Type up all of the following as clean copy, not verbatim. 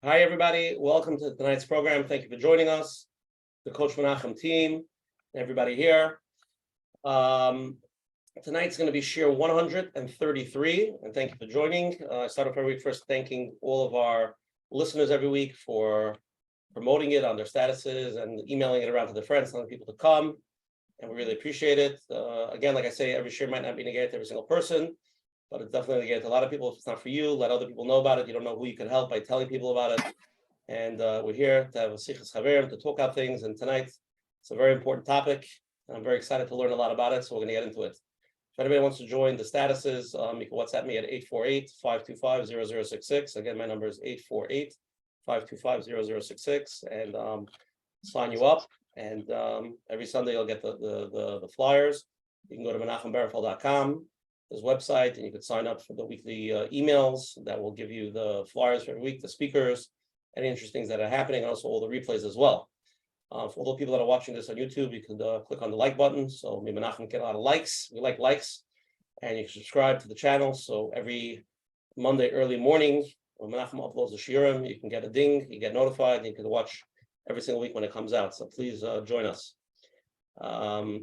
Hi, everybody. Welcome to tonight's program. Thank you for joining us, the Coach Menachem team, everybody here. Tonight's going to be Shir 133, and thank you for joining. I start off every week first thanking all of our listeners every week for promoting it on their statuses and emailing it around to their friends, telling people to come, and we really appreciate it. Again, like I say, every Shir might not be negated to every single person, but it's definitely negated to a lot of people. If it's not for you, let other people know about it. You don't know who you can help by telling people about it. And we're here to have a Sichas Chaverim, to talk about things, and tonight it's a very important topic, and I'm very excited to learn a lot about it, so we're going to get into it. If anybody wants to join the statuses, you can WhatsApp me at 848-525-0066. Again, my number is 848-525-0066, and sign you up. And every Sunday you'll get the flyers. You can go to menachemberfeld.com, this website, and you can sign up for the weekly emails that will give you the flyers for every week, the speakers, any interesting things that are happening, and also all the replays as well. For all the people that are watching this on YouTube, you can click on the like button. So me and Menachem get a lot of likes. We like likes. And you can subscribe to the channel. So every Monday early morning, when Menachem uploads the shiurim, you can get a ding, you get notified, and you can watch every single week when it comes out. So please join us. I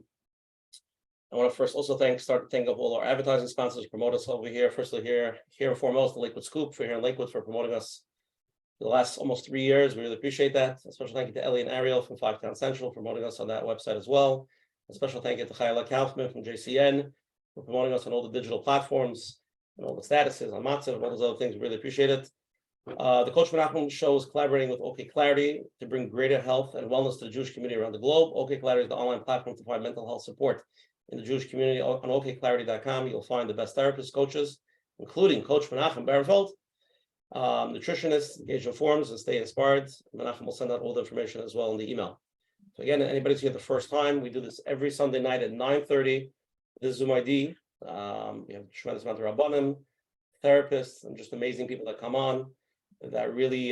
want to first also thank all our advertising sponsors, promote us over here. Firstly, here and foremost, the Lakewood Scoop for here in Lakewood for promoting us the last almost 3 years. We really appreciate that. A special thank you to Ellie and Ariel from 5 Town Central for promoting us on that website as well. A special thank you to Chayla Kaufman from JCN for promoting us on all the digital platforms and all the statuses on Matzav and all those other things. We really appreciate it. The Coach Menachem show is collaborating with OK Clarity to bring greater health and wellness to the Jewish community around the globe. OK Clarity is the online platform to provide mental health support in the Jewish community. On okclarity.com, you'll find the best therapists, coaches, including Coach Menachem Berenfeld, nutritionists, engagement forums, and stay inspired. Menachem will send out all the information as well in the email. So again, anybody's here the first time, we do this every Sunday night at 9:30. This is Zoom ID. We have a tremendous amount of rabbanim, therapists, and just amazing people that come on. That really,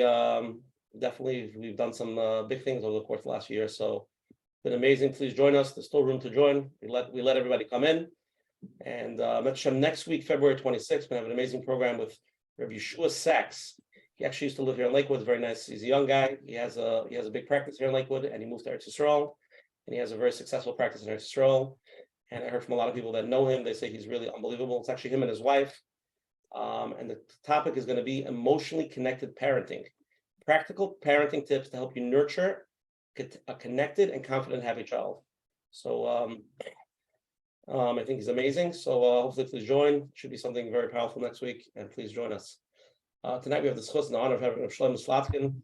definitely, we've done some big things over the course of the last year. So it's been amazing. Please join us. There's still room to join. We let everybody come in. And Menachem next week, February 26th, we're going to have an amazing program with Rabbi Shlomo Slatkin. He actually used to live here in Lakewood. Very nice. He's a young guy. He has a big practice here in Lakewood, and he moved to Eretz Yisrael, and he has a very successful practice in Eretz Yisrael. And I heard from a lot of people that know him. They say he's really unbelievable. It's actually him and his wife. And the topic is going to be emotionally connected parenting, practical parenting tips to help you nurture a connected and confident, happy child. So I think he's amazing. So hopefully please join. Should be something very powerful next week, and please join us. Tonight we have the schus and the honor of having Rabbi Shlomo Slatkin,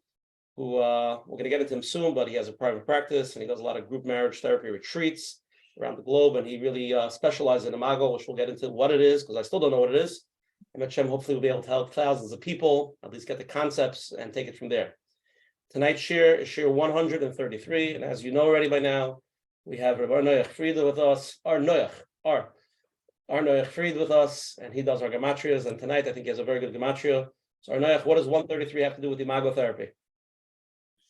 who we're going to get into him soon, but he has a private practice and he does a lot of group marriage therapy retreats around the globe, and he really specializes in imago, which we'll get into what it is, because I still don't know what it is. And Menachem hopefully will be able to help thousands of people, at least get the concepts and take it from there. Tonight's shir is shir 133, and as you know already by now, we have Rabbi Noach Frieda with us, our Noach Fried with us, and he does our gematrias. And tonight, I think he has a very good gematria. So, our Noach, what does 133 have to do with imago therapy?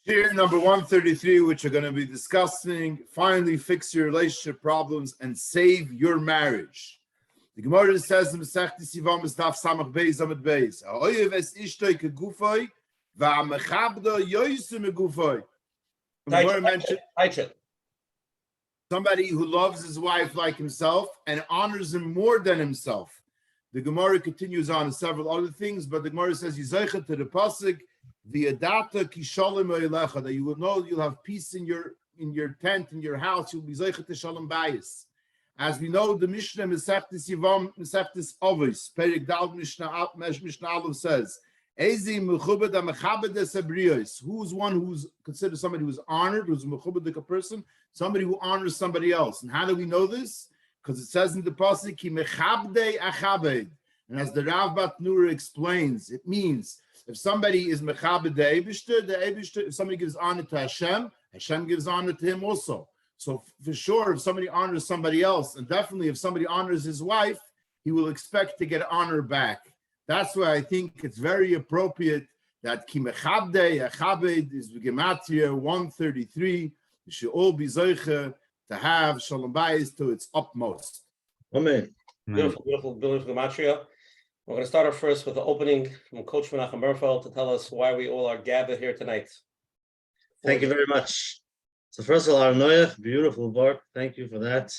Here, number 133, which we're going to be discussing, finally fix your relationship problems and save your marriage. The Gemara says in Masechtas Yevamos Daf Samach Beis Amud Beis, "Ha'oyev es ishtoi kegufoi, va'amechabdo yoyse megufoi." The Gemara mentioned somebody who loves his wife like himself and honors him more than himself. The Gemara continues on several other things, but the Gemara says, "Yizaycha to the pasuk, v'yadata ki shalom eilecha," that you will know you'll have peace in your tent, in your house. You'll be zaycha to shalom bayis. As we know, the Mishnah Masechtas Avos, Perek Dal Mishnah Aleph says, "Ezi mechubed amechabed esabriyos." Who's one who's considered somebody who's honored, who's mechubed like a person, somebody who honors somebody else. And how do we know this? Because it says in the pasuk, "Ki mechabdei achabed," and as the Rav Bat Nura explains, it means if somebody is mechabed the Eibishter, if somebody gives honor to Hashem, Hashem gives honor to him also. So for sure, if somebody honors somebody else, and definitely if somebody honors his wife, he will expect to get honor back. That's why I think it's very appropriate that Ki mechabdei achabed is gematria 133. We should all be zeicha to have shalom bayis to its utmost. Amen. Beautiful gematria. We're going to start off first with the opening from Coach Menachem Berfeld to tell us why we all are gathered here tonight. Thank you very much. So first of all, Arnoyach, beautiful Bart. Thank you for that.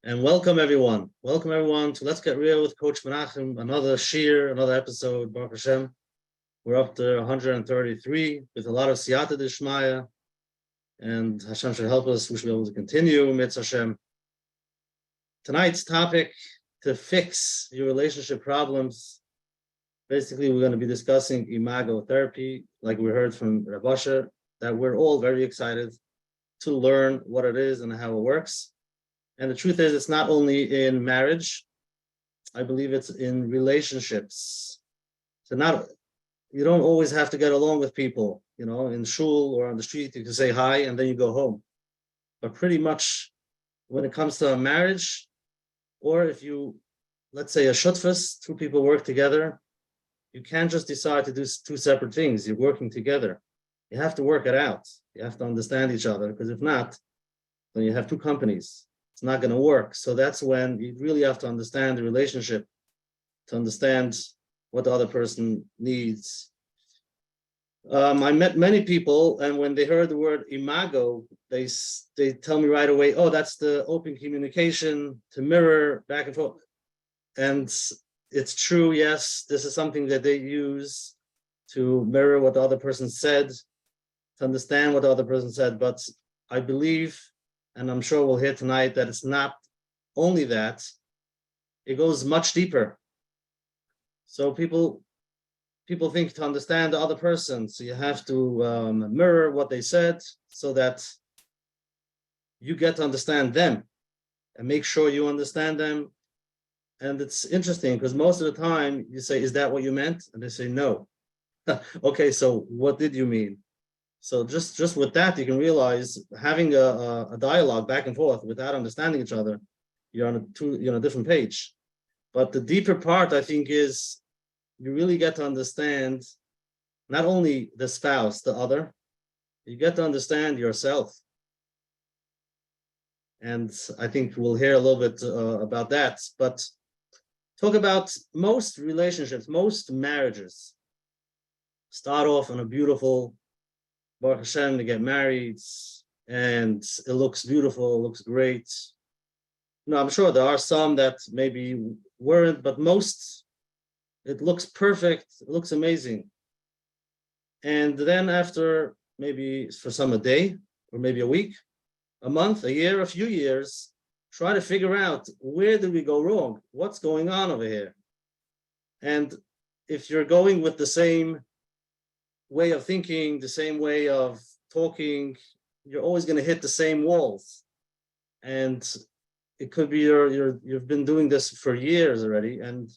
And welcome everyone. Welcome everyone to Let's Get Real with Coach Menachem. Another shir, another episode, Baruch Hashem. We're up to 133 with a lot of siyata d'shmaya. And Hashem should help us. We should be able to continue, Mitzvah Hashem. Tonight's topic, to fix your relationship problems. Basically, we're going to be discussing imago therapy, like we heard from Rabbi Shlomo, that we're all very excited to learn what it is and how it works. And the truth is, it's not only in marriage. I believe it's in relationships. So you don't always have to get along with people, in shul or on the street. You can say hi and then you go home. But pretty much when it comes to a marriage, or if you, let's say a shutfus, two people work together, you can't just decide to do two separate things. You're working together. You have to work it out. You have to understand each other, because if not, then you have two companies. It's not going to work. So that's when you really have to understand the relationship, to understand what the other person needs. I met many people, and when they heard the word imago, they tell me right away, oh, that's the open communication, to mirror back and forth. And it's true, yes, this is something that they use to mirror what the other person said, to understand what the other person said. But I believe, and I'm sure we'll hear tonight, that it's not only that, it goes much deeper. So people think to understand the other person, so you have to mirror what they said so that you get to understand them and make sure you understand them. And it's interesting because most of the time you say, is that what you meant? And they say, no. Okay, so what did you mean? So just with that, you can realize having a dialogue back and forth without understanding each other, you're on a different page. But the deeper part, I think, is you really get to understand not only the spouse, the other, you get to understand yourself. And I think we'll hear a little bit about that. But talk about most relationships, most marriages start off on a beautiful, Baruch Hashem, to get married, and it looks beautiful, it looks great. I'm sure there are some that maybe weren't, but most, it looks perfect, it looks amazing. And then after maybe for some a day, or maybe a week, a month, a year, a few years, try to figure out, where did we go wrong? What's going on over here? And if you're going with the same way of thinking, the same way of talking, you're always going to hit the same walls. And it could be you've been doing this for years already, and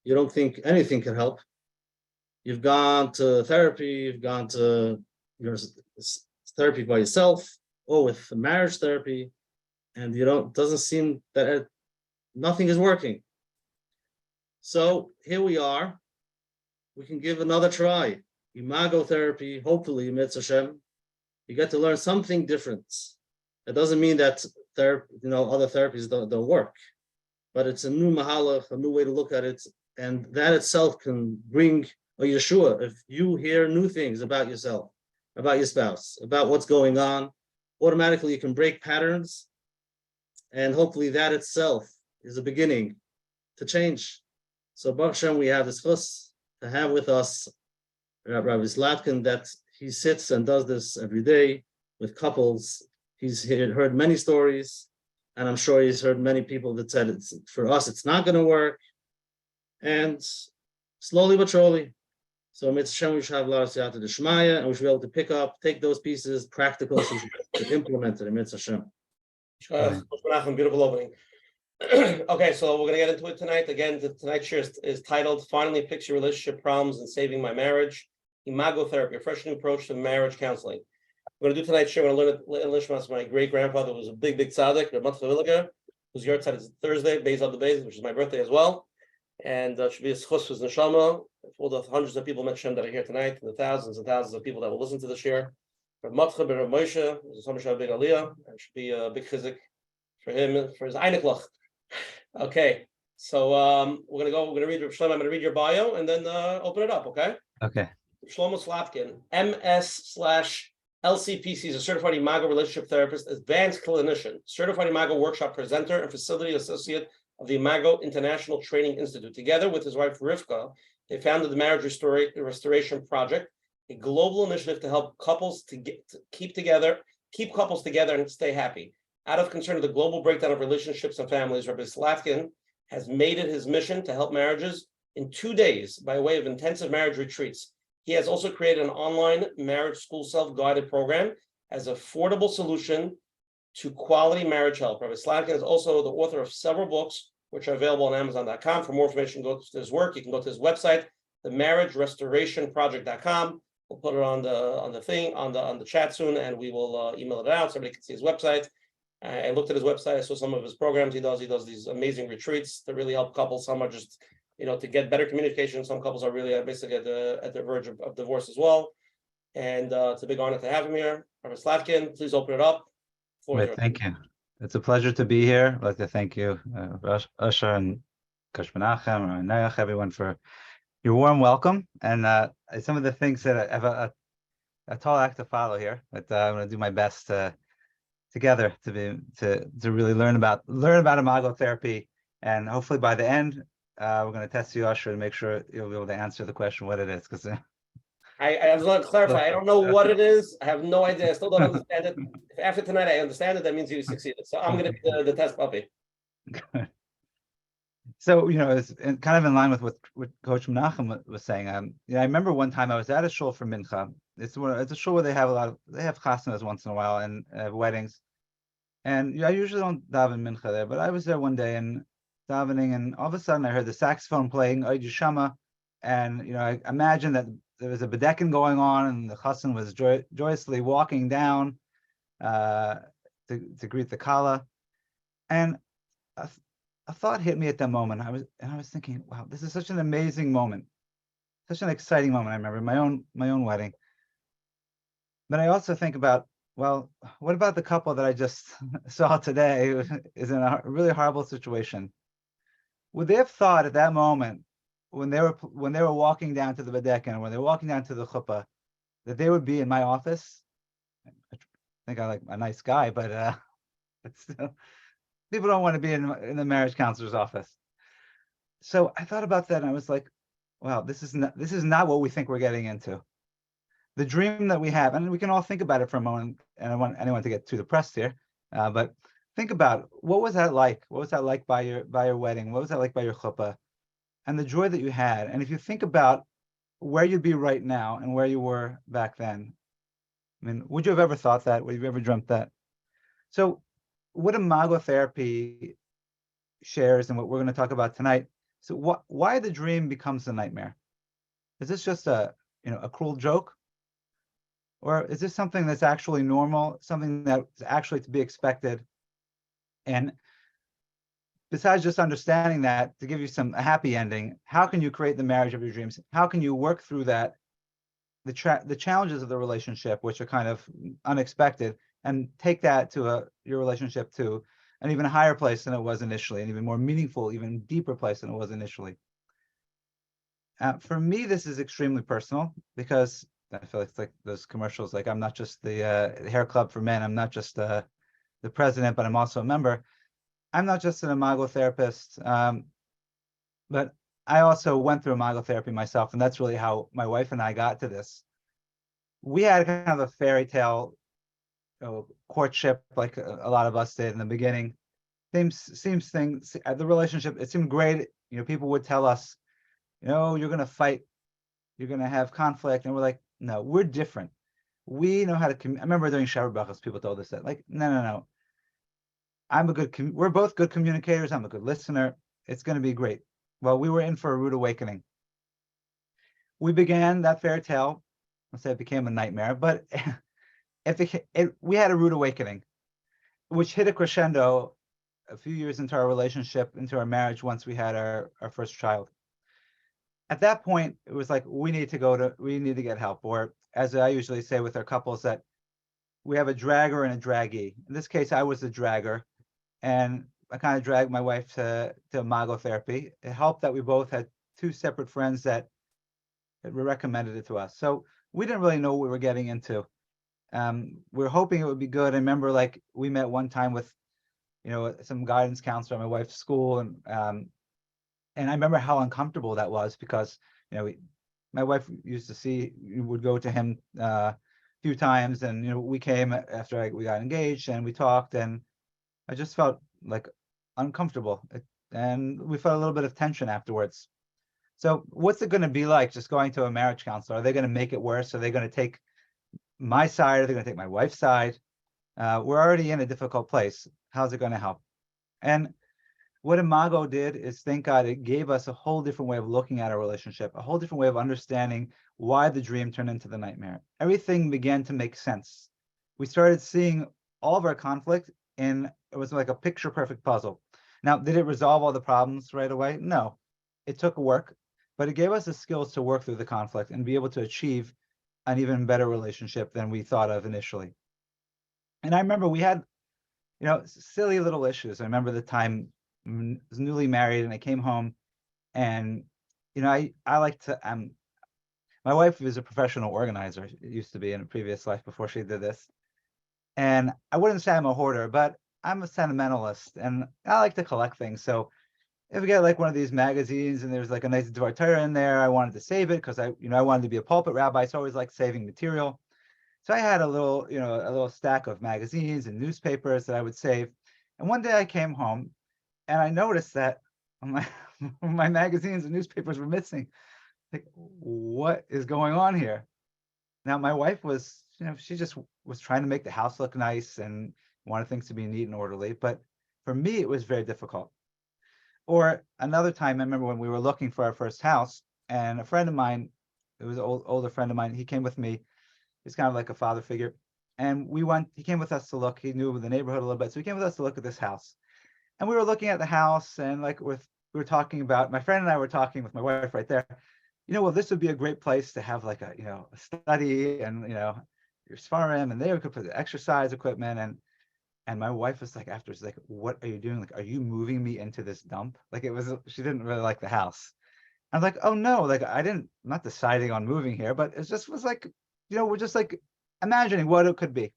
you don't think anything can help. You've gone to therapy, you've gone to your therapy by yourself, or with marriage therapy, and doesn't seem that nothing is working. So here we are. We can give another try. Imago therapy, hopefully, Mitzvah Hashem, you get to learn something different. It doesn't mean that other therapies don't work, but it's a new mahalach, a new way to look at it, and that itself can bring a Yeshua. If you hear new things about yourself, about your spouse, about what's going on, automatically you can break patterns, and hopefully that itself is a beginning to change. So Baruch Hashem, we have this chus to have with us Rabbi Slatkin, that he sits and does this every day with couples. He's heard many stories, and I'm sure he's heard many people that said, for us, it's not going to work. And slowly but surely. So Mitzvah Hashem, we should have a lot of siyata d'shmaya, and we should be able to take those pieces, practical, so we should implement it in Mitzvah Hashem. Beautiful opening. Okay, so we're going to get into it tonight. Again, tonight's share is titled, Finally Fix Your Relationship Problems and Saving My Marriage. Imago therapy, a fresh new approach to marriage counseling. We're going to do tonight's share. We're going to learn Lishmas. My great-grandfather was a big tzaddik, whose yard side is Thursday, Beis of the Beis, which is my birthday as well. And should be a schus for neshama, for all the hundreds of people Menachem that are here tonight, and the thousands and thousands of people that will listen to the share. For Menachem ben Moshe, there's a big aliyah, and should be a big chizik for him, for his einiklach. Okay, So we're gonna read Rabbi Shlomo. I'm gonna read your bio and then open it up, okay? Okay. Shlomo Slatkin, MS/LCPC, is a certified imago relationship therapist, advanced clinician, certified imago workshop presenter, and facility associate of the Imago International Training Institute. Together with his wife Rivka, they founded the Marriage Restoration Project, a global initiative to help couples to keep couples together and stay happy. Out of concern of the global breakdown of relationships and families, Rabbi Slatkin has made it his mission to help marriages in 2 days by way of intensive marriage retreats. He has also created an online marriage school self-guided program as an affordable solution to quality marriage help. Rabbi Slatkin is also the author of several books, which are available on Amazon.com. For more information, go to his work. You can go to his website, themarriagerestorationproject.com. We'll put it on the chat soon, and we will email it out so everybody can see his website. I looked at his website. I saw some of his programs. He does these amazing retreats to really help couples. Some are just, to get better communication. Some couples are really basically at the verge of divorce as well. And it's a big honor to have him here. Rabbi Slatkin, please open it up. Wait, thank you. It's a pleasure to be here. I'd like to thank you, Usher and Coach Menachem and Nayach, everyone, for your warm welcome. And some of the things that I have a tall act to follow here, but I'm going to do my best together to really learn about imago therapy, and hopefully by the end we're going to test you, Usher, to make sure you'll be able to answer the question what it is, because I just want to clarify. I don't know what it is. I have no idea. I still don't understand it. If after tonight I understand it, that means you succeeded. So I'm going to be the test puppy. So, it's kind of in line with what Coach Menachem was saying. I remember one time I was at a shul for Mincha. It's a shul where they have chasnas once in a while and weddings. And I usually don't daven Mincha there, but I was there one day and davening, and all of a sudden I heard the saxophone playing Oid Yishama, and I imagined that there was a bedekin going on, and the chassan was joyously walking down to greet the kala, and a thought hit me at that moment. I was thinking, wow, this is such an amazing moment, such an exciting moment. I remember my own wedding, but I also think about, well, what about the couple that I just saw today who is in a really horrible situation? Would they have thought at that moment, when they were walking down to the bedekin, when they were walking down to the chuppah, that they would be in my office? I think I'm like a nice guy, but still, people don't want to be in the marriage counselor's office. So I thought about that, and I was like, wow, this is not what we think we're getting into. The dream that we have, and we can all think about it for a moment, and I don't want anyone to get too depressed here, but think about, what was that like? What was that like by your wedding? What was that like by your chuppah? And the joy that you had. And if you think about where you'd be right now and where you were back then, I mean, would you have ever thought that? Would you have ever dreamt that? So what imago therapy shares, and what we're going to talk about tonight, so why the dream becomes a nightmare? Is this just a cruel joke? Or is this something that's actually normal, something that's actually to be expected? And besides just understanding that, to give you a happy ending, how can you create the marriage of your dreams? How can you work through that, the challenges of the relationship, which are kind of unexpected, and take that to your relationship to an even higher place than it was initially, an even more meaningful, even deeper place than it was initially? For me, this is extremely personal, because I feel like it's like those commercials, like I'm not just the hair club for men, I'm not just the president, but I'm also a member. I'm not just an imago therapist, but I also went through imago therapy myself, and that's really how my wife and I got to this. We had kind of a fairy tale courtship, like a lot of us did in the beginning. The relationship, it seemed great. People would tell us, you're going to fight, you're going to have conflict, and we're like, no, we're different. We know how to I remember during shower brachos, people told us that, like, no. We're both good communicators. I'm a good listener. It's going to be great. Well, we were in for a rude awakening. We began that fairy tale. Let's say it became a nightmare, but we had a rude awakening, which hit a crescendo a few years into our relationship, into our marriage, once we had our first child. At that point, it was like, we need to get help. Or as I usually say with our couples, that we have a dragger and a draggee. In this case, I was the dragger, and I kind of dragged my wife to imago therapy. It helped that we both had two separate friends that recommended it to us. So we didn't really know what we were getting into. We were hoping it would be good. I remember like we met one time with, some guidance counselor at my wife's school, and I remember how uncomfortable that was because my wife used to would go to him a few times, and we came after we got engaged and we talked, and I just felt like uncomfortable, and we felt a little bit of tension afterwards. So what's it going to be like just going to a marriage counselor? Are they going to make it worse? Are they going to take my side? Are they going to take my wife's side? We're already in a difficult place. How's it going to help? And what Imago did is, thank God, it gave us a whole different way of looking at our relationship, a whole different way of understanding why the dream turned into the nightmare. Everything began to make sense. We started seeing all of our conflict it was like a picture perfect puzzle. Now, did it resolve all the problems right away? No, it took work, but it gave us the skills to work through the conflict and be able to achieve an even better relationship than we thought of initially. And I remember we had, silly little issues. I remember the time I was newly married and I came home, and, I like to, my wife was a professional organizer. It used to be in a previous life before she did this. And I wouldn't say I'm a hoarder, but I'm a sentimentalist and I like to collect things. So if we get like one of these magazines and there's like a nice Dvar Torah in there, I wanted to save it because I wanted to be a pulpit rabbi. So I always like saving material. So I had a little stack of magazines and newspapers that I would save. And one day I came home and I noticed that my magazines and newspapers were missing. Like, what is going on here? Now, my wife was, she just was trying to make the house look nice and wanted things to be neat and orderly. But for me, it was very difficult. Or another time, I remember when we were looking for our first house, and a friend of mine, it was an older friend of mine, he came with me. He's kind of like a father figure. And he came with us to look. He knew the neighborhood a little bit. So he came with us to look at this house. And we were looking at the house, and like we were talking about, my friend and I were talking with my wife right there. Well, this would be a great place to have like a study and your sparring, and there we could put the exercise equipment. And my wife was like, after, she's like, what are you doing? Like, are you moving me into this dump? Like, she didn't really like the house. I was like, oh no, like I'm not deciding on moving here, but it just was like, we're just like imagining what it could be.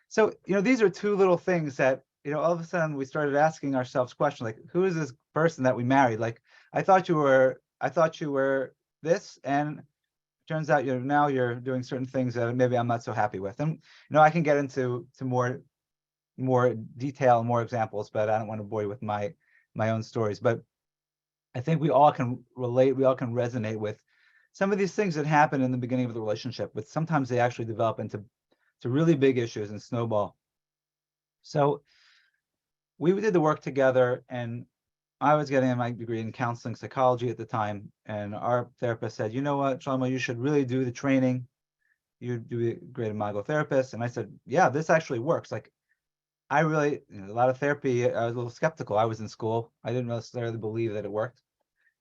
So, these are two little things that, all of a sudden we started asking ourselves questions like, who is this person that we married? Like, I thought you were this, and turns out now you're doing certain things that maybe I'm not so happy with. And, I can get into more detail, more examples, but I don't want to bore you with my own stories. But I think we all can relate, we all can resonate with some of these things that happen in the beginning of the relationship, but sometimes they actually develop into really big issues and snowball. So we did the work together, and I was getting my degree in counseling psychology at the time, and our therapist said, you know what, Shlomo, you should really do the training. You'd be a great imago therapist. And I said, yeah, this actually works. Like, I really, a lot of therapy, I was a little skeptical. I was in school. I didn't necessarily believe that it worked.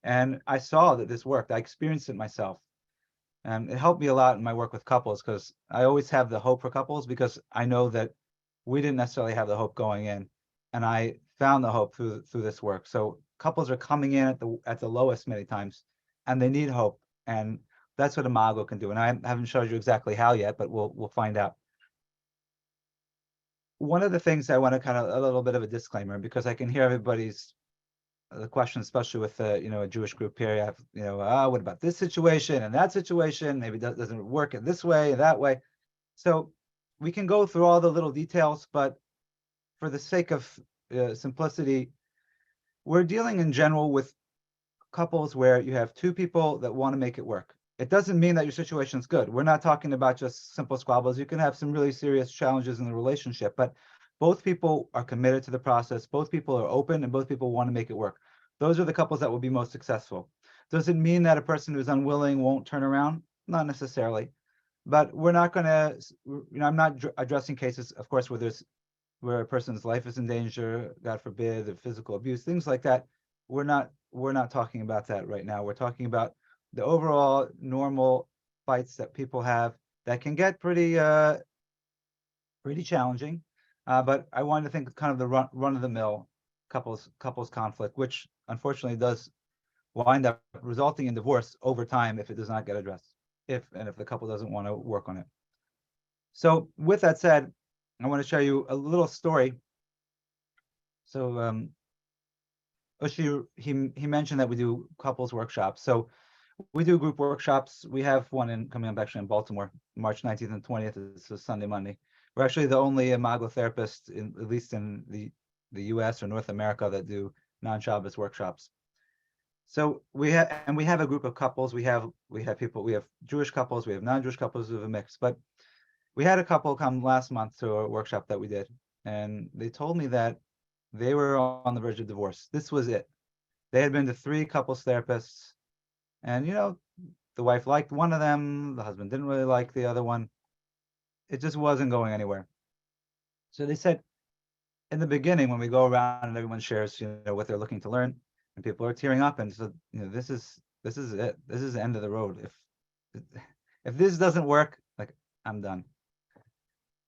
And I saw that this worked. I experienced it myself. And it helped me a lot in my work with couples, because I always have the hope for couples, because I know that we didn't necessarily have the hope going in. And I found the hope through this work. So couples are coming in at the lowest many times, and they need hope. And that's what imago can do. And I haven't showed you exactly how yet, but we'll find out. One of the things I want to kind of a little bit of a disclaimer, because I can hear everybody's the question, especially with a Jewish group here. You have what about this situation and that situation? Maybe that doesn't work in this way and that way. So we can go through all the little details, but for the sake of simplicity, we're dealing in general with couples where you have two people that want to make it work. It doesn't mean that your situation is good. We're not talking about just simple squabbles. You can have some really serious challenges in the relationship, but both people are committed to the process. Both people are open, and both people want to make it work. Those are the couples that will be most successful. Does it mean that a person who's unwilling won't turn around? Not necessarily, but we're not going to, I'm not addressing cases, of course, where a person's life is in danger, God forbid, or physical abuse, things like that. We're not talking about that right now. We're talking about the overall normal fights that people have that can get pretty challenging. But I wanted to think kind of the run of the mill. couples conflict, which unfortunately does wind up resulting in divorce over time if it does not get addressed, if the couple doesn't want to work on it. So with that said, I want to show you a little story. So Ushi, he mentioned that we do couples workshops. So we do group workshops. We have one coming up actually in Baltimore, March 19th and 20th. It's a Sunday, Monday. We're actually the only imago therapist, at least in the US or North America, that do non-Shabbos workshops. So we have a group of couples. We have Jewish couples, we have non-Jewish couples, we have a mix. But we had a couple come last month to a workshop that we did, and they told me that they were on the verge of divorce. This was it. They had been to 3 couples therapists, and the wife liked one of them, the husband didn't really like the other one. It just wasn't going anywhere. So they said, in the beginning, when we go around and everyone shares, what they're looking to learn, and people are tearing up, and so this is it. This is the end of the road. If this doesn't work, like, I'm done.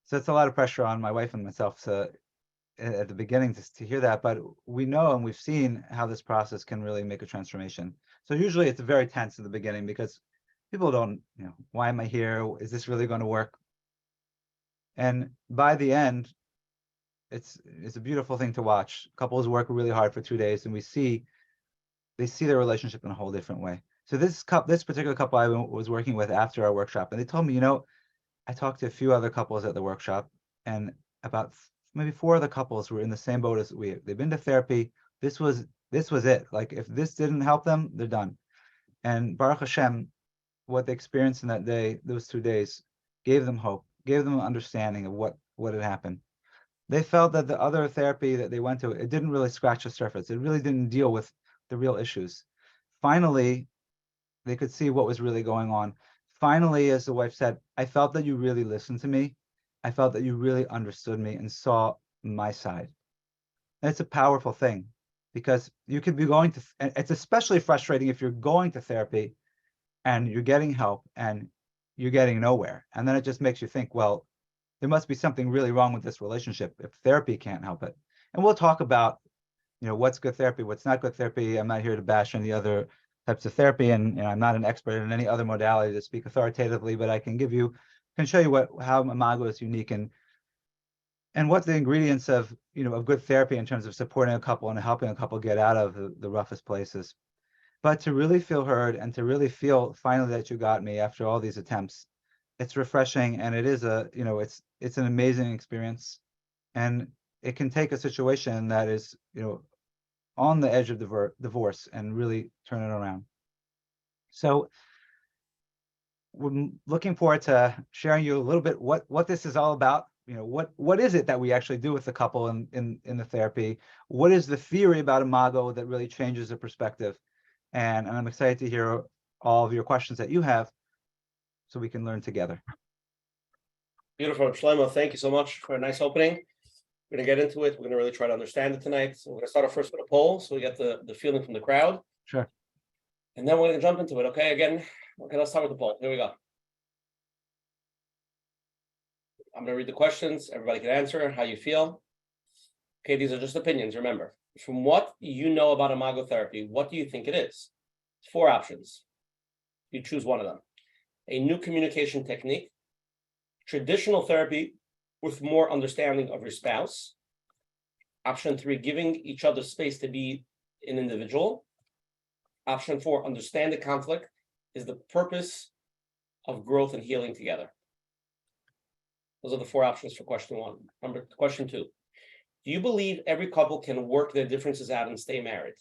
So it's a lot of pressure on my wife and myself at the beginning to hear that, but we know and we've seen how this process can really make a transformation. So usually it's very tense in the beginning because people don't, why am I here? Is this really going to work? And by the end, it's a beautiful thing to watch. Couples work really hard for 2 days, and they see their relationship in a whole different way. So this particular couple I was working with after our workshop, and they told me, I talked to a few other couples at the workshop, and about maybe 4 other couples were in the same boat as we. They've been to therapy. This was it. Like, if this didn't help them, they're done. And Baruch Hashem, what they experienced in those 2 days, gave them hope, gave them an understanding of what had happened. They felt that the other therapy that they went to, it didn't really scratch the surface. It really didn't deal with the real issues. Finally, they could see what was really going on. Finally, as the wife said, I felt that you really listened to me. I felt that you really understood me and saw my side. And it's a powerful thing, because you could be going to, and it's especially frustrating if you're going to therapy and you're getting help and you're getting nowhere. And then it just makes you think, well, there must be something really wrong with this relationship if therapy can't help it. And we'll talk about, what's good therapy, what's not good therapy. I'm not here to bash any other types of therapy, and I'm not an expert in any other modality to speak authoritatively, but I can show you how imago is unique and what the ingredients of good therapy in terms of supporting a couple and helping a couple get out of the roughest places. But to really feel heard and to really feel finally that you got me after all these attempts, it's refreshing, and it is it's an amazing experience, and it can take a situation that is on the edge of divorce and really turn it around. So we're looking forward to sharing you a little bit what this is all about. What is it that we actually do with the couple in the therapy? What is the theory about imago that really changes the perspective? And I'm excited to hear all of your questions that you have, so we can learn together. Beautiful, Shlomo. Thank you so much for a nice opening. We're going to get into it. We're going to really try to understand it tonight. So we're going to start off first with a poll, so we get the feeling from the crowd. Sure. And then we're going to jump into it. Okay, let's start with the poll. Here we go. I'm going to read the questions. Everybody can answer how you feel. Okay, these are just opinions, remember. From what you know about imago therapy, what do you think it is? 4 options. You choose one of them. A new communication technique, traditional therapy with more understanding of your spouse. Option 3, giving each other space to be an individual. Option 4, understand the conflict is the purpose of growth and healing together. Those are the 4 options for question 1. Question 2. Do you believe every couple can work their differences out and stay married?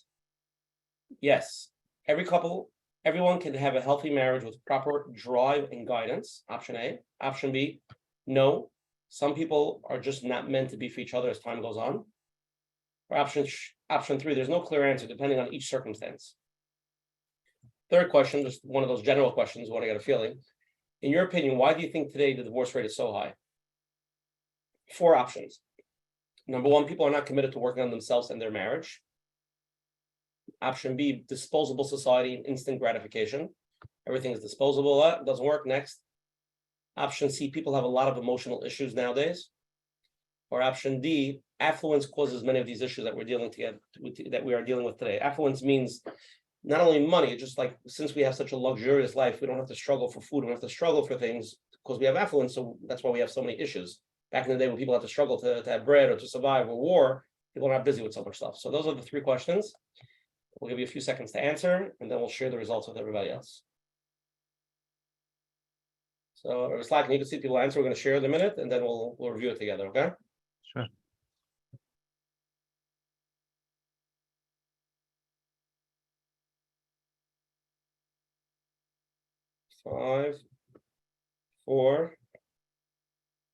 Yes. Everyone can have a healthy marriage with proper drive and guidance. Option A. Option B. No. Some people are just not meant to be for each other as time goes on. Or option 3. There's no clear answer depending on each circumstance. Third question, just one of those general questions, what I got a feeling. In your opinion, why do you think today the divorce rate is so high? 4 options. Number 1, people are not committed to working on themselves and their marriage. Option B, disposable society and instant gratification. Everything is disposable. It doesn't work. Next. Option C, people have a lot of emotional issues nowadays. Or option D, affluence causes many of these issues that we're dealing with today. Affluence means not only money, it's just like since we have such a luxurious life, we don't have to struggle for food, we don't have to struggle for things because we have affluence. So that's why we have so many issues. Back in the day when people had to struggle to have bread or to survive or war, people are not busy with so much stuff. So those are the three questions. We'll give you a few seconds to answer, and then we'll share the results with everybody else. So, Rabbi Slatkin, you can see people answer. We're going to share in a minute, and then we'll review it together. Okay? Sure. Five, 4,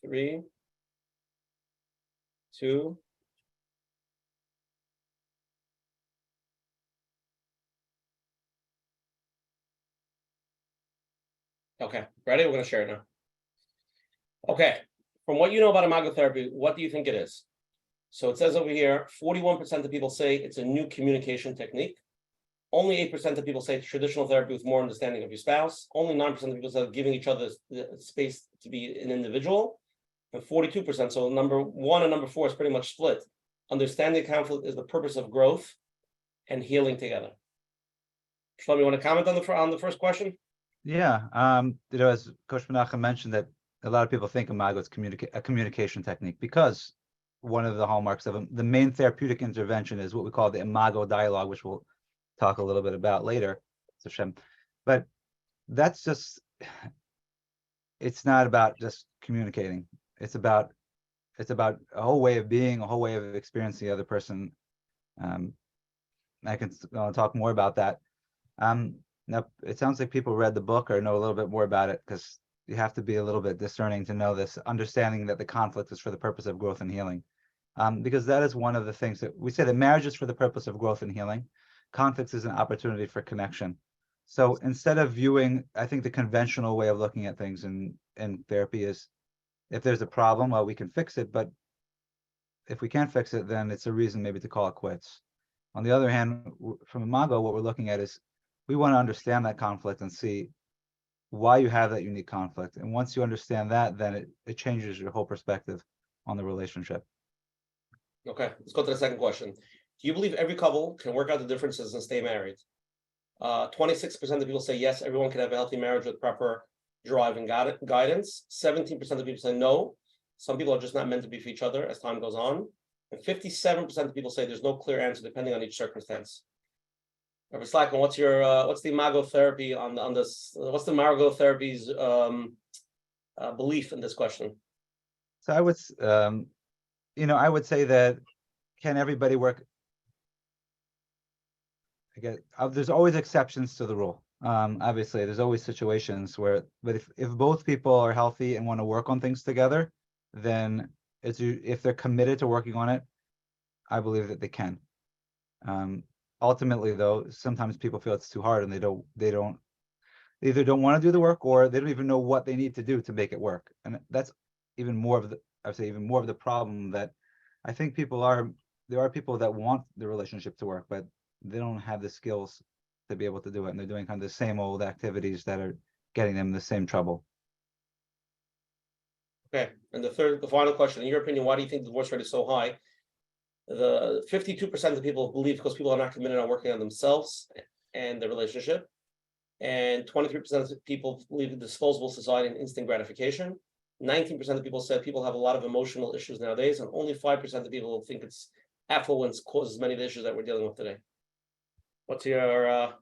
3, 2. Okay, ready? We're going to share it now. Okay, from what you know about imago therapy, what do you think it is? So it says over here, 41% of people say it's a new communication technique. Only 8% of people say traditional therapy with more understanding of your spouse. Only 9% of people say giving each other the space to be an individual. And 42%, so number 1 and number 4 is pretty much split. Understanding conflict is the purpose of growth and healing together. Shlomo, you want to comment on the first question? Yeah, as Coach Menachem mentioned, that a lot of people think imago is a communication technique because one of the hallmarks of the main therapeutic intervention is what we call the imago dialogue, which we'll talk a little bit about later. But that's just, it's not about just communicating. It's about a whole way of being, a whole way of experiencing the other person. I can talk more about that. Now, it sounds like people read the book or know a little bit more about it, because you have to be a little bit discerning to know this, understanding that the conflict is for the purpose of growth and healing. Because that is one of the things that we say, that marriage is for the purpose of growth and healing. Conflict is an opportunity for connection. So instead of viewing, I think the conventional way of looking at things in therapy is, if there's a problem, well, we can fix it, but if we can't fix it, then it's a reason maybe to call it quits. On the other hand, from imago, what we're looking at is, we want to understand that conflict and see why you have that unique conflict. And once you understand that, then it changes your whole perspective on the relationship. Okay, let's go to the second question. Do you believe every couple can work out the differences and stay married? 26% of people say yes, everyone can have a healthy marriage with proper drive and guidance. 17% of people say no. Some people are just not meant to be for each other as time goes on. And 57% of people say there's no clear answer depending on each circumstance. Rabbi Slatkin, what's the imago therapy on this? What's the imago therapy's belief in this question? So I would say that, can everybody work? Again, there's always exceptions to the rule. Obviously, there's always situations where, but if both people are healthy and want to work on things together, then if they're committed to working on it, I believe that they can. Ultimately, though, sometimes people feel it's too hard and they either don't want to do the work, or they don't even know what they need to do to make it work. And that's even more of the problem, that I think there are people that want the relationship to work, but they don't have the skills to be able to do it. And they're doing kind of the same old activities that are getting them the same trouble. Okay, and the final question, in your opinion, why do you think the divorce rate is so high? The 52% of people believe because people are not committed on working on themselves and the relationship. And 23% of people believe in disposable society and instant gratification. 19% of people said people have a lot of emotional issues nowadays, and only 5% of people think it's affluence causes many of the issues that we're dealing with today. What's your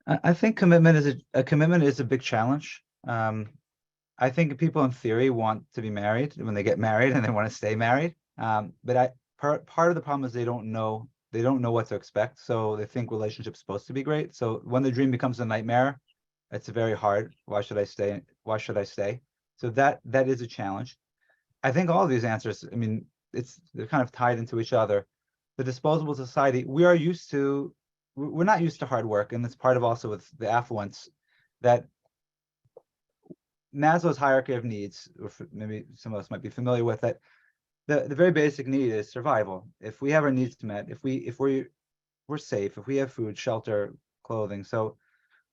I think commitment is a big challenge. I think people in theory want to be married when they get married, and they want to stay married. But part of the problem is they don't know what to expect. So they think relationship's supposed to be great. So when the dream becomes a nightmare, it's very hard. Why should I stay? Why should I stay? So that is a challenge. I think all of these answers, I mean, they're kind of tied into each other. The disposable society, we're not used to hard work, and it's part of also with the affluence, that Maslow's hierarchy of needs, or maybe some of us might be familiar with it. The very basic need is survival. If we have our needs met, if we're safe, if we have food, shelter, clothing, so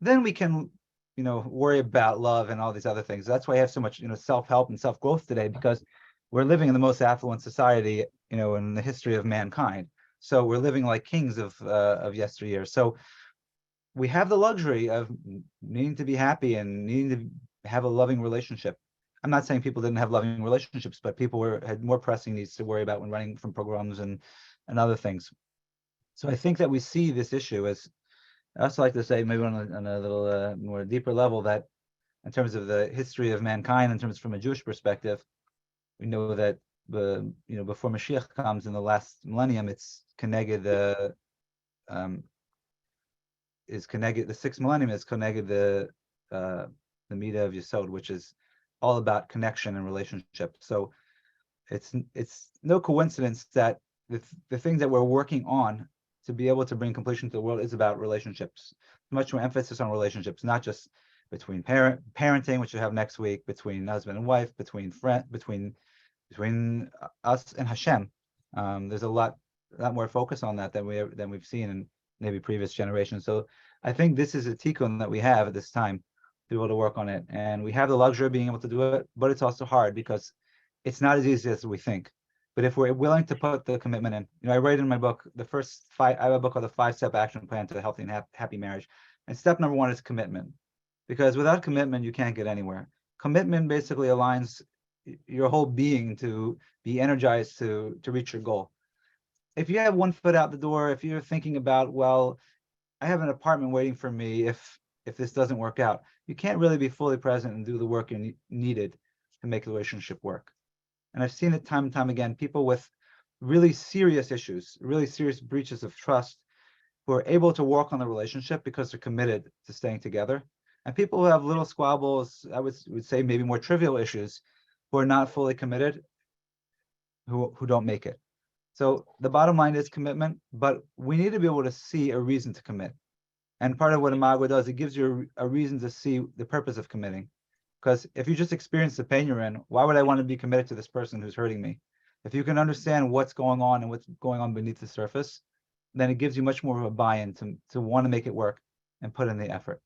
then we can, worry about love and all these other things. That's why I have so much, self-help and self-growth today, because we're living in the most affluent society in the history of mankind. So we're living like kings of yesteryear. So we have the luxury of needing to be happy and needing to have a loving relationship. I'm not saying people didn't have loving relationships, but people had more pressing needs to worry about when running from pogroms and other things. So I think that we see this issue as, I also like to say, maybe on a little more deeper level, that in terms of the history of mankind, in terms from a Jewish perspective, we know that before Mashiach comes in the last millennium, it's connected the sixth millennium is connected the Midah of Yesod, which is all about connection and relationship. So it's no coincidence that the things that we're working on to be able to bring completion to the world is about relationships. Much more emphasis on relationships, not just between parenting, which you have next week, between husband and wife, between us and Hashem. There's a lot more focus on that than we've seen in maybe previous generations. So I think this is a tikkun that we have at this time to be able to work on it, and we have the luxury of being able to do it. But it's also hard because it's not as easy as we think. But if we're willing to put the commitment in, I write in my book the first 5. I have a book called the 5-Step Action Plan to a Healthy and Happy Marriage, and step number 1 is commitment, because without commitment you can't get anywhere. Commitment basically aligns your whole being to be energized to reach your goal. If you have one foot out the door, if you're thinking about, well, I have an apartment waiting for me if this doesn't work out, you can't really be fully present and do the work needed to make the relationship work. And I've seen it time and time again, people with really serious issues, really serious breaches of trust, who are able to work on the relationship because they're committed to staying together. And people who have little squabbles, I would say maybe more trivial issues, who are not fully committed, who don't make it. So the bottom line is commitment, but we need to be able to see a reason to commit. And part of what imago does, it gives you a reason to see the purpose of committing. Because if you just experience the pain you're in, why would I want to be committed to this person who's hurting me? If you can understand what's going on and what's going on beneath the surface, then it gives you much more of a buy-in to want to make it work and put in the effort.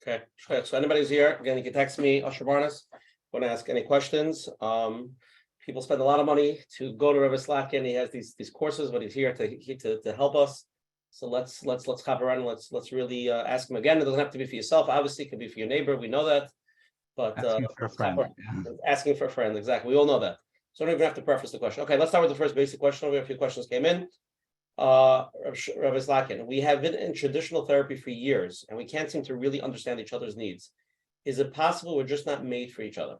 Okay, so anybody's here, again, you can text me, Usher Barnes, want to ask any questions. People spend a lot of money to go to Rabbi Slatkin. He has these courses, but he's here to help us. So let's hop around and let's really ask him again. It doesn't have to be for yourself, obviously, it could be for your neighbor, we know that. But Asking for a friend. Asking for a friend, exactly. We all know that. So I don't even have to preface the question. Okay, let's start with the first basic question. We have a few questions came in. Rabbi Slatkin, we have been in traditional therapy for years and we can't seem to really understand each other's needs. Is it possible we're just not made for each other?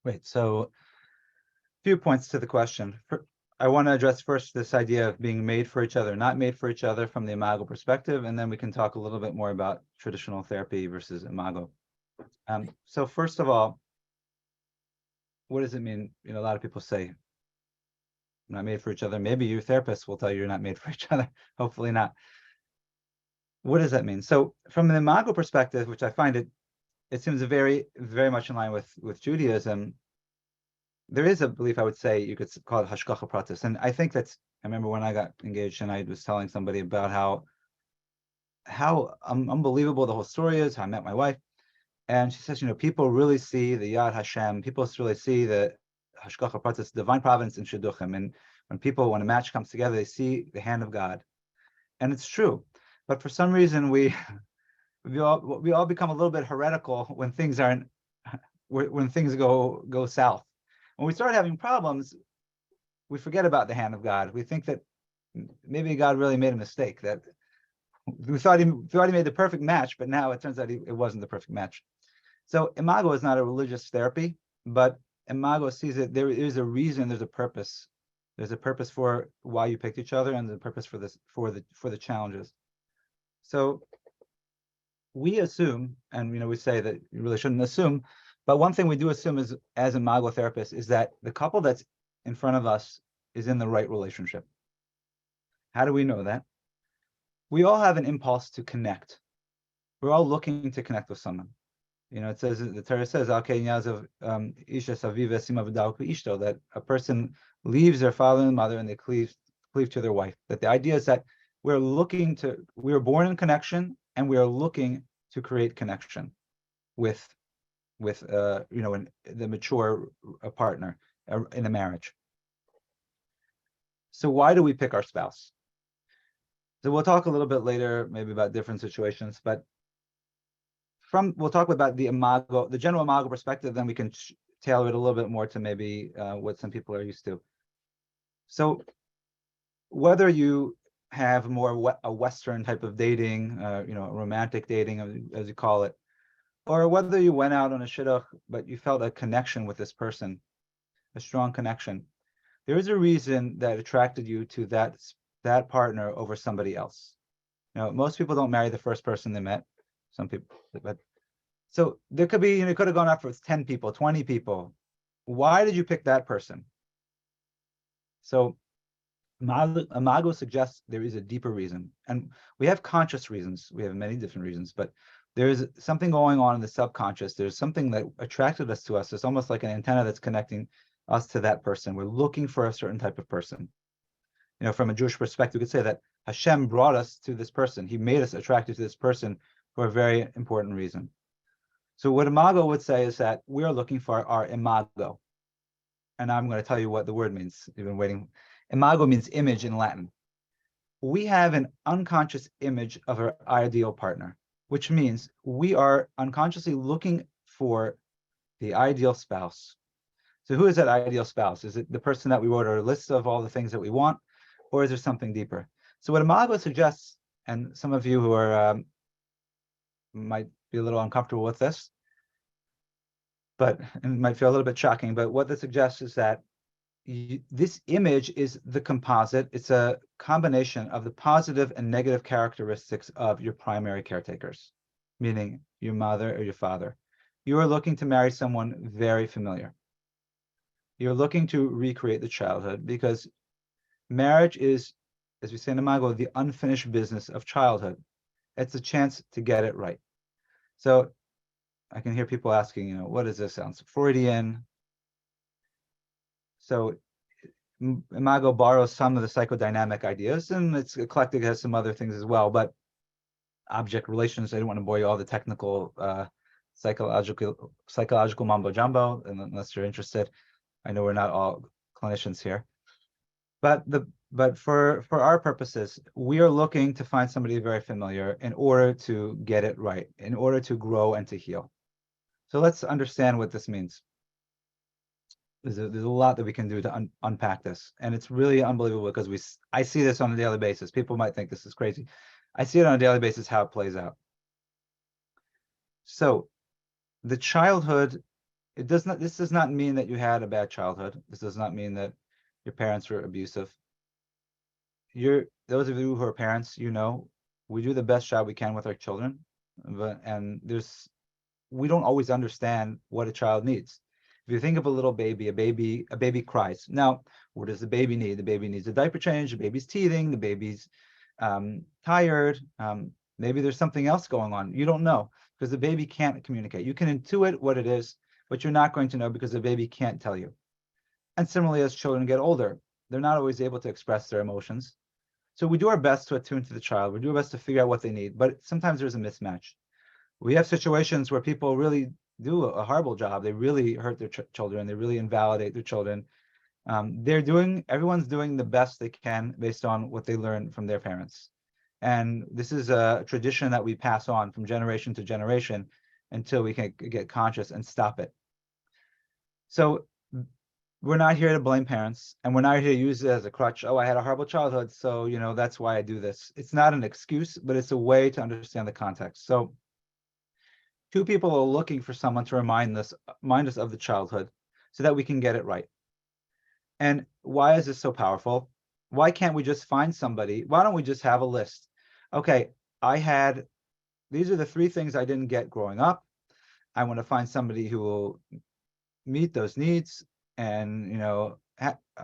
Wait, so a few points to the question. I want to address first this idea of being made for each other, not made for each other from the imago perspective, and then we can talk a little bit more about traditional therapy versus imago. So first of all, what does it mean? A lot of people say, not made for each other. Maybe your therapist will tell you you're not made for each other. Hopefully not. What does that mean? So from an imago perspective, which I find it seems very, very much in line with Judaism, there is a belief, I would say, you could call it hashgacha pratis. And I think I remember when I got engaged and I was telling somebody about how unbelievable the whole story is, how I met my wife. And she says, people really see the Yad Hashem, people really see the hashgacha pratis, divine providence in shidduchim. And when a match comes together, they see the hand of God. And it's true. But for some reason, we all become a little bit heretical when things go south. When we start having problems, we forget about the hand of God. We think that maybe God really made a mistake, that we thought he made the perfect match, but now it turns out it wasn't the perfect match. So imago is not a religious therapy, but imago sees that there is a reason, there's a purpose. There's a purpose for why you picked each other, and the purpose for the challenges. So we assume, and we say that you really shouldn't assume, but one thing we do assume is, as imago therapists, is that the couple that's in front of us is in the right relationship. How do we know that? We all have an impulse to connect. We're all looking to connect with someone. It says, the Torah says, that a person leaves their father and mother and they cleave to their wife. That the idea is that we are born in connection, and we are looking to create connection with the mature partner. in a marriage. So why do we pick our spouse? So we'll talk a little bit later, maybe about different situations, but we'll talk about the imago, the general imago perspective, then we can tailor it a little bit more to maybe what some people are used to. So whether you have more a Western type of dating, romantic dating, as you call it, or whether you went out on a shidduch, but you felt a connection with this person, a strong connection, there is a reason that attracted you to that partner over somebody else. Most people don't marry the first person they met. Some people, but so there could be, you could have gone out for 10 people, 20 people. Why did you pick that person? So imago suggests there is a deeper reason, and we have conscious reasons. We have many different reasons, but there is something going on in the subconscious. There's something that attracted us to us. It's almost like an antenna that's connecting us to that person. We're looking for a certain type of person. From a Jewish perspective, we could say that Hashem brought us to this person. He made us attracted to this person for a very important reason. So what imago would say is that we are looking for our imago. And I'm going to tell you what the word means. You've been waiting. Imago means image in Latin. We have an unconscious image of our ideal partner, which means we are unconsciously looking for the ideal spouse. So who is that ideal spouse? Is it the person that we wrote our list of all the things that we want, or is there something deeper? So what imago suggests, and some of you who are might be a little uncomfortable with this, but it might feel a little bit shocking, but what this suggests is that this image is the composite. It's a combination of the positive and negative characteristics of your primary caretakers, meaning your mother or your father. You are looking to marry someone very familiar. You're looking to recreate the childhood, because marriage is, as we say in imago, the unfinished business of childhood. It's a chance to get it right. So I can hear people asking, what does this sound? Freudian. So imago borrows some of the psychodynamic ideas, and it's eclectic, has some other things as well, but object relations, I don't want to bore you all the technical psychological mumbo jumbo, unless you're interested. I know we're not all clinicians here, but for our purposes, we are looking to find somebody very familiar in order to get it right, in order to grow and to heal. So let's understand what this means. There's a lot that we can do to unpack this, and it's really unbelievable because I see this on a daily basis. People might think this is crazy. I see it on a daily basis how it plays out. So the childhood, this does not mean that you had a bad childhood. This does not mean that your parents were abusive. Those of you who are parents, we do the best job we can with our children, we don't always understand what a child needs. If you think of a little baby, a baby cries. Now, what does the baby need? The baby needs a diaper change, the baby's teething, the baby's tired. Maybe there's something else going on. You don't know, because the baby can't communicate. You can intuit what it is, but you're not going to know because the baby can't tell you. And similarly, as children get older, they're not always able to express their emotions. So we do our best to attune to the child. We do our best to figure out what they need, but sometimes there's a mismatch. We have situations where people really do a horrible job. They really hurt their children. They really invalidate their children. Everyone's doing the best they can based on what they learned from their parents. And this is a tradition that we pass on from generation to generation until we can get conscious and stop it. So we're not here to blame parents, and we're not here to use it as a crutch. Oh, I had a horrible childhood, so that's why I do this. It's not an excuse, but it's a way to understand the context. So two people are looking for someone to remind us of the childhood so that we can get it right. And why is this so powerful? Why can't we just find somebody? Why don't we just have a list? Okay, these are the 3 things I didn't get growing up. I want to find somebody who will meet those needs, and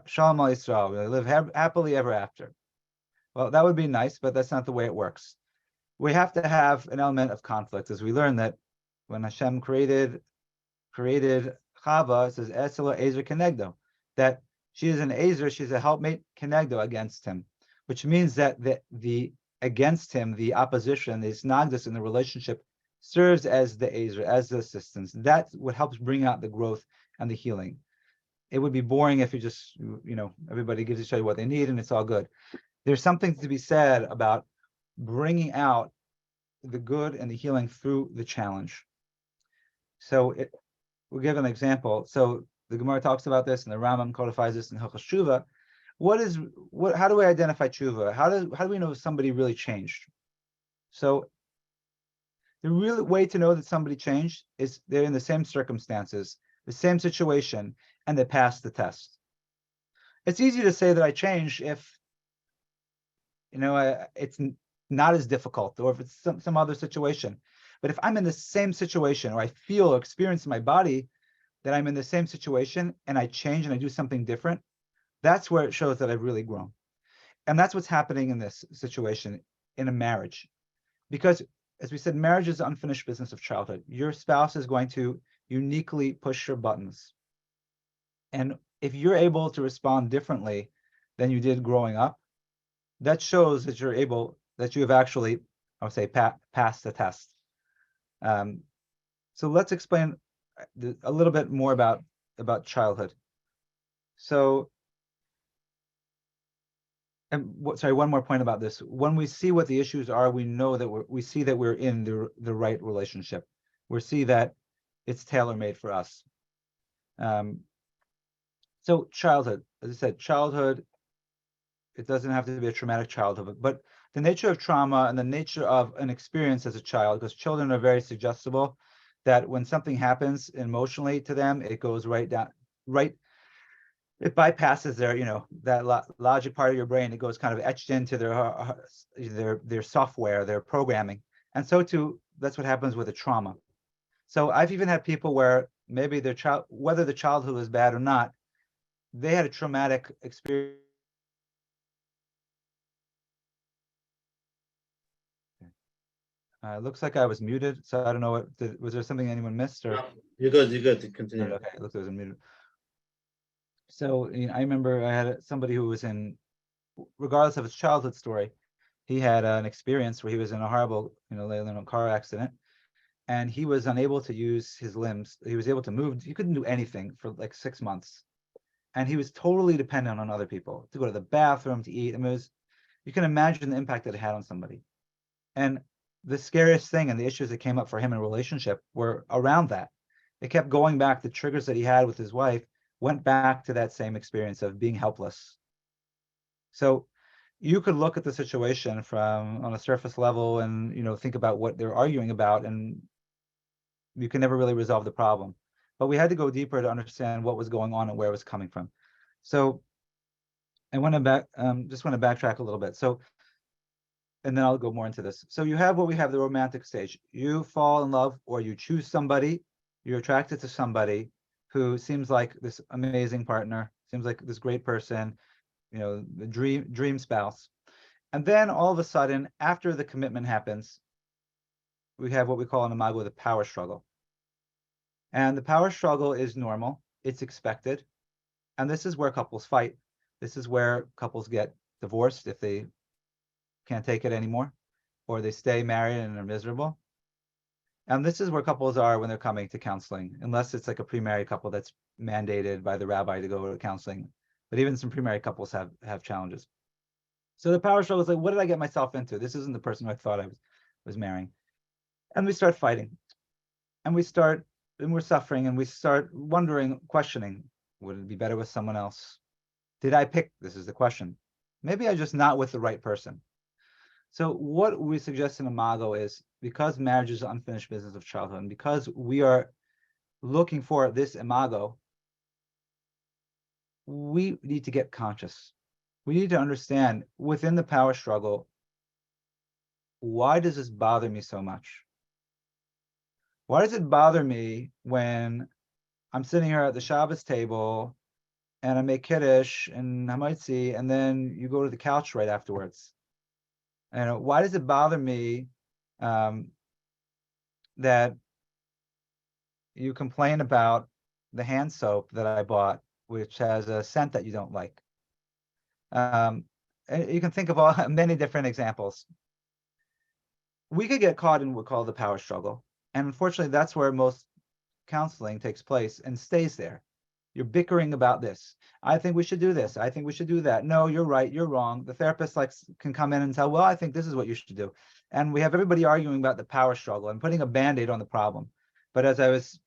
Shalom Al Yisrael, we live happily ever after. Well, that would be nice, but that's not the way it works. We have to have an element of conflict, as we learn that when Hashem created Chava, it says Esela Ezer Kenegdo, that she is an Ezer, she's a helpmate Kenegdo, against him, which means that the against him, the opposition, the Snagdus in the relationship, serves as the Ezer, as the assistance. That's what helps bring out the growth and the healing. it would be boring if you just, everybody gives each other what they need and it's all good. There's something to be said about bringing out the good and the healing through the challenge. So we'll give an example. So the Gemara talks about this, and the Rambam codifies this in Hilchos Tshuva. How do we identify tshuva? How do we know if somebody really changed? So the real way to know that somebody changed is they're in the same circumstances, the same situation, and they pass the test. It's easy to say that I changed if it's not as difficult, or if it's some other situation. But if I'm in the same situation, or I feel or experience in my body that I'm in the same situation and I change and I do something different, that's where it shows that I've really grown. And that's what's happening in this situation in a marriage. Because, as we said, marriage is the unfinished business of childhood. Your spouse is going to uniquely push your buttons. And if you're able to respond differently than you did growing up, that shows that that you have actually, I would say, passed the test. So let's explain a little bit more about childhood. So, one more point about this. When we see what the issues are, we know that we see that we're in the right relationship. We see that it's tailor-made for us. So childhood, as I said, childhood, it doesn't have to be a traumatic childhood, but the nature of trauma and the nature of an experience as a child, because children are very suggestible, that when something happens emotionally to them, it goes right down, it bypasses that logic part of your brain. It goes kind of etched into their software, their programming. And so too, that's what happens with a trauma. So I've even had people where maybe whether the childhood was bad or not, they had a traumatic experience. It looks like I was muted, so I don't know was there something anyone missed, or? You're good. Continue. Okay, it looks like I was muted. So I remember I had somebody who was regardless of his childhood story, he had an experience where he was in a horrible, car accident, and he was unable to use his limbs. He was able to move. He couldn't do anything for like 6 months, and he was totally dependent on other people to go to the bathroom, to eat. I mean, you can imagine the impact that it had on somebody. And the scariest thing and the issues that came up for him in a relationship were around that. It kept going back. The triggers that he had with his wife went back to that same experience of being helpless. So you could look at the situation on a surface level and think about what they're arguing about, and you can never really resolve the problem. But we had to go deeper to understand what was going on and where it was coming from. So I want to just want to backtrack a little bit. So, and then I'll go more into this. So you have the romantic stage. You fall in love, or you choose somebody, you're attracted to somebody who seems like this amazing partner, seems like this great person, the dream spouse. And then all of a sudden, after the commitment happens, we have what we call in imago the power struggle. And the power struggle is normal, it's expected. And this is where couples fight. This is where couples get divorced if they can't take it anymore, or they stay married and are miserable. And this is where couples are when they're coming to counseling, unless it's like a pre-married couple that's mandated by the rabbi to go to counseling. But even some pre-married couples have challenges. So the power struggle is like, what did I get myself into? This isn't the person I thought I was marrying. And we start fighting. And we're suffering, and we start wondering, questioning, would it be better with someone else? Did I pick? This is the question. Maybe I'm just not with the right person. So what we suggest in imago is, because marriage is an unfinished business of childhood, and because we are looking for this imago, we need to get conscious. We need to understand within the power struggle, why does this bother me so much? Why does it bother me when I'm sitting here at the Shabbos table and I make Kiddush and Hamaitzi, and then you go to the couch right afterwards? And why does it bother me that you complain about the hand soap that I bought, which has a scent that you don't like? And you can think of many different examples. We could get caught in what we call the power struggle. And unfortunately, that's where most counseling takes place and stays there. You're bickering about this. I think we should do this. I think we should do that. No, you're right. You're wrong. The therapist can come in and tell, well, I think this is what you should do. And we have everybody arguing about the power struggle and putting a Band-Aid on the problem. But as I was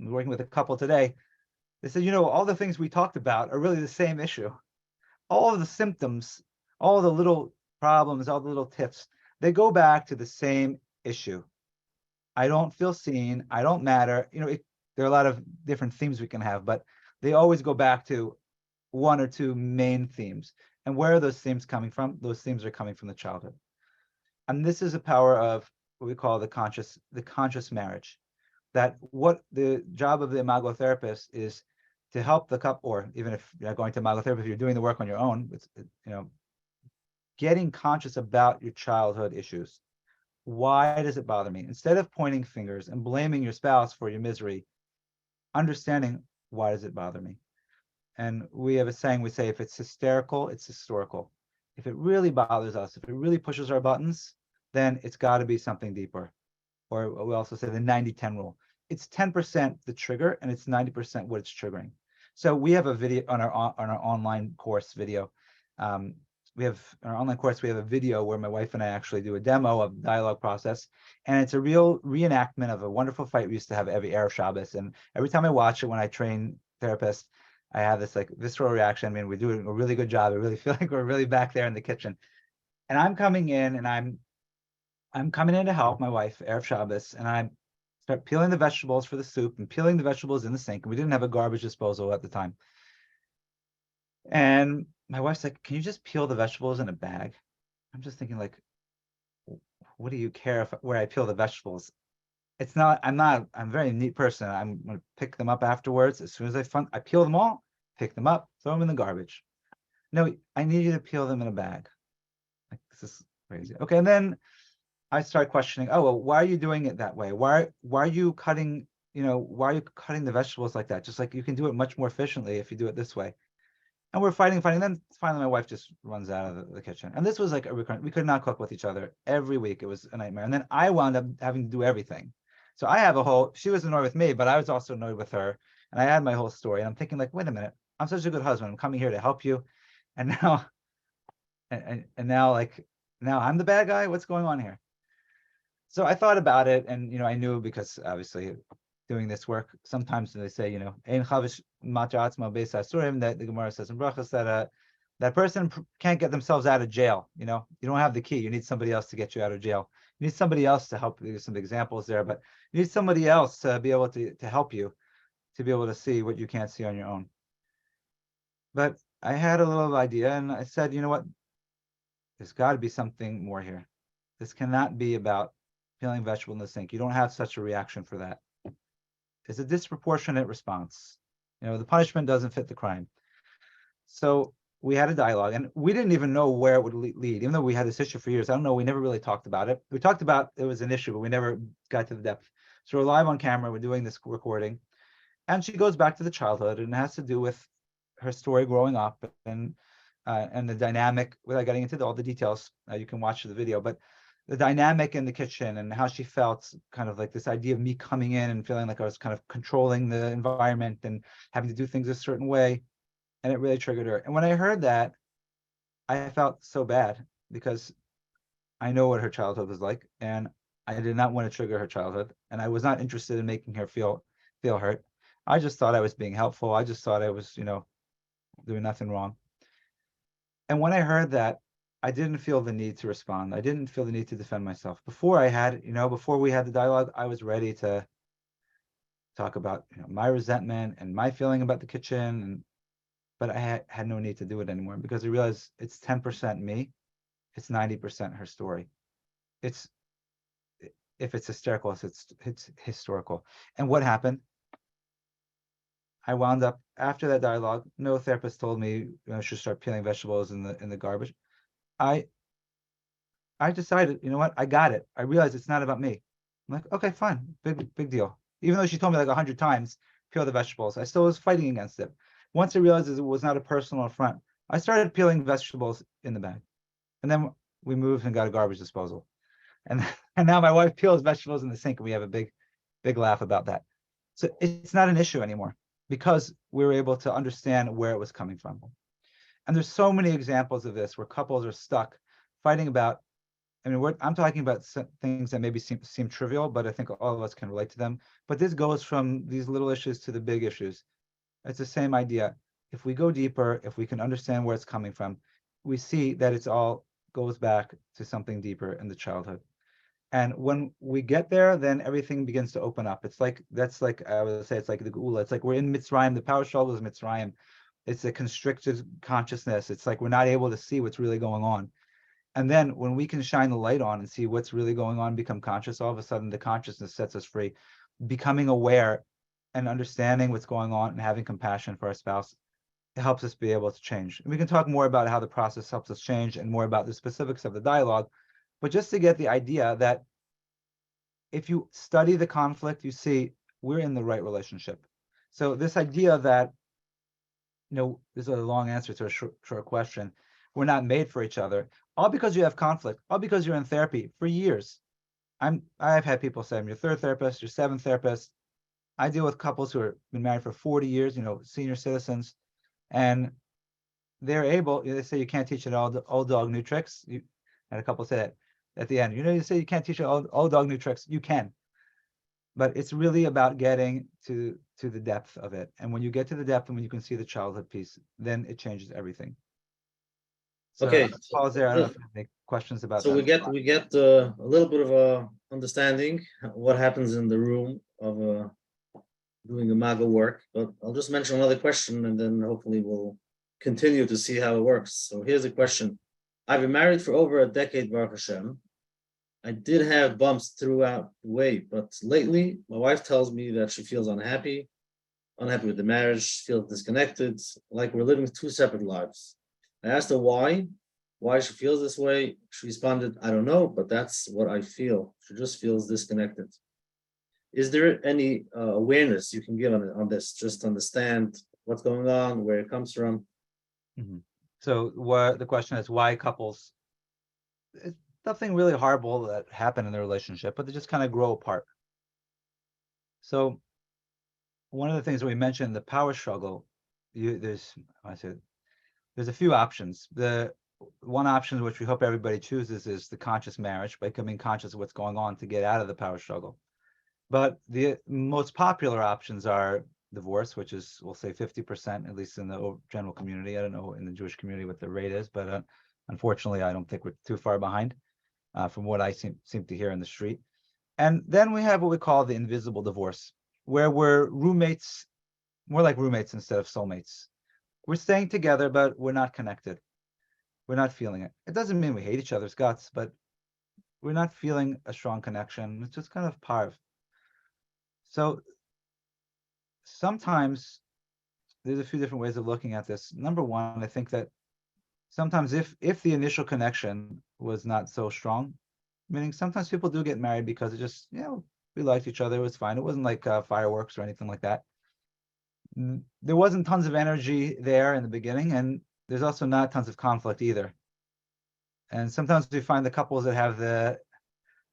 working with a couple today, they said, all the things we talked about are really the same issue. All of the symptoms, all the little problems, all the little tips, they go back to the same issue. I don't feel seen. I don't matter. There are a lot of different themes we can have, but they always go back to one or two main themes. And where are those themes coming from? Those themes are coming from the childhood. And this is a power of what we call the conscious marriage. That what the job of the imago therapist is to help the couple, or even if you're not going to imago therapy, if you're doing the work on your own, it's, getting conscious about your childhood issues. Why does it bother me? Instead of pointing fingers and blaming your spouse for your misery, understanding, why does it bother me? And we have a saying, we say, if it's hysterical, it's historical. If it really bothers us, if it really pushes our buttons, then it's got to be something deeper. Or we also say the 90-10 rule. It's 10% the trigger and it's 90% what it's triggering. So we have a video on our online course video. We have a video where my wife and I actually do a demo of the dialogue process, and it's a real reenactment of a wonderful fight we used to have every Erev Shabbos. And every time I watch it when I train therapists, I have this like visceral reaction. I mean, we're doing a really good job. I really feel like we're really back there in the kitchen. And I'm coming in and I'm coming in to help my wife, Erev Shabbos, and I start peeling the vegetables for the soup and peeling the vegetables in the sink. And we didn't have a garbage disposal at the time. And my wife's like, can you just peel the vegetables in a bag? I'm just thinking, like, what do you care where I peel the vegetables? I'm a very neat person. I'm going to pick them up afterwards. As soon as I peel them all, pick them up, throw them in the garbage. No, I need you to peel them in a bag. Like, this is crazy. Okay. And then I start questioning, oh, well, why are you doing it that way? Why are you cutting, why are you cutting the vegetables like that? Just like you can do it much more efficiently if you do it this way. And we're fighting. Then finally my wife just runs out of the kitchen. And this was like a recurrent, we could not cook with each other every week. It was a nightmare. And then I wound up having to do everything. So I have she was annoyed with me, but I was also annoyed with her. And I had my whole story. And I'm thinking, like, wait a minute, I'm such a good husband. I'm coming here to help you. And now, now I'm the bad guy. What's going on here? So I thought about it, and I knew, because obviously doing this work, sometimes they say, ein chavish matratzma beis asurim, that the Gemara says in Brachos that that person can't get themselves out of jail. You don't have the key. You need somebody else to get you out of jail. You need somebody else to help. There's some examples there, but you need somebody else to be able to help you, to be able to see what you can't see on your own. But I had a little idea, and I said, you know what? There's got to be something more here. This cannot be about peeling vegetable in the sink. You don't have such a reaction for that. It's a disproportionate response. The punishment doesn't fit the crime. So we had a dialogue, and we didn't even know where it would lead, even though we had this issue for years. I don't know. We never really talked about it. We talked about it was an issue, but we never got to the depth. So we're live on camera. We're doing this recording, and she goes back to the childhood, and it has to do with her story growing up and the dynamic. Without getting into all the details, you can watch the video, but the dynamic in the kitchen and how she felt, kind of like this idea of me coming in and feeling like I was kind of controlling the environment and having to do things a certain way. And it really triggered her. And when I heard that, I felt so bad, because I know what her childhood was like, and I did not want to trigger her childhood. And I was not interested in making her feel hurt. I just thought I was being helpful. I just thought I was, doing nothing wrong. And when I heard that, I didn't feel the need to respond. I didn't feel the need to defend myself. Before we had the dialogue, I was ready to talk about my resentment and my feeling about the kitchen, but I had no need to do it anymore, because I realized it's 10% me, it's 90% her story. If it's hysterical, it's historical. And what happened? I wound up, after that dialogue, no therapist told me I should start peeling vegetables in the garbage. I decided, you know what? I got it. I realized it's not about me. I'm like, okay, fine, big deal. Even though she told me like 100 times, peel the vegetables, I still was fighting against it. Once I realized it was not a personal affront, I started peeling vegetables in the bag. And then we moved and got a garbage disposal. And now my wife peels vegetables in the sink, and we have a big laugh about that. So it's not an issue anymore. because we were able to understand where it was coming from. And there's so many examples of this where couples are stuck fighting about, I mean, I'm talking about things that maybe seem trivial, but I think all of us can relate to them. But this goes from these little issues to the big issues. It's the same idea. If we go deeper, if we can understand where it's coming from, we see that it's all goes back to something deeper in the childhood. And when we get there, then everything begins to open up. It's like, that's like, I would say it's like the Geula. It's like we're in Mitzrayim, the power struggle is Mitzrayim. It's a constricted consciousness. It's like we're not able to see what's really going on. And then when we can shine the light on and see what's really going on, become conscious, all of a sudden the consciousness sets us free. Becoming aware and understanding what's going on and having compassion for our spouse, it helps us be able to change. And we can talk more about how the process helps us change and more about the specifics of the dialogue. But just to get the idea that if you study the conflict, you see we're in the right relationship. So this idea that, this is a long answer to a short question. We're not made for each other, all because you have conflict, all because you're in therapy for years. I've had people say, I'm your third therapist, your seventh therapist. I deal with couples who have been married for 40 years, senior citizens, and they're able, they say you can't teach an old dog new tricks. And a couple say that at the end, you say you can't teach an old dog new tricks. You can. But it's really about getting to the depth of it. And when you get to the depth and when you can see the childhood piece, then it changes everything. So Okay. I'll pause there. I don't know if you have any questions about So that. we get a little bit of a understanding what happens in the room of doing imago work, but I'll just mention another question and then hopefully we'll continue to see how it works. So here's a question. I've been married for over a decade, Baruch Hashem. I did have bumps throughout the way, but lately my wife tells me that she feels unhappy with the marriage, feels disconnected, like we're living two separate lives. I asked her why she feels this way. She responded, I don't know, but that's what I feel. She just feels disconnected. Is there any awareness you can give on this, just to understand what's going on, where it comes from? Mm-hmm. So the question is why couples, it's nothing really horrible that happened in the relationship, but they just kind of grow apart. So one of the things that we mentioned, the power struggle, there's a few options. The one option which we hope everybody chooses is the conscious marriage, by becoming conscious of what's going on to get out of the power struggle. But the most popular options are divorce, which is, we'll say 50%, at least in the general community. I don't know in the Jewish community what the rate is, but unfortunately, I don't think we're too far behind from what I seem to hear in the street. And then we have what we call the invisible divorce, where we're roommates, more like roommates instead of soulmates. We're staying together, but we're not connected. We're not feeling it. It doesn't mean we hate each other's guts, but we're not feeling a strong connection. It's just kind of parv. So sometimes there's a few different ways of looking at this. Number one, I think that sometimes if the initial connection was not so strong, meaning sometimes people do get married because it just, we liked each other, it was fine. It wasn't like fireworks or anything like that. There wasn't tons of energy there in the beginning, and there's also not tons of conflict either. And sometimes we find the couples that have the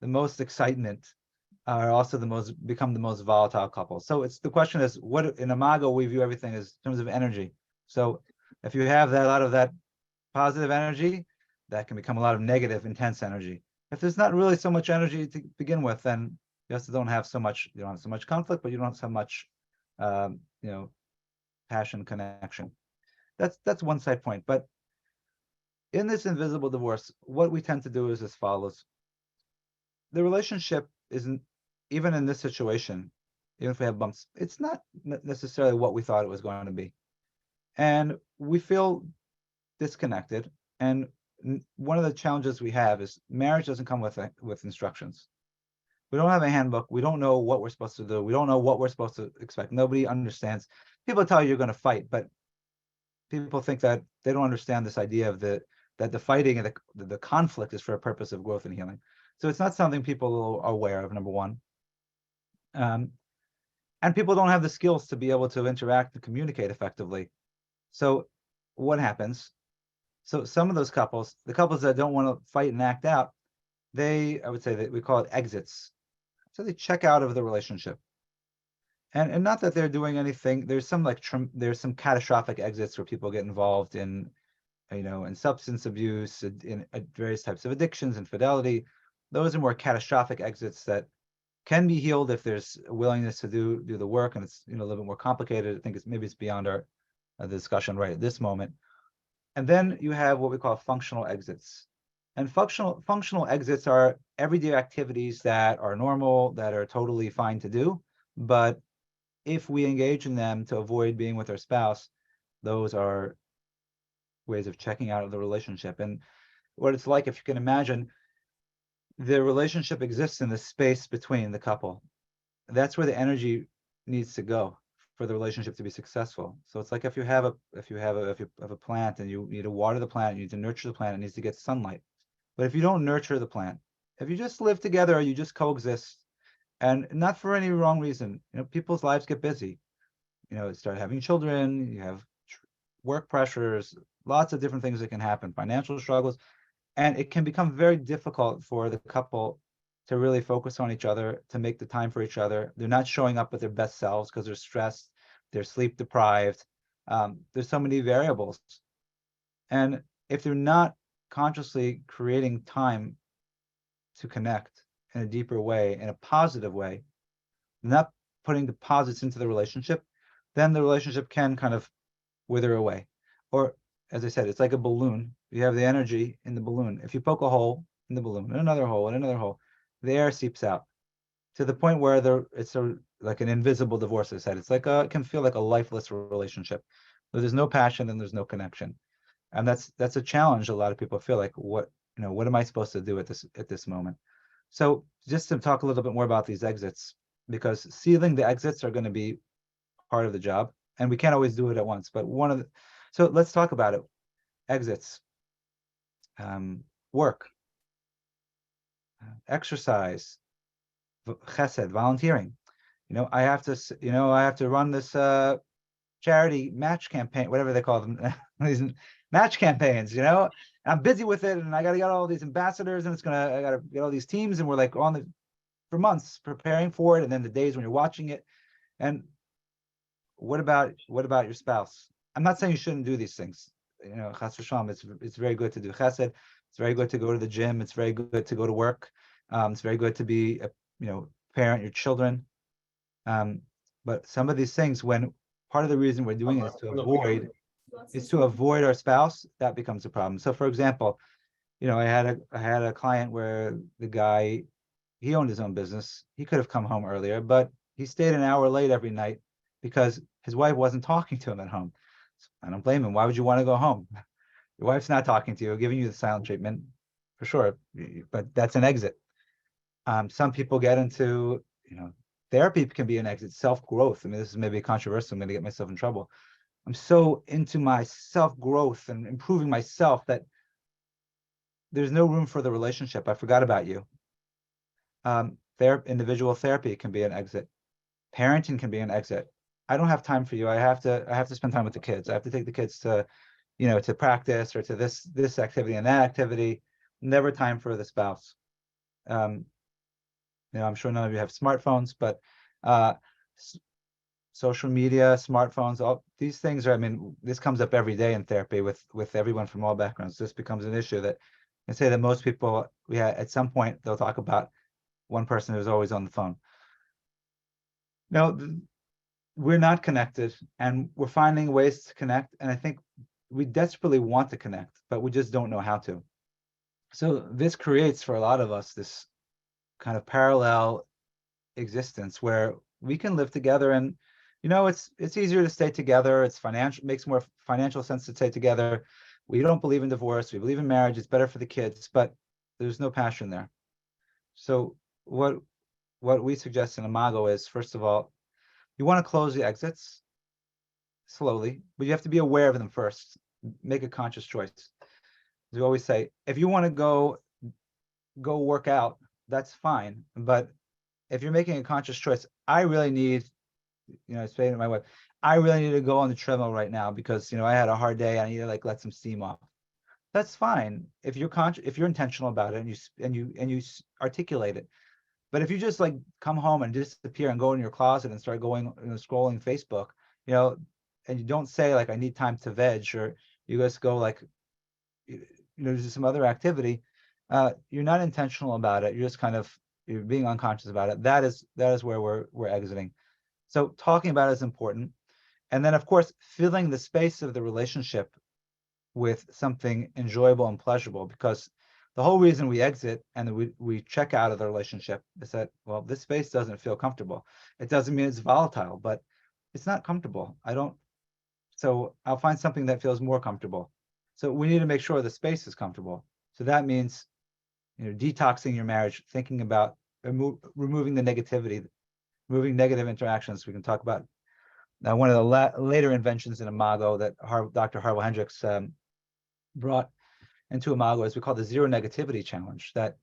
most excitement are also become the most volatile couples. So the question is, what in imago we view everything as in terms of energy. So if you have a lot of that positive energy, that can become a lot of negative, intense energy. If there's not really so much energy to begin with, then you also don't have so much. You don't have so much conflict, but you don't have so much, passion, connection. That's one side point. But in this invisible divorce, what we tend to do is as follows. The relationship isn't, even in this situation, even if we have bumps, it's not necessarily what we thought it was going to be. And we feel disconnected. And one of the challenges we have is marriage doesn't come with instructions. We don't have a handbook. We don't know what we're supposed to do. We don't know what we're supposed to expect. Nobody understands. People tell you you're going to fight, but people think that they don't understand this idea of that the fighting and the conflict is for a purpose of growth and healing. So it's not something people are aware of, number one. And people don't have the skills to be able to interact and communicate effectively. So what happens? So some of those couples, the couples that don't want to fight and act out, I would say that we call it exits. So they check out of the relationship. And not that they're doing anything. There's some there's some catastrophic exits where people get involved in, in substance abuse, in various types of addictions, infidelity. Those are more catastrophic exits that can be healed if there's a willingness to do the work, and it's a little bit more complicated. I think it's beyond our discussion right at this moment. And then you have what we call functional exits. And functional exits are everyday activities that are normal, that are totally fine to do, but if we engage in them to avoid being with our spouse, those are ways of checking out of the relationship. And what it's like, if you can imagine, the relationship exists in the space between the couple. That's where the energy needs to go for the relationship to be successful. So it's like if you have a plant and you need to water the plant, you need to nurture the plant, it needs to get sunlight. But if you don't nurture the plant, if you just live together or you just coexist, and not for any wrong reason, people's lives get busy. Start having children, you have work pressures, lots of different things that can happen, financial struggles, and it can become very difficult for the couple to really focus on each other, to make the time for each other. They're not showing up with their best selves because they're stressed, they're sleep deprived. There's so many variables. And if they're not consciously creating time to connect in a deeper way, in a positive way, not putting deposits into the relationship, then the relationship can kind of wither away. Or, as I said, it's like a balloon. You have the energy in the balloon. If you poke a hole in the balloon, and another hole, and another hole, the air seeps out to the point where it's like an invisible divorce. I said it can feel like a lifeless relationship. There's no passion and there's no connection, and that's a challenge. A lot of people feel like, what am I supposed to do at this moment? So just to talk a little bit more about these exits, because sealing the exits are going to be part of the job, and we can't always do it at once. But so let's talk about it. Exits, work, exercise, chesed, volunteering. I have to run this charity match campaign, whatever they call them, these match campaigns. I'm busy with it, and I got to get all these ambassadors, and I got to get all these teams, and we're like for months preparing for it, and then the days when you're watching it. And what about your spouse? I'm not saying you shouldn't do these things. Chas v'shalom, it's very good to do chesed. It's very good to go to the gym. It's very good to go to work. It's very good to be parent your children. But some of these things, when part of the reason we're doing it is to avoid our spouse, that becomes a problem. So, for example, I had a client where the guy, he owned his own business. He could have come home earlier, but he stayed an hour late every night because his wife wasn't talking to him at home. I don't blame him. Why would you want to go home? Your wife's not talking to you, giving you the silent treatment, for sure, but that's an exit. Some people get into, therapy can be an exit, self-growth. I mean, this is maybe controversial. I'm going to get myself in trouble. I'm so into my self-growth and improving myself that there's no room for the relationship. I forgot about you. Individual therapy can be an exit. Parenting can be an exit. I don't have time for you. I have to spend time with the kids. I have to take the kids to, to practice or to this activity and that activity. Never time for the spouse. I'm sure none of you have smartphones, but social media, smartphones, all these things are, this comes up every day in therapy with everyone from all backgrounds. This becomes an issue that I say that most people, at some point, they'll talk about one person who's always on the phone. No, we're not connected, and we're finding ways to connect. And I think we desperately want to connect, but we just don't know how to. So this creates for a lot of us this kind of parallel existence where we can live together, and it's easier to stay together. Makes more financial sense to stay together. We don't believe in divorce. We believe in marriage. It's better for the kids, but there's no passion there. So what we suggest in Imago is, first of all, you want to close the exits slowly, but you have to be aware of them first. Make a conscious choice. As we always say, if you want to go work out, that's fine. But if you're making a conscious choice, I really need, saying to my wife, I really need to go on the treadmill right now because I had a hard day. I need to let some steam off. That's fine if you're intentional about it and you articulate it. But if you just like come home and disappear and go in your closet and start going, scrolling Facebook, and you don't say like, I need time to veg, or you just go like, do some other activity, you're not intentional about it. You're just you're being unconscious about it. That is where we're exiting. So talking about it is important. And then of course, filling the space of the relationship with something enjoyable and pleasurable, because the whole reason we exit and we check out of the relationship is that, well, this space doesn't feel comfortable. It doesn't mean it's volatile, but it's not comfortable. So I'll find something that feels more comfortable. So we need to make sure the space is comfortable. So that means, detoxing your marriage, thinking about removing the negativity, removing negative interactions. We can talk about now one of the later inventions in imago that Dr. Harville Hendricks brought into imago is we call the zero negativity challenge, that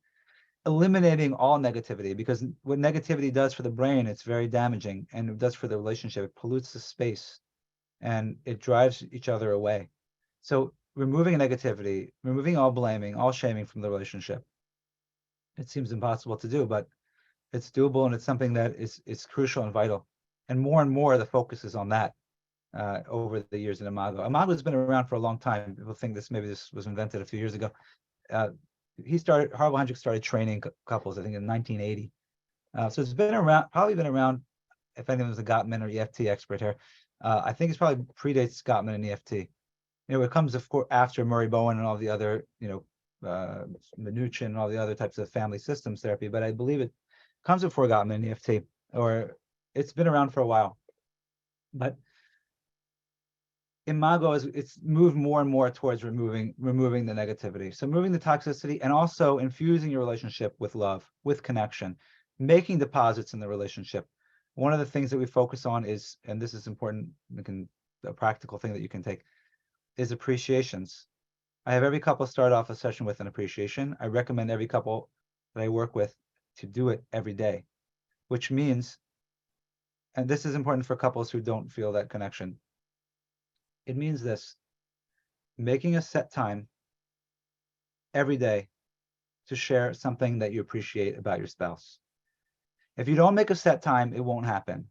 eliminating all negativity, because what negativity does for the brain, it's very damaging, and it does for the relationship. It pollutes the space and it drives each other away. So removing negativity, removing all blaming, all shaming from the relationship. It seems impossible to do, but it's doable, and it's something that is crucial and vital. And more the focus is on that over the years in imago. Imago has been around for a long time. People think this was invented a few years ago. Harville Hendricks started training couples, I think, in 1980. So it's been around, probably been around. If anyone's a Gottman or EFT expert here, I think it's probably predates Gottman and EFT. It comes, of course, after Murray Bowen and all the other, Menachem and all the other types of family systems therapy, but I believe it comes before Gottman and EFT, or it's been around for a while. But imago it's moved more and more towards removing the negativity. So moving the toxicity, and also infusing your relationship with love, with connection, making deposits in the relationship. One of the things that we focus on is, and this is important, a practical thing that you can take, is appreciations. I have every couple start off a session with an appreciation. I recommend every couple that I work with to do it every day, which means, and this is important for couples who don't feel that connection, it means this: making a set time every day to share something that you appreciate about your spouse. If you don't make a set time, it won't happen.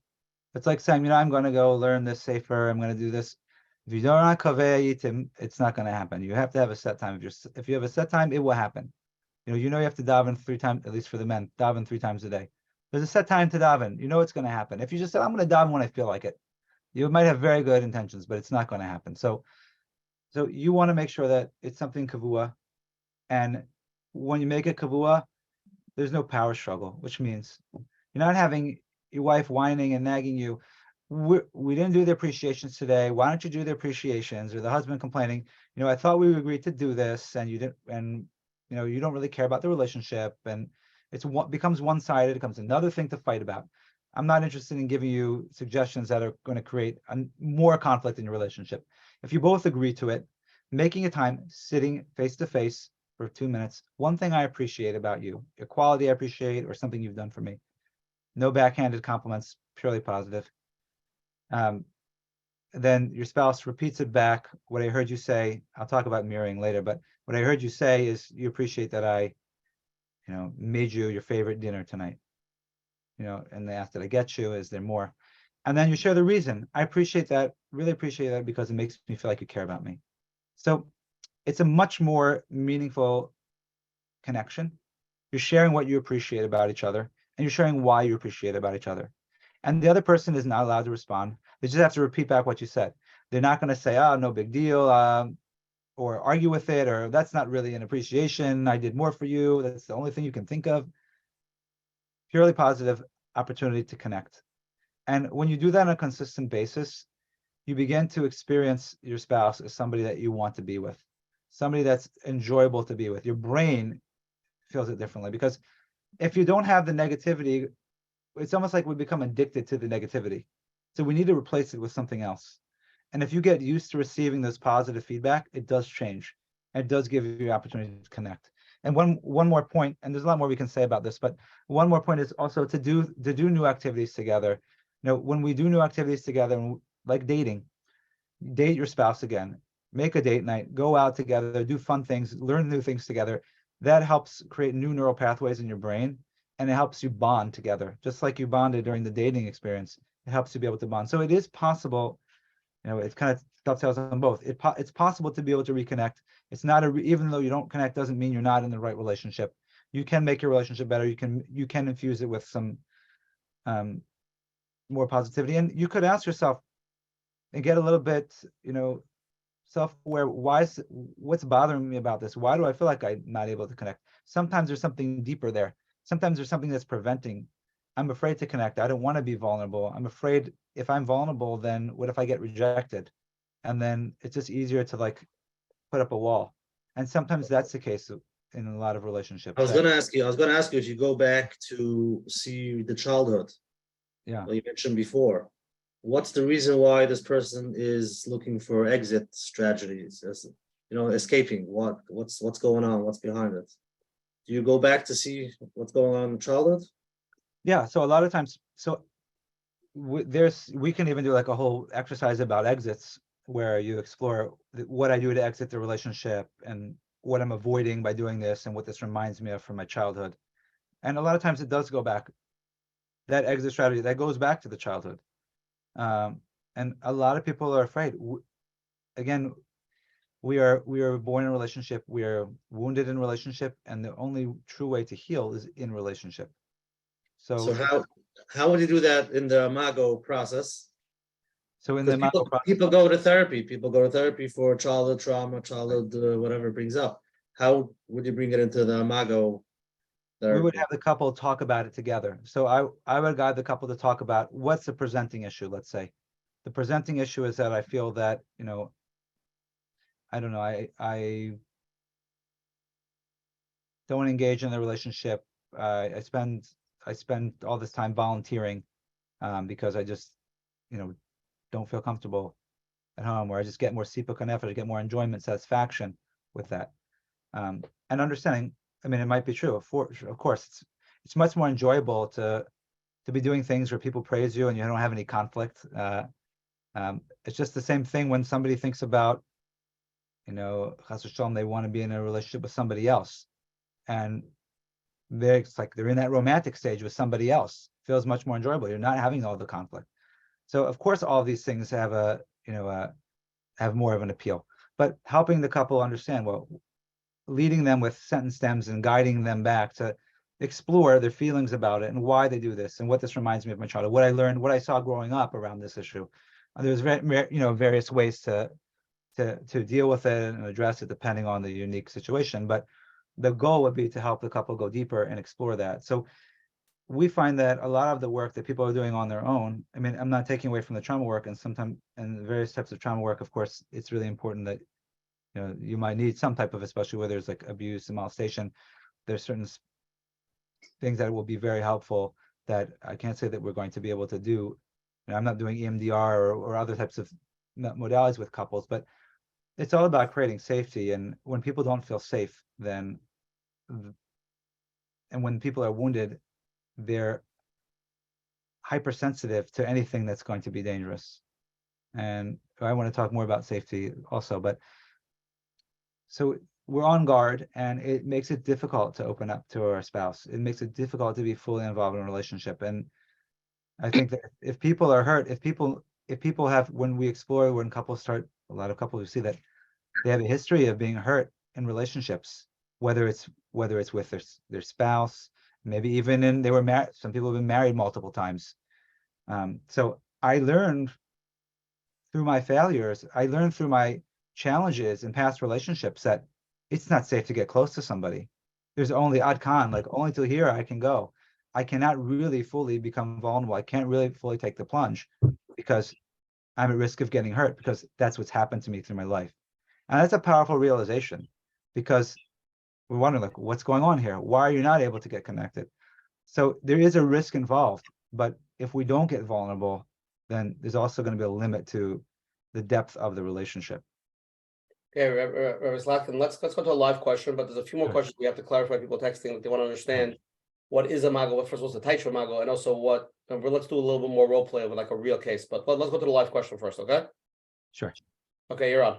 It's like saying, I'm going to go learn this safer, I'm going to do this. If you don't kaveh, it's not going to happen. You have to have a set time. If you have a set time, it will happen. You have to daven 3 times, at least for the men, daven 3 times a day. There's a set time to daven. It's going to happen. If you just said, I'm going to daven when I feel like it, you might have very good intentions, but it's not going to happen. So you want to make sure that it's something kavua. And when you make it kavua, there's no power struggle, which means you're not having your wife whining and nagging you. We didn't do the appreciations today. Why don't you do the appreciations? Or the husband complaining, I thought we agreed to do this, and you didn't, and you don't really care about the relationship, and becomes one-sided. It becomes another thing to fight about. I'm not interested in giving you suggestions that are going to create more conflict in your relationship. If you both agree to it, making a time, sitting face to face for 2 minutes. One thing I appreciate about you, a quality I appreciate, or something you've done for me. No backhanded compliments, purely positive. Then your spouse repeats it back. What I heard you say, I'll talk about mirroring later, but what I heard you say is you appreciate that I, made you your favorite dinner tonight. And they ask, did I get you? Is there more? And then you share the reason. I appreciate that, really appreciate that, because it makes me feel like you care about me. So it's a much more meaningful connection. You're sharing what you appreciate about each other, and you're sharing why you appreciate about each other. And the other person is not allowed to respond. They just have to repeat back what you said. They're not going to say, oh, no big deal, or argue with it, or that's not really an appreciation. I did more for you. That's the only thing you can think of. Purely positive opportunity to connect. And when you do that on a consistent basis, you begin to experience your spouse as somebody that you want to be with, somebody that's enjoyable to be with. Your brain feels it differently, because if you don't have the negativity, it's almost like we become addicted to the negativity. So we need to replace it with something else. And if you get used to receiving this positive feedback, it does change. And it does give you the opportunity to connect. And one more point, and there's a lot more we can say about this, but one more point is also to do new activities together. When we do new activities together, like dating, date your spouse again, make a date night, go out together, do fun things, learn new things together. That helps create new neural pathways in your brain, and it helps you bond together, just like you bonded during the dating experience. It helps you be able to bond. So it is possible, it kind of dovetails on both. It's possible to be able to reconnect. It's not even though you don't connect doesn't mean you're not in the right relationship. You can make your relationship better. You can infuse it with some more positivity, and you could ask yourself and get a little bit, self-aware. What's bothering me about this? Why do I feel like I'm not able to connect? Sometimes there's something deeper there. Sometimes there's something that's preventing. I'm afraid to connect. I don't want to be vulnerable. I'm afraid if I'm vulnerable, then what if I get rejected? And then it's just easier to like put up a wall. And sometimes that's the case in a lot of relationships. I was going to ask you if you go back to see the childhood. Yeah. Well, you mentioned before. What's the reason why this person is looking for exit strategies? Escaping. What's going on? What's behind it? Do you go back to see what's going on in childhood? Yeah. So a lot of times, we can even do like a whole exercise about exits where you explore what I do to exit the relationship and what I'm avoiding by doing this and what this reminds me of from my childhood. And a lot of times it does go back. That exit strategy that goes back to the childhood. And a lot of people are afraid. Again, we are born in a relationship. We are wounded in relationship, and the only true way to heal is in relationship. So how would you do that in the imago process? So in the imago process, people go to therapy. People go to therapy for childhood trauma, childhood whatever it brings up. How would you bring it into the imago therapy? We would have the couple talk about it together. So I would guide the couple to talk about what's the presenting issue. Let's say the presenting issue is that I feel that I don't know, I don't engage in the relationship. I spend all this time volunteering because I just don't feel comfortable at home, or I just get more sipuk and effort, I get more enjoyment, satisfaction with that. And understanding, I mean, it might be true. Of course, it's much more enjoyable to be doing things where people praise you and you don't have any conflict. It's just the same thing when somebody thinks about, chas v'shalom, they want to be in a relationship with somebody else, and they're in that romantic stage with somebody else. Feels much more enjoyable. You're not having all the conflict. So of course, all these things have have more of an appeal. But helping the couple understand, leading them with sentence stems and guiding them back to explore their feelings about it and why they do this and what this reminds me of my childhood, what I learned, what I saw growing up around this issue. There's various ways to deal with it and address it depending on the unique situation. But the goal would be to help the couple go deeper and explore that. So we find that a lot of the work that people are doing on their own, I mean, I'm not taking away from the trauma work, and sometimes in various types of trauma work, of course, it's really important that you might need some type of, especially where there's like abuse and molestation, there's certain things that will be very helpful that I can't say that we're going to be able to do. I'm not doing EMDR or other types of modalities with couples, but it's all about creating safety. And when people don't feel safe, and when people are wounded, they're hypersensitive to anything that's going to be dangerous. And I want to talk more about safety also, but so we're on guard, and it makes it difficult to open up to our spouse. It makes it difficult to be fully involved in a relationship. And I think that if people are hurt, if people have, when we explore, when couples start, a lot of couples, we see that they have a history of being hurt in relationships, whether it's with their spouse, maybe even they were married. Some people have been married multiple times. So I learned through my failures, I learned through my challenges in past relationships that it's not safe to get close to somebody. There's only ad kan, like only till here I can go. I cannot really fully become vulnerable. I can't really fully take the plunge because I'm at risk of getting hurt, because that's what's happened to me through my life. And that's a powerful realization, because we're wondering, like, what's going on here? Why are you not able to get connected? So there is a risk involved, but if we don't get vulnerable, then there's also going to be a limit to the depth of the relationship. Okay, Rabbi Slatkin, let's go to a live question, but there's a few more questions we have to clarify. People texting that they want to understand what is imago, what first of all is the Taitra imago, and also let's do a little bit more role play with like a real case. But let's go to the live question first, okay? Sure. Okay, you're on.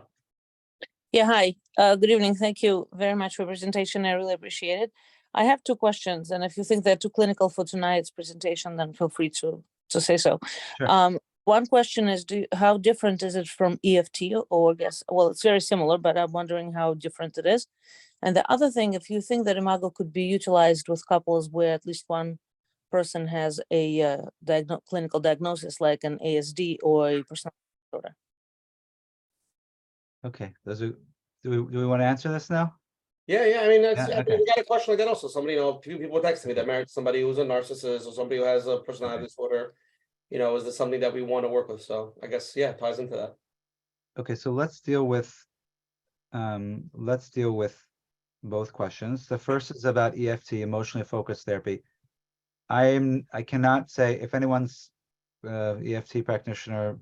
Yeah, hi. Good evening. Thank you very much for the presentation. I really appreciate it. I have two questions, and if you think they're too clinical for tonight's presentation, then feel free to say so. Sure. One question is, how different is it from EFT? Or I guess, well, it's very similar, but I'm wondering how different it is. And the other thing, if you think that imago could be utilized with couples where at least one person has a clinical diagnosis like an ASD or a personality disorder. Okay, those are, do we want to answer this now? Yeah. I mean, that's, Yeah, I okay. mean, we got a question like that also. Somebody, a few people texted me that married somebody who's a narcissist or somebody who has a personality disorder. Is this something that we want to work with? So I guess, yeah, it ties into that. Okay, so let's deal with both questions. The first is about EFT, emotionally focused therapy. I cannot say if anyone's EFT practitioner.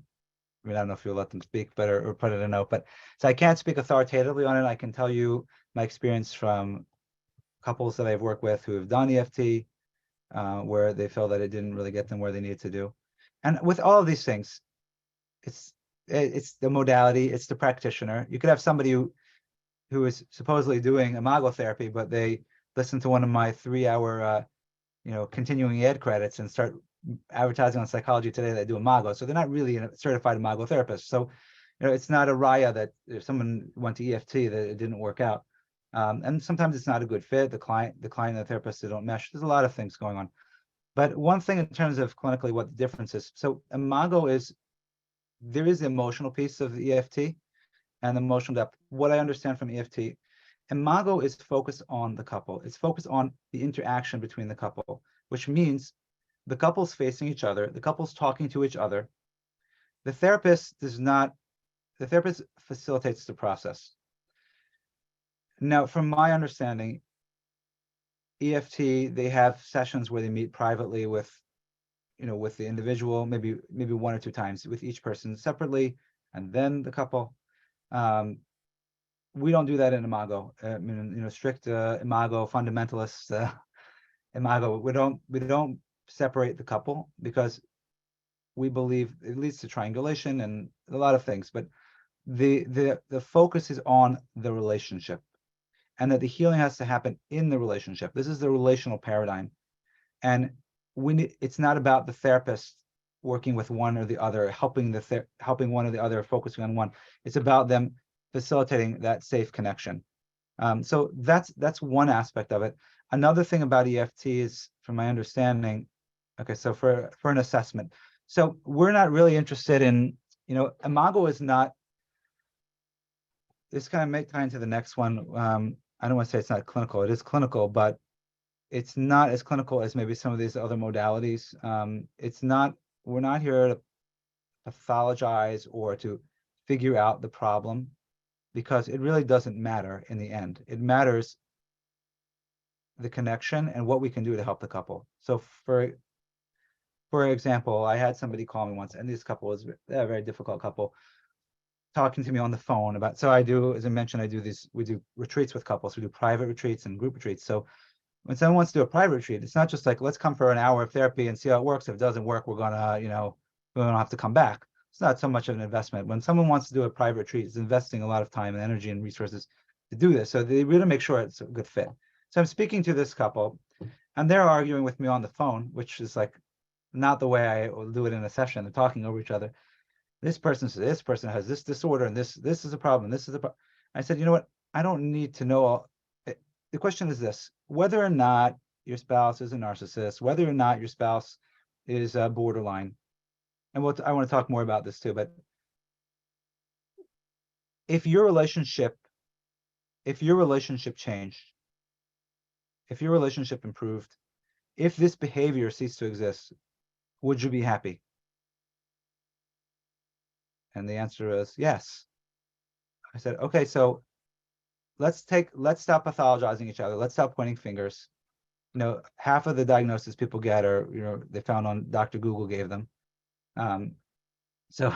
I mean, I don't know if you'll let them speak, but or put it in a note. But so I can't speak authoritatively on it. I can tell you my experience from couples that I've worked with who have done EFT, where they feel that it didn't really get them where they needed to do. And with all of these things, it's the modality, it's the practitioner. You could have somebody who is supposedly doing imago therapy, but they listen to one of my 3-hour continuing ed credits and start advertising on Psychology Today that they do imago. So they're not really a certified imago therapist. So it's not a raya that if someone went to EFT that it didn't work out. And sometimes it's not a good fit. The client and the therapist, they don't mesh. There's a lot of things going on. But one thing in terms of clinically what the difference is, so imago there is the emotional piece of the EFT and the emotional depth. What I understand from EFT, imago is focused on the couple. It's focused on the interaction between the couple, which means the couple's facing each other, the couple's talking to each other. The therapist facilitates the process. Now, from my understanding, EFT, they have sessions where they meet privately with the individual, maybe 1 or 2 times with each person separately, and then the couple. We don't do that in imago. I mean, strict imago fundamentalist imago. We don't separate the couple because we believe it leads to triangulation and a lot of things. But the focus is on the relationship, and that the healing has to happen in the relationship. This is the relational paradigm, and it's not about the therapist working with one or the other, helping one or the other, focusing on one. It's about them facilitating that safe connection. So that's one aspect of it. Another thing about EFT is, from my understanding, okay, so for an assessment, so we're not really interested in, imago is not. This kind of may tie into the next one. I don't want to say it's not clinical. It is clinical, but it's not as clinical as maybe some of these other modalities. We're not here to pathologize or to figure out the problem, because it really doesn't matter in the end. It matters the connection and what we can do to help the couple. So for example, I had somebody call me once, and this couple was a very difficult couple, talking to me on the phone about, so I do, as I mentioned, we do retreats with couples. We do private retreats and group retreats. So when someone wants to do a private retreat, it's not just like, let's come for an hour of therapy and see how it works. If it doesn't work, we're gonna, we don't have to come back. It's not so much of an investment. When someone wants to do a private retreat, it's investing a lot of time and energy and resources to do this. So they really make sure it's a good fit. So I'm speaking to this couple, and they're arguing with me on the phone, which is like not the way I will do it in a session. They're talking over each other. This person has this disorder, and this is a problem. This is a problem. I said, you know what? I don't need to know all. The question is this: whether or not your spouse is a narcissist, whether or not your spouse is borderline, and I want to talk more about this too. But if your relationship changed, if your relationship improved, if this behavior ceased to exist, would you be happy? And the answer is yes. I said, okay, so let's stop pathologizing each other. Let's stop pointing fingers. Half of the diagnoses people get are, they found on Dr. Google gave them. So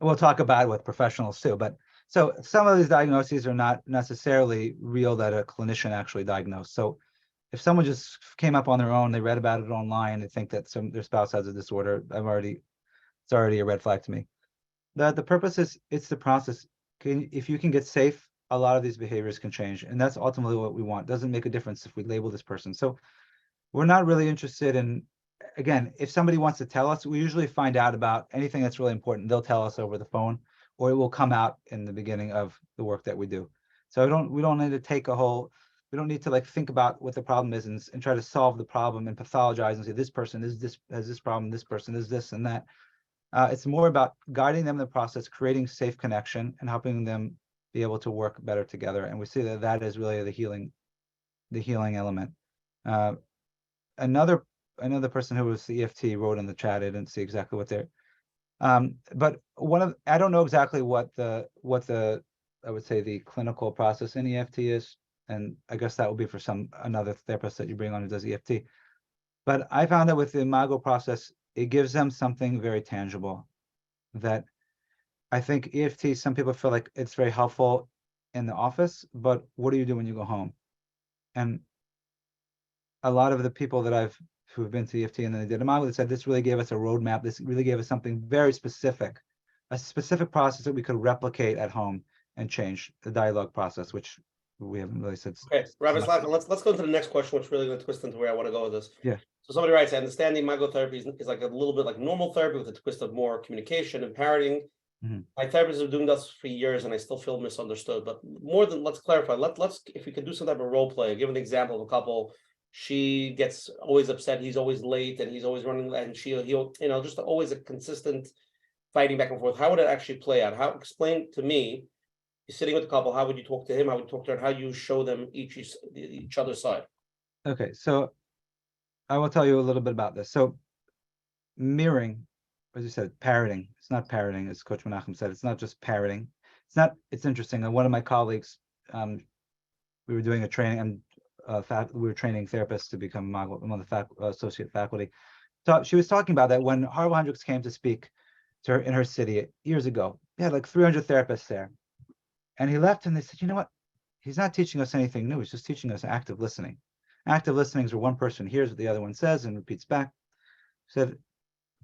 we'll talk about it with professionals too. But so some of these diagnoses are not necessarily real that a clinician actually diagnosed. So if someone just came up on their own, they read about it online, they think that their spouse has a disorder, it's already a red flag to me. The purpose is, it's the process. If you can get safe a lot of these behaviors can change. And that's ultimately what we want. Doesn't make a difference if we label this person. So we're not really interested in, again, if somebody wants to tell us, we usually find out about anything that's really important. They'll tell us over the phone, or it will come out in the beginning of the work that we do. So we don't need to take we don't need to like think about what the problem is and try to solve the problem and pathologize and say this person has this problem, this person is this and that. It's more about guiding them in the process, creating safe connection, and helping them be able to work better together. And we see that that is really the healing element. Another person who was the EFT wrote in the chat. I didn't see exactly what they're. But I don't know exactly what the I would say the clinical process in EFT is, and I guess that will be for another therapist that you bring on who does EFT. But I found that with the imago process, it gives them something very tangible that I think EFT, some people feel like it's very helpful in the office, but what do you do when you go home? And a lot of the people that who've been to EFT and then they did imago, they said this really gave us a roadmap. This really gave us something very specific, a specific process that we could replicate at home and change the dialogue process, which we haven't really said. Okay, Rabbi Slatkin, let's go to the next question, which really going to twist into where I want to go with this. Yeah. So somebody writes, I understand the imago therapy is like a little bit like normal therapy with a twist of more communication and parroting. Mm-hmm. My therapists have been doing this for years and I still feel misunderstood. But more than, let's clarify. Let's if we could do some type of role play, give an example of a couple. She gets always upset, he's always late, and he's always running, and he'll just always a consistent fighting back and forth. How would it actually play out? Explain to me. You're sitting with a couple. How would you talk to him? How would you talk to her? And how you show them each other's side? Okay, so I will tell you a little bit about this. So mirroring, as you said, parroting. It's not parroting, as Coach Menachem said. It's not just parroting. It's interesting. And one of my colleagues, we were doing a training, and we were training therapists to become one of the associate faculty. So she was talking about that when Harville Hendricks came to speak to her in her city years ago. They had like 300 therapists there. And he left and they said, you know what? He's not teaching us anything new. He's just teaching us active listening. Active listening is where one person hears what the other one says and repeats back. He said,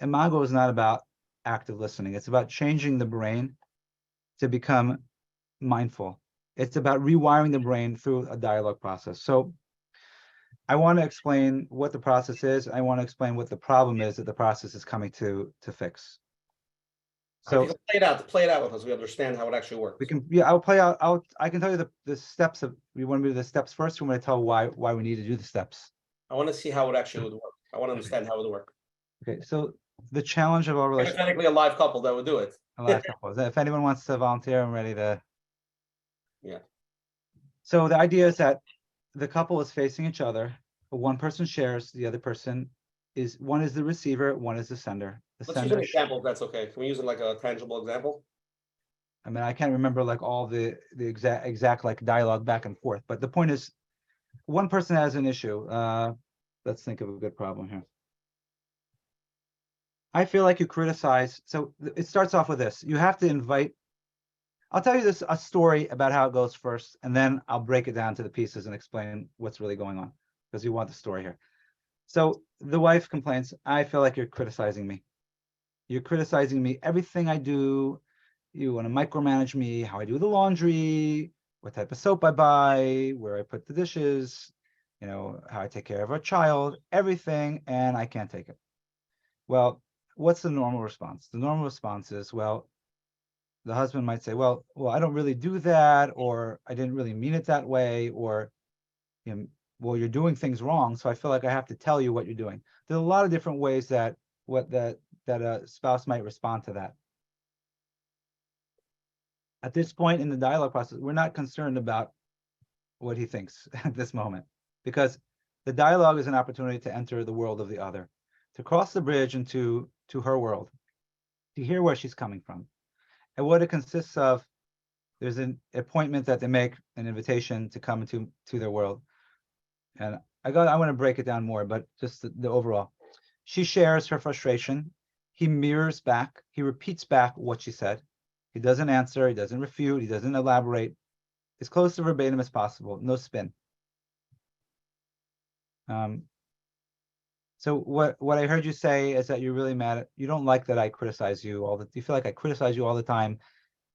imago is not about active listening. It's about changing the brain to become mindful. It's about rewiring the brain through a dialogue process. So I want to explain what the process is. I want to explain what the problem is that the process is coming to fix. So if you can play it out with us, we understand how it actually works. We can, yeah, I'll play out. I can tell you the steps of. You want to do the steps first? You want to tell why we need to do the steps? I want to see how it actually would work. I want to understand how it would work. Okay, so the challenge of our relationship. Hypothetically, a live couple that would do it. A live couple. If anyone wants to volunteer, I'm ready to. Yeah. So the idea is that the couple is facing each other. One person shares, the other person one is the receiver, one is the sender. Let's use an example if that's okay. Can we use it like a tangible example? I mean, I can't remember like all the exact like dialogue back and forth, but the point is, one person has an issue. Let's think of a good problem here. I feel like you criticize. So it starts off with this. You have to invite. I'll tell you a story about how it goes first, and then I'll break it down to the pieces and explain what's really going on, because you want the story here. So the wife complains, I feel like you're criticizing me. You're criticizing me. Everything I do, you want to micromanage me, how I do the laundry, what type of soap I buy, where I put the dishes, how I take care of our child, everything, and I can't take it. Well, what's the normal response? The normal response is, well, the husband might say, well, I don't really do that, or I didn't really mean it that way, or, well, you're doing things wrong, so I feel like I have to tell you what you're doing. There's a lot of different ways that a spouse might respond to that. At this point in the dialogue process, we're not concerned about what he thinks at this moment, because the dialogue is an opportunity to enter the world of the other, to cross the bridge into her world, to hear where she's coming from. And what it consists of, there's an appointment that they make, an invitation to come into their world. And I want to break it down more, but just the overall. She shares her frustration. He mirrors back. He repeats back what she said. He doesn't answer. He doesn't refute. He doesn't elaborate. As close to verbatim as possible. No spin. So what I heard you say is that you're really mad at. You don't like that I criticize you you feel like I criticize you all the time.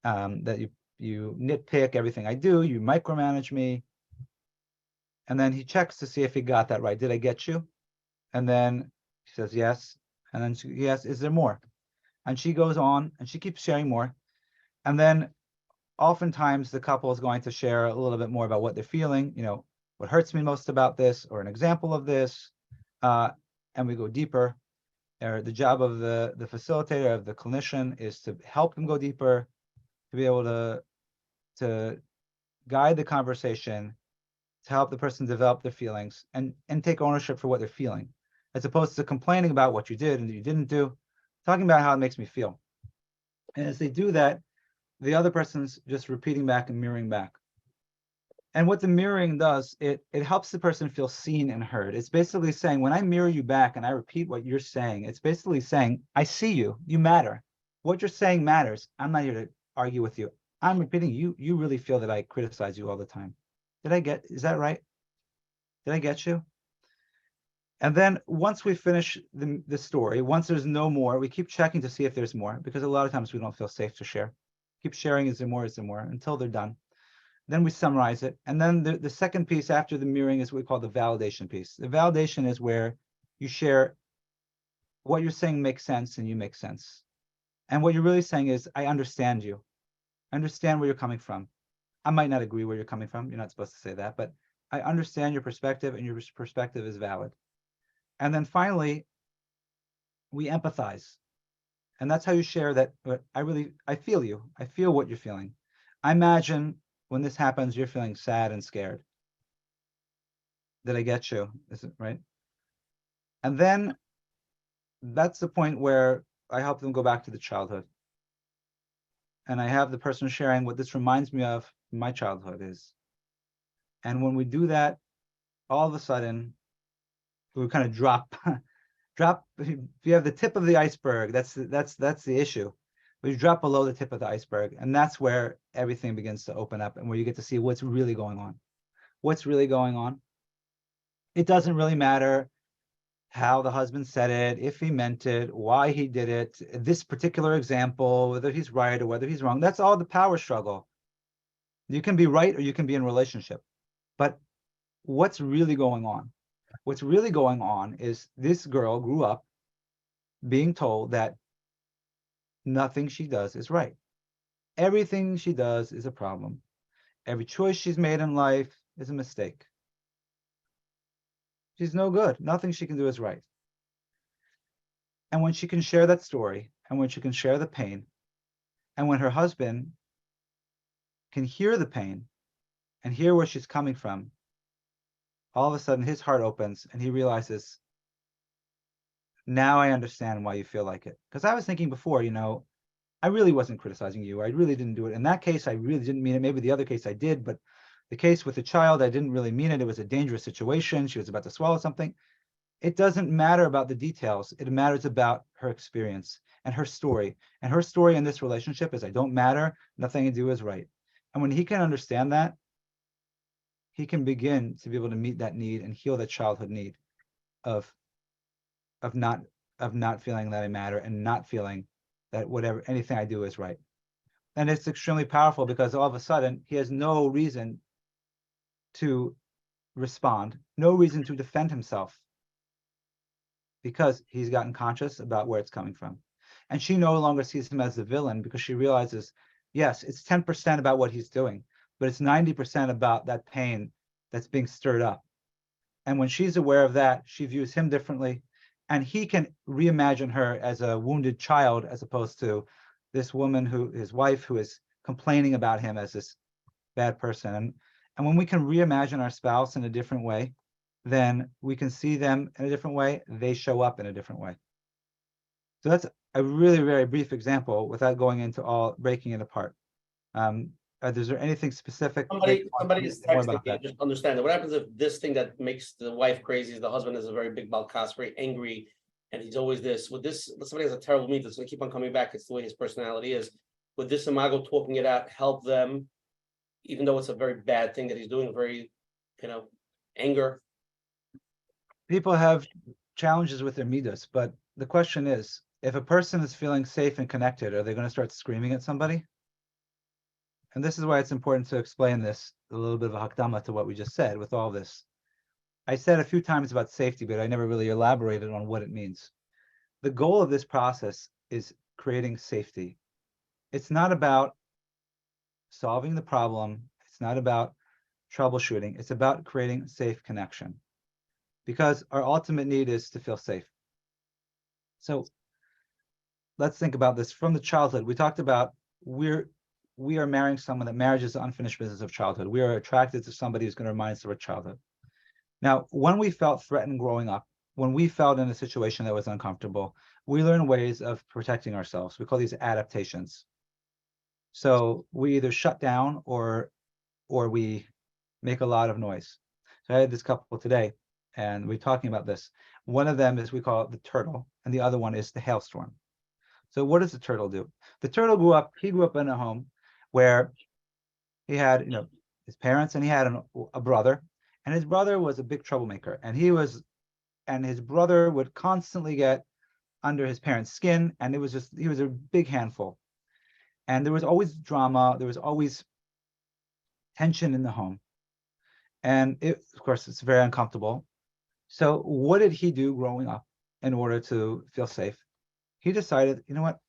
That you nitpick everything I do, you micromanage me. And then he checks to see if he got that right. Did I get you? And then she says yes. And then he asks, is there more? And she goes on and she keeps sharing more. And then oftentimes the couple is going to share a little bit more about what they're feeling, what hurts me most about this, or an example of this. And we go deeper. The job of the facilitator, of the clinician, is to help them go deeper, to be able to guide the conversation, to help the person develop their feelings and take ownership for what they're feeling, as opposed to complaining about what you did and you didn't do, talking about how it makes me feel. And as they do that, the other person's just repeating back and mirroring back. And what the mirroring does, it helps the person feel seen and heard. It's basically saying, when I mirror you back and I repeat what you're saying, it's basically saying, I see you, you matter. What you're saying matters. I'm not here to argue with you. I'm repeating, you really feel that I criticize you all the time. Is that right? Did I get you? And then once we finish the story, once there's no more, we keep checking to see if there's more, because a lot of times we don't feel safe to share. Keep sharing, is there more, until they're done. Then we summarize it. And then the second piece after the mirroring is what we call the validation piece. The validation is where you share what you're saying makes sense and you make sense. And what you're really saying is, I understand you. I understand where you're coming from. I might not agree where you're coming from. You're not supposed to say that, but I understand your perspective and your perspective is valid. And then finally, we empathize. And that's how you share that. I feel you. I feel what you're feeling. I imagine when this happens, you're feeling sad and scared. Did I get you? Is it right? And then that's the point where I help them go back to the childhood. And I have the person sharing what this reminds me of my childhood is. And when we do that, all of a sudden, we kind of drop. If you have the tip of the iceberg, that's the issue. We drop below the tip of the iceberg, and that's where everything begins to open up and where you get to see what's really going on. What's really going on? It doesn't really matter how the husband said it, if he meant it, why he did it, this particular example, whether he's right or whether he's wrong. That's all the power struggle. You can be right or you can be in a relationship. But what's really going on? What's really going on is this girl grew up being told that nothing she does is right. Everything she does is a problem. Every choice she's made in life is a mistake. She's no good. Nothing she can do is right. And when she can share that story, and when she can share the pain, and when her husband can hear the pain and hear where she's coming from, all of a sudden his heart opens and he realizes, now I understand why you feel like it. Because I was thinking before, I really wasn't criticizing you. I really didn't do it. In that case, I really didn't mean it. Maybe the other case I did, but the case with the child, I didn't really mean it. It was a dangerous situation. She was about to swallow something. It doesn't matter about the details. It matters about her experience and her story. And her story in this relationship is, I don't matter. Nothing I do is right. And when he can understand that, he can begin to be able to meet that need and heal that childhood need of not feeling that I matter and not feeling that anything I do is right. And it's extremely powerful because all of a sudden he has no reason to respond, no reason to defend himself, because he's gotten conscious about where it's coming from. And she no longer sees him as the villain, because she realizes, yes, it's 10% about what he's doing, but it's 90% about that pain that's being stirred up. And when she's aware of that, she views him differently, and he can reimagine her as a wounded child, as opposed to this woman his wife, who is complaining about him as this bad person. And when we can reimagine our spouse in a different way, then we can see them in a different way. They show up in a different way. So that's a really very brief example without going into breaking it apart. Is there anything specific? Somebody is more texting about me. that? Just understand that. What happens if this thing that makes the wife crazy is the husband is a very big balkas, very angry, and he's always this. With this, somebody has a terrible meat that's going to keep on coming back. It's the way his personality is. Would this imago talking it out help them, even though it's a very bad thing that he's doing? Very, anger. People have challenges with their midas, but the question is, if a person is feeling safe and connected, are they going to start screaming at somebody? and this is why it's important to explain this, a little bit of a hakdama to what we just said with all this. I said a few times about safety, but I never really elaborated on what it means. The goal of this process is creating safety. It's not about solving the problem. It's not about troubleshooting. It's about creating safe connection, because our ultimate need is to feel safe. So let's think about this from the childhood. We talked about we are marrying someone, that marriage is the unfinished business of childhood. We are attracted to somebody who's going to remind us of our childhood. Now, when we felt threatened growing up, when we felt in a situation that was uncomfortable, we learn ways of protecting ourselves. We call these adaptations. So we either shut down or we make a lot of noise. So I had this couple today, and we're talking about this. One of them is, we call it the turtle, and the other one is the hailstorm. So what does the turtle do? The turtle grew up in a home where he had, his parents, and he had a brother, and his brother was a big troublemaker, and his brother would constantly get under his parents' skin, and he was a big handful. And there was always drama, there was always tension in the home. And of course, it's very uncomfortable. So what did he do growing up in order to feel safe? He decided, you know what?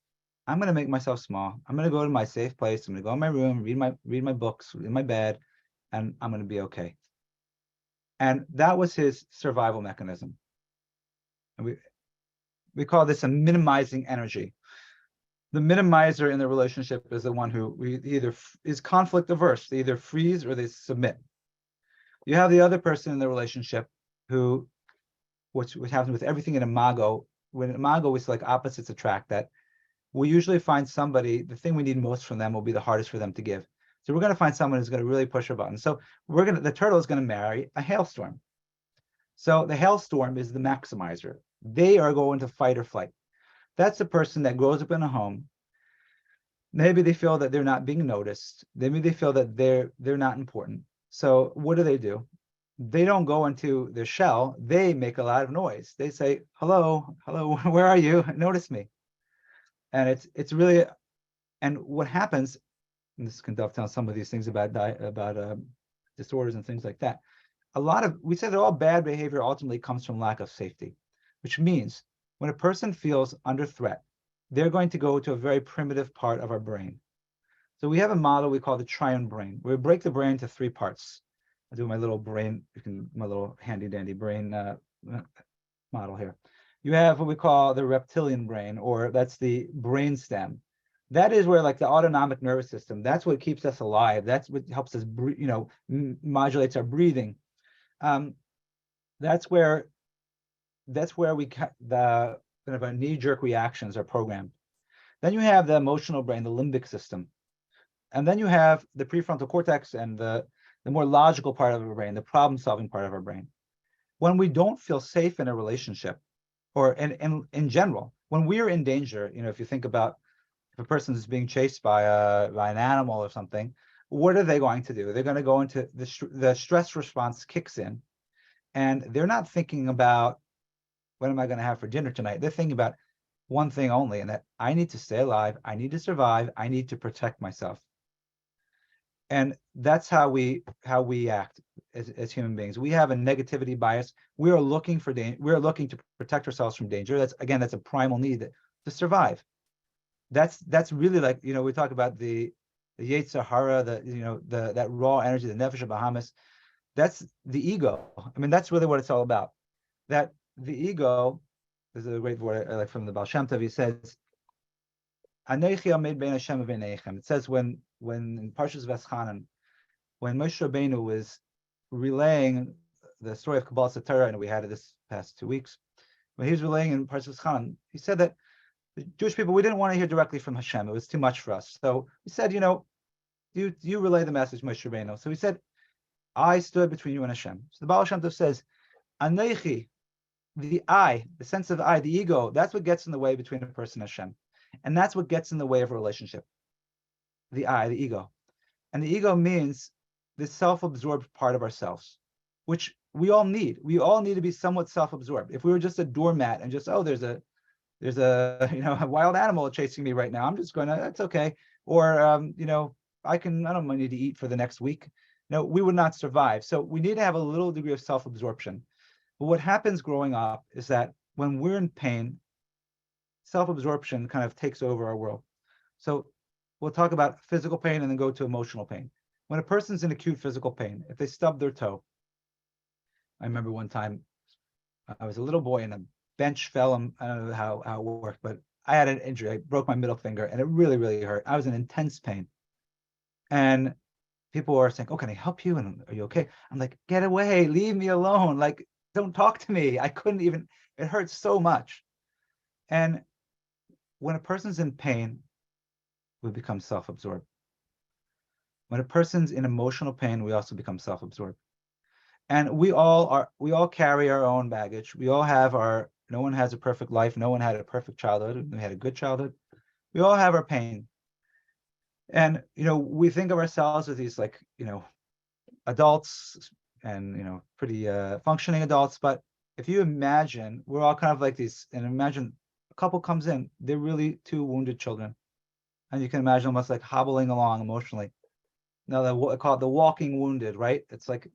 I'm going to make myself small. I'm going to go to my safe place. I'm going to go in my room, read my books in my bed, and I'm going to be okay. And that was his survival mechanism. And we call this a minimizing energy. The minimizer in the relationship is the one who either is conflict averse. They either freeze or they submit. You have the other person in the relationship who, which happens with everything in imago. When imago is like opposites attract, that we usually find somebody, the thing we need most from them will be the hardest for them to give. So we're going to find someone who's going to really push our button. So the turtle is going to marry a hailstorm. So the hailstorm is the maximizer. They are going to fight or flight. That's a person that grows up in a home. Maybe they feel that they're not being noticed. Maybe they feel that they're not important. So what do? They don't go into their shell. They make a lot of noise. They say, hello, where are you? Notice me. And it's really, and what happens, and this can dovetail some of these things about disorders and things like that. We said that all bad behavior ultimately comes from lack of safety, which means when a person feels under threat, they're going to go to a very primitive part of our brain. So we have a model we call the triune brain, where we break the brain into 3 parts. I do my little brain, my little handy dandy brain model here. You have what we call the reptilian brain, or that's the brain stem. That is where, like, the autonomic nervous system, that's what keeps us alive. That's what helps us, modulates our breathing. That's where we the kind of our knee-jerk reactions are programmed. Then you have the emotional brain, the limbic system. And then you have the prefrontal cortex and the more logical part of our brain, the problem-solving part of our brain. When we don't feel safe in a relationship, or in general, when we're in danger, if you think about if a person is being chased by an animal or something, what are they going to do? They're going to go into the stress response kicks in, and they're not thinking about what am I going to have for dinner tonight. They're thinking about one thing only, and that I need to stay alive, I need to survive, I need to protect myself. And that's how we act as human beings. We have a negativity bias. We are looking for danger. We are looking to protect ourselves from danger. That's a primal need to survive. That's really, like, we talk about the Yetzer Hara, that raw energy, the Nefesh Bahamas. That's the ego. I mean, that's really what it's all about. That the ego, there's a great word I like from the Baal Shem Tov. He says, Anechi Amed Ben Hashem V'nechem. It says when in Parshas Veschanan, when Moshe Rabbeinu was relaying the story of Kabbalah Satorah, and we had it this past 2 weeks, when he was relaying in Parshas Veschanan, he said that the Jewish people, we didn't want to hear directly from Hashem. It was too much for us. So he said, you relay the message, Moshe Rabbeinu. So he said, I stood between you and Hashem. So the Baal Shem Tov says, Anechi, the I, the sense of I, the ego, that's what gets in the way between a person and Hashem. And that's what gets in the way of a relationship. The I, the ego. And the ego means this self-absorbed part of ourselves, which we all need. We all need to be somewhat self-absorbed. If we were just a doormat and just, there's a a wild animal chasing me right now, I'm just going to, that's okay. Or, I don't need to eat for the next week. No, we would not survive. So we need to have a little degree of self-absorption. But what happens growing up is that when we're in pain, self-absorption kind of takes over our world. So we'll talk about physical pain and then go to emotional pain. When a person's in acute physical pain, if they stub their toe, I remember one time I was a little boy and a bench fell. I don't know how it worked, but I had an injury. I broke my middle finger and it really, really hurt. I was in intense pain. And people were saying, "Oh, can I help you? And are you okay?" I'm like, "Get away, leave me alone. Like, don't talk to me." I couldn't even, it hurts so much. And when a person's in pain, we become self-absorbed. When a person's in emotional pain, we also become self-absorbed. And we all carry our own baggage. We all have no one has a perfect life. No one had a perfect childhood. We had a good childhood. We all have our pain. And, we think of ourselves as these adults and, pretty functioning adults. But if you imagine, we're all kind of like these, and imagine a couple comes in, they're really two wounded children. And you can imagine almost like hobbling along emotionally. Now, I call it the walking wounded, right? It's like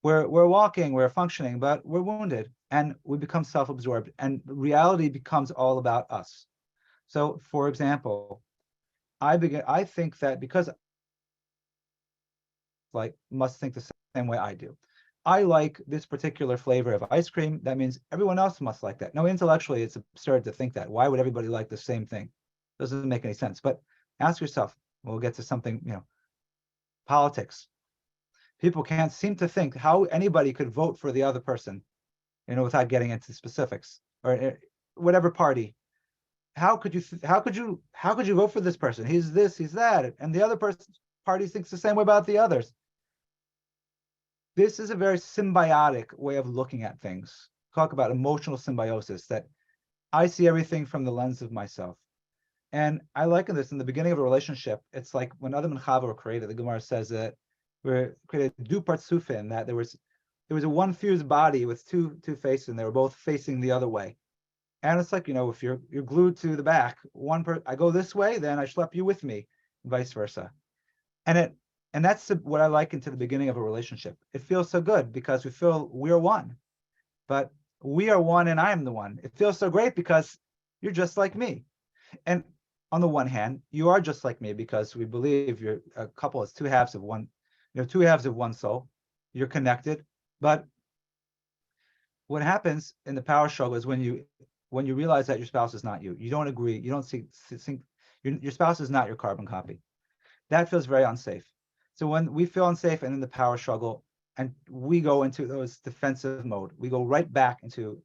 we're walking, we're functioning, but we're wounded and we become self-absorbed and reality becomes all about us. So, for example, I think that because must think the same way I do. I like this particular flavor of ice cream. That means everyone else must like that. No, intellectually, it's absurd to think that. Why would everybody like the same thing? Doesn't make any sense. But ask yourself, we'll get to something, politics. People can't seem to think how anybody could vote for the other person, without getting into specifics or whatever party. How could you vote for this person? He's this, he's that, and the other party thinks the same way about the others. This is a very symbiotic way of looking at things. Talk about emotional symbiosis, that I see everything from the lens of myself. And I liken this in the beginning of a relationship. It's like when Adam and Chava were created, the Gemara says that we're created du partsufin, that there was a one fused body with two faces, and they were both facing the other way. And it's like, if you're glued to the back, I go this way, then I schlep you with me, and vice versa. And that's what I liken to the beginning of a relationship. It feels so good because we feel we're one, but we are one and I am the one. It feels so great because you're just like me. And on the one hand, you are just like me because we believe you're a couple is two halves of one, two halves of one soul. You're connected. But what happens in the power struggle is when you realize that your spouse is not you. You don't agree. You don't think your spouse is not your carbon copy. That feels very unsafe. So when we feel unsafe and in the power struggle, and we go into those defensive mode, we go right back into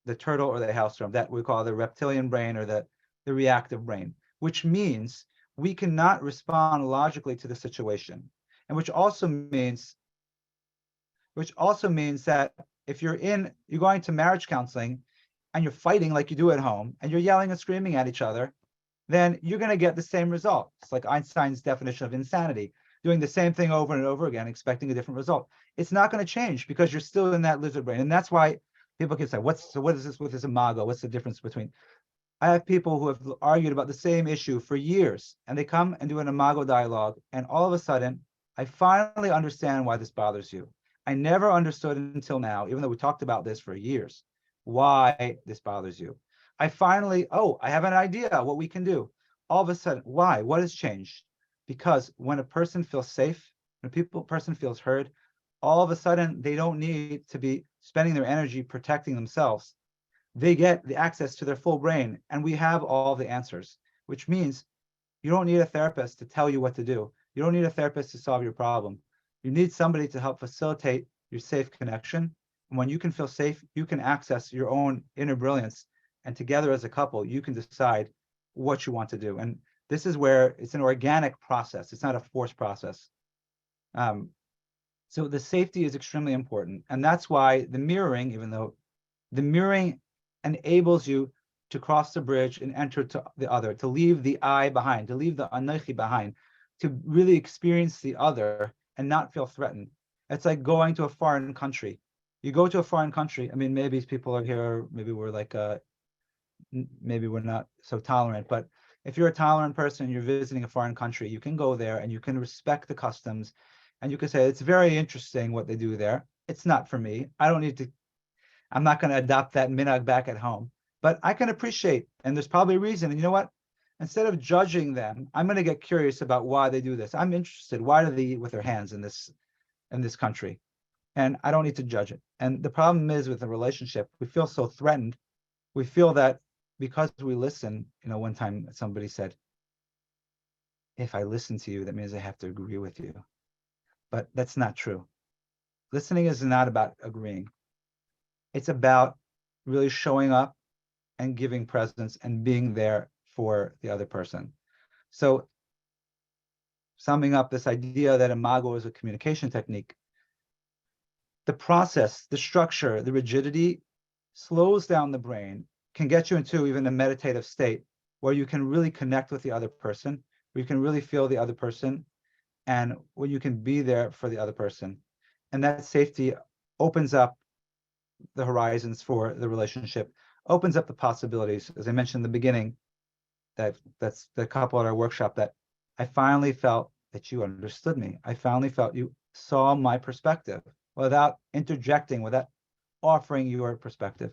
the turtle or the hailstorm, that we call the reptilian brain or the reactive brain, which means we cannot respond logically to the situation. And which also means that if you're going to marriage counseling and you're fighting like you do at home and you're yelling and screaming at each other, then you're going to get the same result. It's like Einstein's definition of insanity, doing the same thing over and over again, expecting a different result. It's not going to change because you're still in that lizard brain. And that's why people can say, what is this with this imago? What's the difference between? I have people who have argued about the same issue for years, and they come and do an imago dialogue, and all of a sudden, I finally understand why this bothers you. I never understood until now, even though we talked about this for years, why this bothers you. I have an idea what we can do. All of a sudden, why? What has changed? Because when a person feels safe, when a person feels heard, all of a sudden they don't need to be spending their energy protecting themselves. They get the access to their full brain, and we have all the answers, which means you don't need a therapist to tell you what to do. You don't need a therapist to solve your problem. You need somebody to help facilitate your safe connection. And when you can feel safe, you can access your own inner brilliance. And together as a couple, you can decide what you want to do. And this is where it's an organic process. It's not a forced process. So the safety is extremely important. And that's why the mirroring, even though the mirroring enables you to cross the bridge and enter to the other, to leave the I behind, to leave the anochi behind, to really experience the other and not feel threatened. It's like going to a foreign country. You go to a foreign country. I mean, maybe people are here, maybe we're like, maybe we're not so tolerant, but If you're a tolerant person and you're visiting a foreign country, you can go there and you can respect the customs, and you can say, it's very interesting what they do there. It's not for me. I'm not going to adopt that minhag back at home, but I can appreciate, and there's probably a reason. And you know what? Instead of judging them, I'm going to get curious about why they do this. I'm interested. Why do they eat with their hands in this country? And I don't need to judge it. And the problem is with the relationship, we feel so threatened. We feel that because we listen, one time somebody said, if I listen to you, that means I have to agree with you. But that's not true. Listening is not about agreeing. It's about really showing up and giving presence and being there for the other person. So summing up this idea that imago is a communication technique, the process, the structure, the rigidity slows down the brain, can get you into even a meditative state where you can really connect with the other person, where you can really feel the other person, and where you can be there for the other person. And that safety opens up the horizons for the relationship, opens up the possibilities. As I mentioned in the beginning, that's the couple at our workshop, that I finally felt that you understood me. I finally felt you saw my perspective without interjecting, without offering your perspective.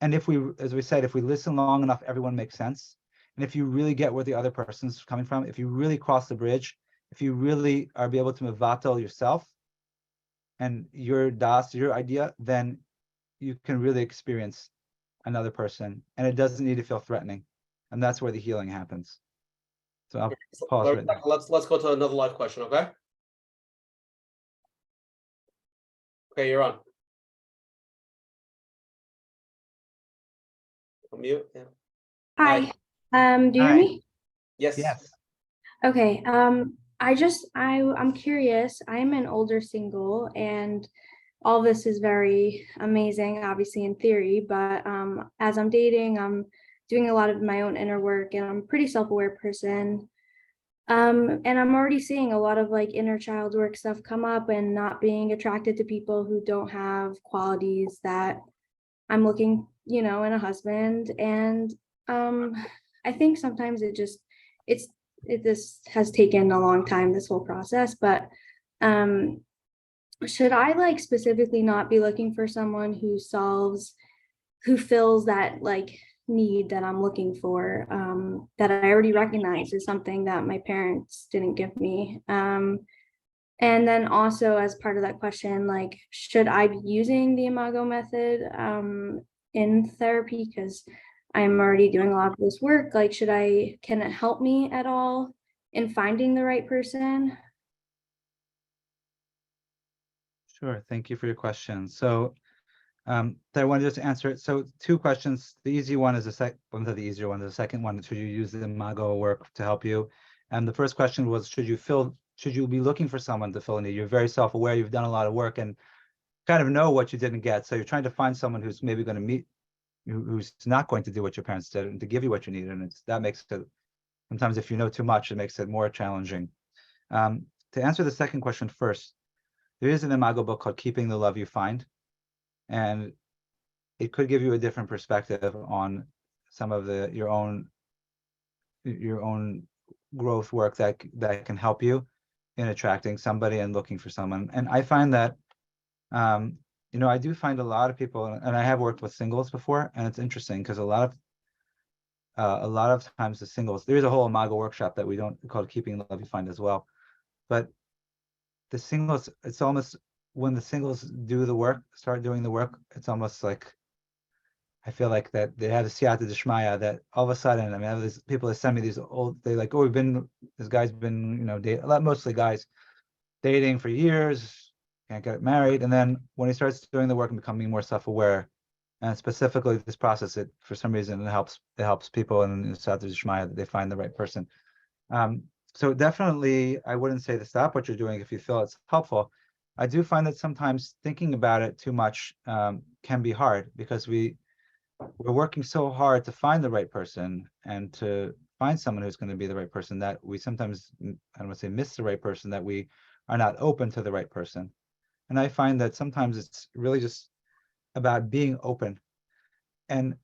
And if we, as we said, if we listen long enough, everyone makes sense. And if you really get where the other person's coming from, if you really cross the bridge, if you really are able to mevatel yourself and your das, your idea, then you can really experience another person, and it doesn't need to feel threatening. And that's where the healing happens. So I'll pause right there. Let's go to another live question, okay? Okay, you're on. Unmute, yeah. Hi. Do you hear Hi. me? Yes. Yes. Okay. I'm curious. I'm an older single, and all this is very amazing, obviously in theory, but as I'm dating, I'm doing a lot of my own inner work, and I'm a pretty self-aware person. And I'm already seeing a lot of like inner child work stuff come up, and not being attracted to people who don't have qualities that I'm looking, in a husband. And I think sometimes this has taken a long time, this whole process, but should I like specifically not be looking for someone who fills that like need that I'm looking for, that I already recognize is something that my parents didn't give me? And then also, as part of that question, like, should I be using the imago method in therapy? Because I'm already doing a lot of this work. Like, can it help me at all in finding the right person? Sure. Thank you for your question. So I wanted just to answer it. So 2 questions. The easy one is one of the easier ones. The second one, should you use the imago work to help you? And the first question was, should you be looking for someone to fill a need? You're very self-aware, you've done a lot of work and kind of know what you didn't get. So you're trying to find someone who's maybe going to meet, who's not going to do what your parents did and to give you what you need. And that makes it, sometimes if you know too much, it makes it more challenging. To answer the second question first, there is an imago book called Keeping the Love You Find. And it could give you a different perspective on some of your own growth work that can help you in attracting somebody and looking for someone. And I find that I do find a lot of people, and I have worked with singles before, and it's interesting because a lot of times the singles, there's a whole imago workshop that we don't called Keeping the Love You Find as well, but the singles, it's almost, when the singles do the work, start doing the work, it's almost like I feel like that they have a siyata d'shmaya that all of a sudden, I mean, I have these people that send me these old, they like, oh, this guy's been, mostly guys dating for years, can't get married. And then when he starts doing the work and becoming more self-aware, and specifically this process, for some reason, it helps people in the siyata d'shmaya that they find the right person. So definitely, I wouldn't say to stop what you're doing if you feel it's helpful. I do find that sometimes thinking about it too much can be hard, because we're working so hard to find the right person and to find someone who's going to be the right person, that we sometimes, I don't want to say miss the right person, that we are not open to the right person. And I find that sometimes it's really just about being open. And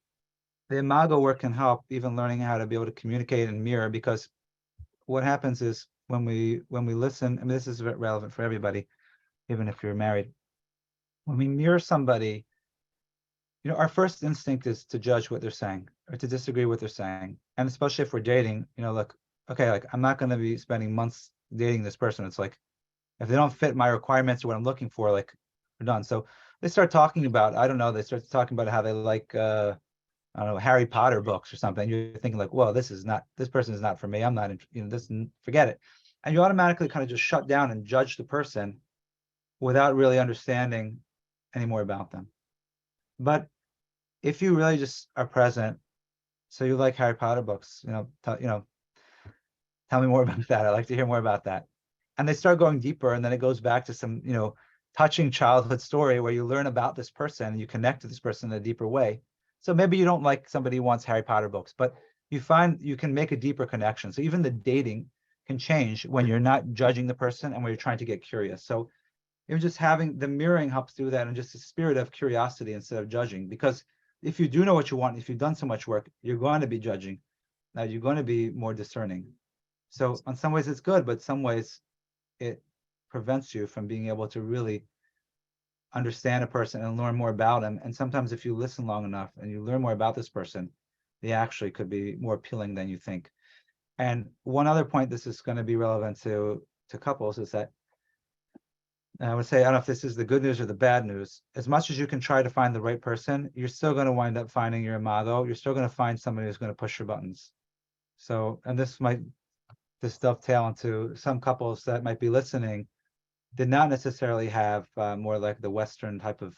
the imago work can help even learning how to be able to communicate and mirror, because what happens is when we listen, I mean, this is relevant for everybody, even if you're married. When we mirror somebody, our first instinct is to judge what they're saying or to disagree with what they're saying. And especially if we're dating, look, okay, like I'm not going to be spending months dating this person. It's like, if they don't fit my requirements or what I'm looking for, like we're done. So they start talking about, I don't know, they start talking about how they like, I don't know, Harry Potter books or something. You're thinking like, well, this person is not for me. I'm not, forget it. And you automatically kind of just shut down and judge the person without really understanding any more about them. But if you really just are present, so you like Harry Potter books, tell me more about that. I'd like to hear more about that. And they start going deeper, and then it goes back to some, touching childhood story where you learn about this person and you connect to this person in a deeper way. So maybe you don't like somebody who wants Harry Potter books, but you find you can make a deeper connection. So even the dating can change when you're not judging the person and when you're trying to get curious. So you're just having the mirroring helps do that, and just a spirit of curiosity instead of judging. Because if you do know what you want, if you've done so much work, you're going to be judging. Now you're going to be more discerning. So in some ways it's good, but some ways it prevents you from being able to really understand a person and learn more about him. And sometimes if you listen long enough and you learn more about this person, they actually could be more appealing than you think. And one other point this is going to be relevant to couples is that I would say, I don't know if this is the good news or the bad news. As much as you can try to find the right person, you're still going to wind up finding your imago. You're still going to find somebody who's going to push your buttons. So, and this dovetail into some couples that might be listening, did not necessarily have more like the Western type of,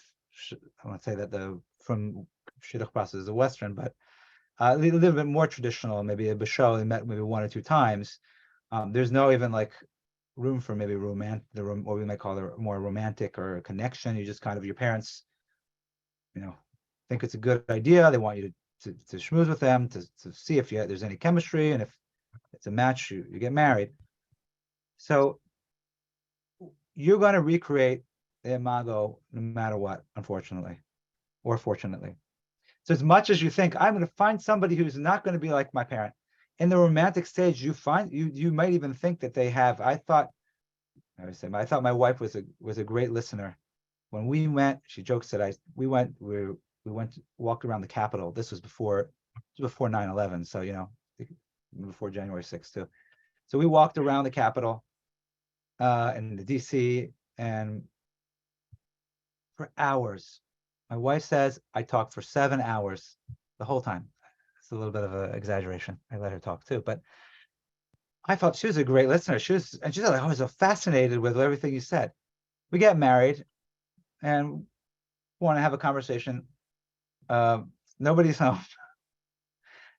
I want to say that from Shidduch process is a Western, but a little bit more traditional, maybe a bishul, they met maybe one or two times. There's no even like room for maybe what we might call a more romantic or a connection. You just kind of, your parents, think it's a good idea. They want you to schmooze with them, to see if there's any chemistry, and if it's a match, you get married. So you're going to recreate the imago no matter what, unfortunately, or fortunately. So as much as you think, I'm going to find somebody who's not going to be like my parent, in the romantic stage, you might even think that they have. I thought my wife was a great listener. When we went, she jokes that we walked around the Capitol. This was before 9/11, so before January 6th too. So we walked around the Capitol in the DC, and for hours. My wife says I talked for 7 hours the whole time. It's a little bit of an exaggeration. I let her talk too, but I thought she was a great listener. She said, I was so fascinated with everything you said. We get married and want to have a conversation. Nobody's home.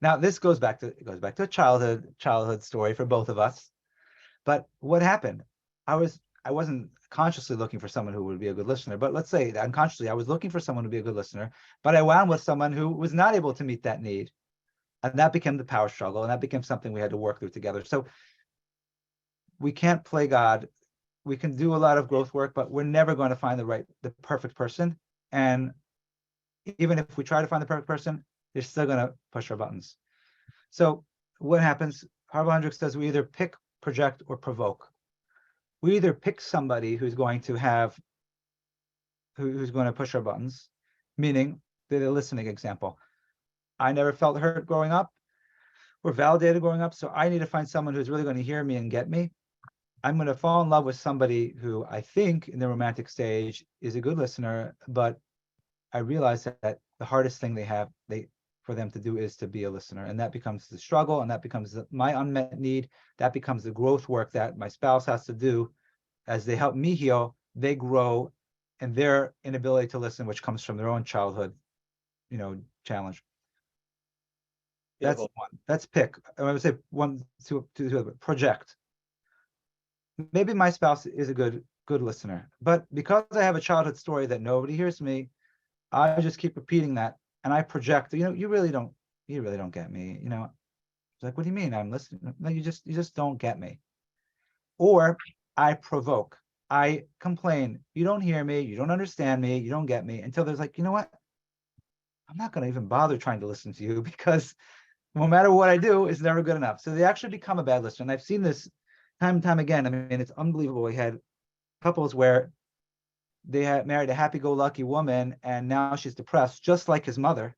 Now this goes back to a childhood story for both of us. But what happened? I wasn't consciously looking for someone who would be a good listener, but let's say that unconsciously I was looking for someone to be a good listener, but I wound with someone who was not able to meet that need. And that became the power struggle, and that became something we had to work through together. So we can't play God. We can do a lot of growth work, but we're never going to find the perfect person. And even if we try to find the perfect person, they're still going to push our buttons. So what happens? Harville Hendricks says we either pick, project, or provoke. We either pick somebody who's going to push our buttons, meaning the listening example. I never felt hurt growing up or validated growing up, so I need to find someone who's really going to hear me and get me. I'm going to fall in love with somebody who I think in the romantic stage is a good listener, but I realize that the hardest thing for them to do is to be a listener. And that becomes the struggle, and that becomes my unmet need. That becomes the growth work that my spouse has to do. As they help me heal, they grow in their inability to listen, which comes from their own childhood, challenge. That's one. That's pick. I would say one, two, project. Maybe my spouse is a good listener, but because I have a childhood story that nobody hears me, I just keep repeating that, and I project. You really don't get me. It's like, what do you mean? I'm listening. No, you just don't get me. Or I provoke. I complain. You don't hear me. You don't understand me. You don't get me. Until there's like, you know what? I'm not going to even bother trying to listen to you because no matter what I do, it's never good enough. So they actually become a bad listener. And I've seen this time and time again. I mean, it's unbelievable. We had couples where they had married a happy-go-lucky woman, and now she's depressed, just like his mother.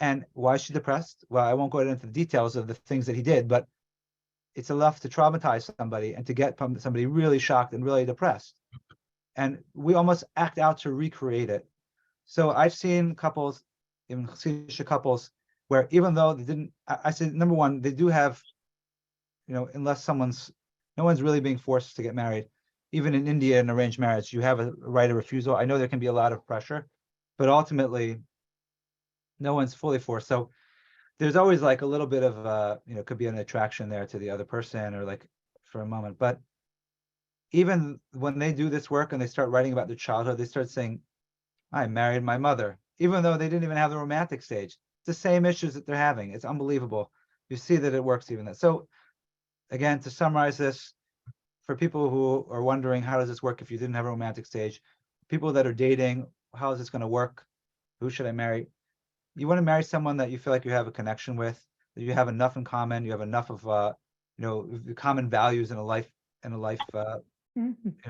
And why is she depressed? Well, I won't go into the details of the things that he did, but it's enough to traumatize somebody and to get somebody really shocked and really depressed. And we almost act out to recreate it. So I've seen couples, even Chassidish couples, where even though they didn't, I said, number one, they do have, unless no one's really being forced to get married. Even in India, in arranged marriage, you have a right of refusal. I know there can be a lot of pressure, but ultimately, no one's fully forced. So there's always like a little bit of, could be an attraction there to the other person or like for a moment. But even when they do this work and they start writing about their childhood, they start saying, I married my mother, even though they didn't even have the romantic stage. It's the same issues that they're having. It's unbelievable. You see that it works even that. So again, to summarize this, for people who are wondering, how does this work if you didn't have a romantic stage? People that are dating, how is this going to work? Who should I marry? You want to marry someone that you feel like you have a connection with, that you have enough in common, you have enough of, common values in a life,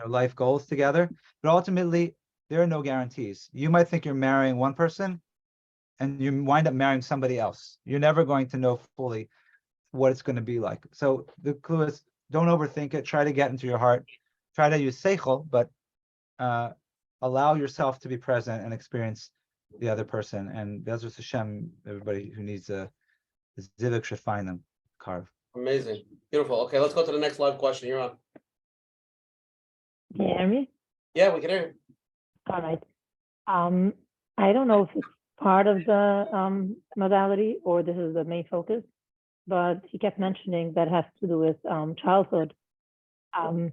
life goals together. But ultimately, there are no guarantees. You might think you're marrying one person and you wind up marrying somebody else. You're never going to know fully what it's going to be like. So the clue is, don't overthink it. Try to get into your heart. Try to use seichel, but allow yourself to be present and experience the other person. And Bezras Hashem, everybody who needs a zivik should find them. Carve. Amazing. Beautiful. Okay, let's go to the next live question. You're on. Can you hear me? Yeah, we can hear you. All right. I don't know if it's part of the modality or this is the main focus, but he kept mentioning that has to do with childhood. Is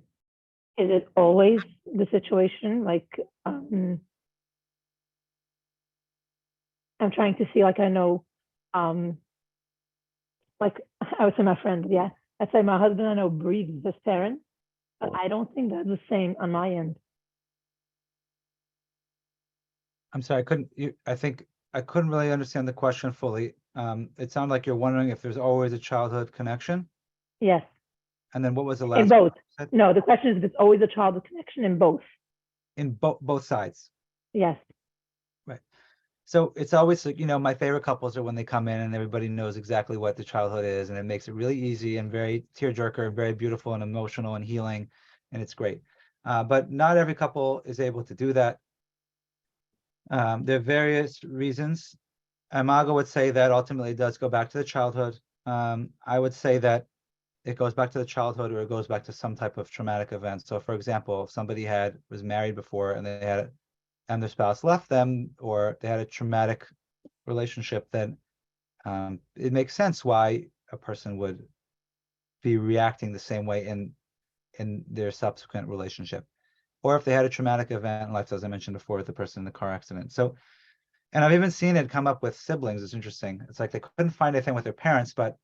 it always the situation? Like, I'm trying to see, like, I know, like, I would say my friend, yeah. I'd say my husband, I know, breathes his parents, but I don't think that's the same on my end. I'm sorry, I think I couldn't really understand the question fully. It sounded like you're wondering if there's always a childhood connection. Yes. And then what was the last? In both. Said? No, the question is if it's always a childhood connection in both. In both sides. Yes. Right. So it's always, my favorite couples are when they come in and everybody knows exactly what the childhood is, and it makes it really easy and very tearjerker and very beautiful and emotional and healing, and it's great. But not every couple is able to do that. There are various reasons. Imago would say that ultimately it does go back to the childhood. I would say that it goes back to the childhood or it goes back to some type of traumatic event. So for example, if somebody was married before and and their spouse left them, or they had a traumatic relationship, then it makes sense why a person would be reacting the same way in their subsequent relationship. Or if they had a traumatic event in life, as I mentioned before, with the person in the car accident. So, and I've even seen it come up with siblings. It's interesting. It's like they couldn't find anything with their parents, but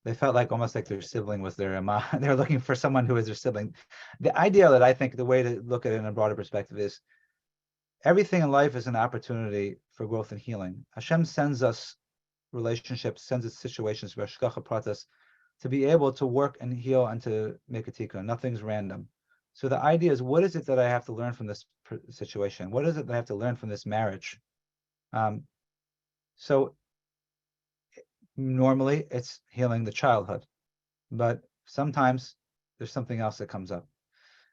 they felt like almost like their sibling was their they're looking for someone who is their sibling. The idea that I think the way to look at it in a broader perspective is everything in life is an opportunity for growth and healing. Hashem sends us relationships, sends us situations where Shkacha Pratas to be able to work and heal and to make a tikkun. Nothing's random. So the idea is, what is it that I have to learn from this situation? What is it that I have to learn from this marriage? So normally it's healing the childhood, but sometimes there's something else that comes up.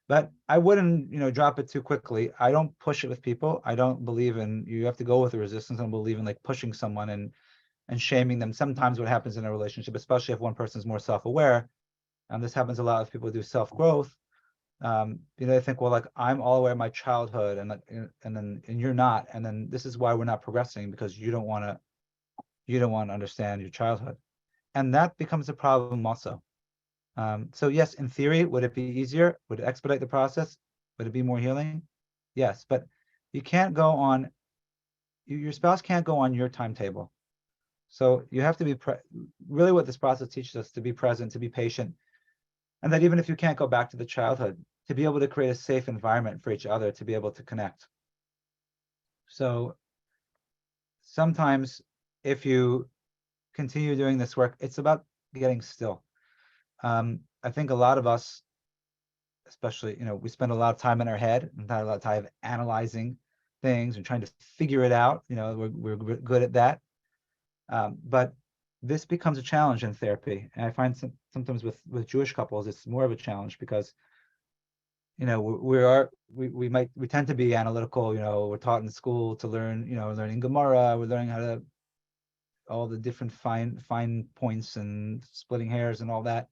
But I wouldn't, drop it too quickly. I don't push it with people. I don't believe in, you have to go with the resistance. I don't believe in like pushing someone and shaming them. Sometimes what happens in a relationship, especially if one person is more self-aware, and this happens a lot if people do self-growth, they think, well, like I'm all aware of my childhood and you're not. And then this is why we're not progressing, because you don't want to understand your childhood. And that becomes a problem also. So yes, in theory, would it be easier? Would it expedite the process? Would it be more healing? Yes, but you can't go on, your spouse can't go on your timetable. So you have to be, really what this process teaches us, to be present, to be patient. And that even if you can't go back to the childhood, to be able to create a safe environment for each other, to be able to connect. So sometimes if you continue doing this work, it's about getting still. I think a lot of us, especially, we spend a lot of time in our head and not a lot of time analyzing things and trying to figure it out. We're good at that. But this becomes a challenge in therapy. And I find sometimes with Jewish couples, it's more of a challenge because, we tend to be analytical. We're taught in school to learn, learning Gemara, we're learning how to, all the different fine points and splitting hairs and all that.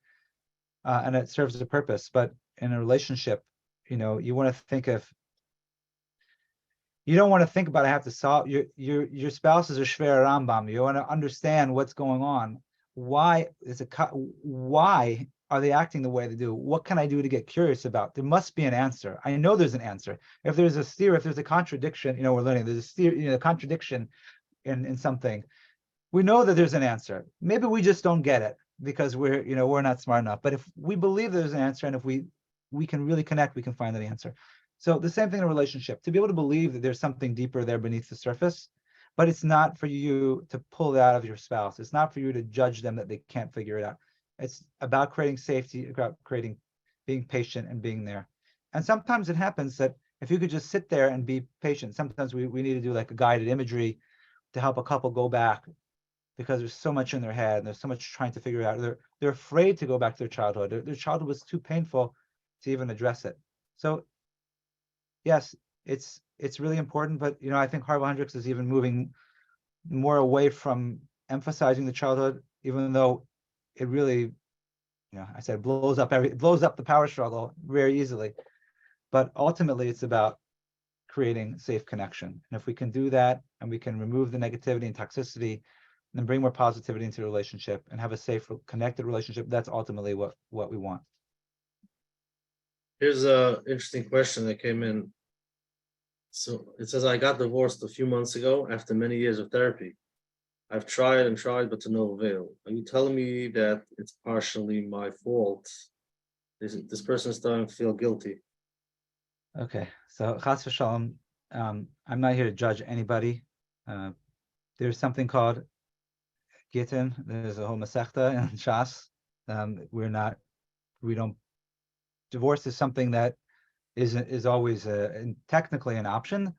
And it serves a purpose. But in a relationship, you want to think of, you don't want to think about I have to solve your spouse is a shver Rambam. You want to understand what's going on. Why are they acting the way they do? What can I do to get curious about? There must be an answer. I know there's an answer. If there's a steer, if there's a contradiction, we're learning there's a steer, contradiction in something. We know that there's an answer. Maybe we just don't get it because we're not smart enough. But if we believe there's an answer, and if we can really connect, we can find that answer. So the same thing in a relationship, to be able to believe that there's something deeper there beneath the surface, but it's not for you to pull that out of your spouse. It's not for you to judge them that they can't figure it out. It's about creating safety, about being patient and being there. And sometimes it happens that if you could just sit there and be patient, sometimes we need to do like a guided imagery to help a couple go back because there's so much in their head and there's so much trying to figure it out. They're afraid to go back to their childhood. Their childhood was too painful to even address it. So yes, it's really important, but I think Harvey Hendricks is even moving more away from emphasizing the childhood, even though it really, I said blows up the power struggle very easily. But ultimately, it's about creating safe connection. And if we can do that, and we can remove the negativity and toxicity, and then bring more positivity into the relationship and have a safe, connected relationship, that's ultimately what we want. Here's an interesting question that came in. So it says, I got divorced a few months ago after many years of therapy. I've tried and tried, but to no avail. Are you telling me that it's partially my fault? This person is starting to feel guilty. Okay, so Chas v'Shalom, I'm not here to judge anybody. There's something called Gittin. There's a whole Masechta in Shas. Divorce is something that is always technically an option,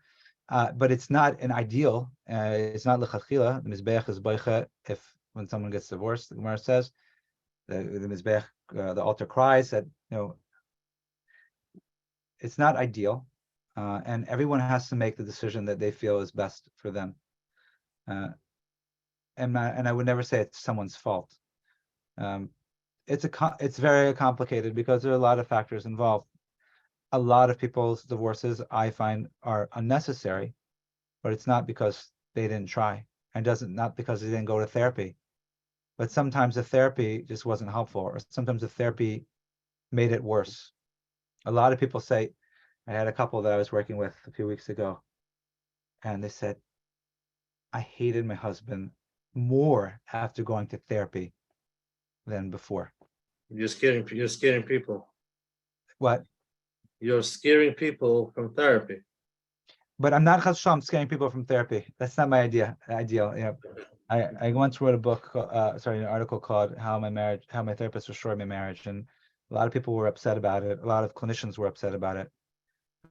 but it's not an ideal. It's not lechatchila. The mizbeach is boicha. If when someone gets divorced, the Gemara says the mizbeach, the altar cries that it's not ideal, and everyone has to make the decision that they feel is best for them. And I would never say it's someone's fault. It's very complicated because there are a lot of factors involved. A lot of people's divorces I find are unnecessary, but it's not because they didn't try, and not because they didn't go to therapy. But sometimes the therapy just wasn't helpful, or sometimes the therapy made it worse. A lot of people say, I had a couple that I was working with a few weeks ago, and they said, I hated my husband more after going to therapy than before. You're scaring people. What? You're scaring people from therapy. But I'm not I'm scaring people from therapy. That's not my ideal. I once wrote a book, an article called "How My Therapist Destroyed My Marriage," and a lot of people were upset about it. A lot of clinicians were upset about it.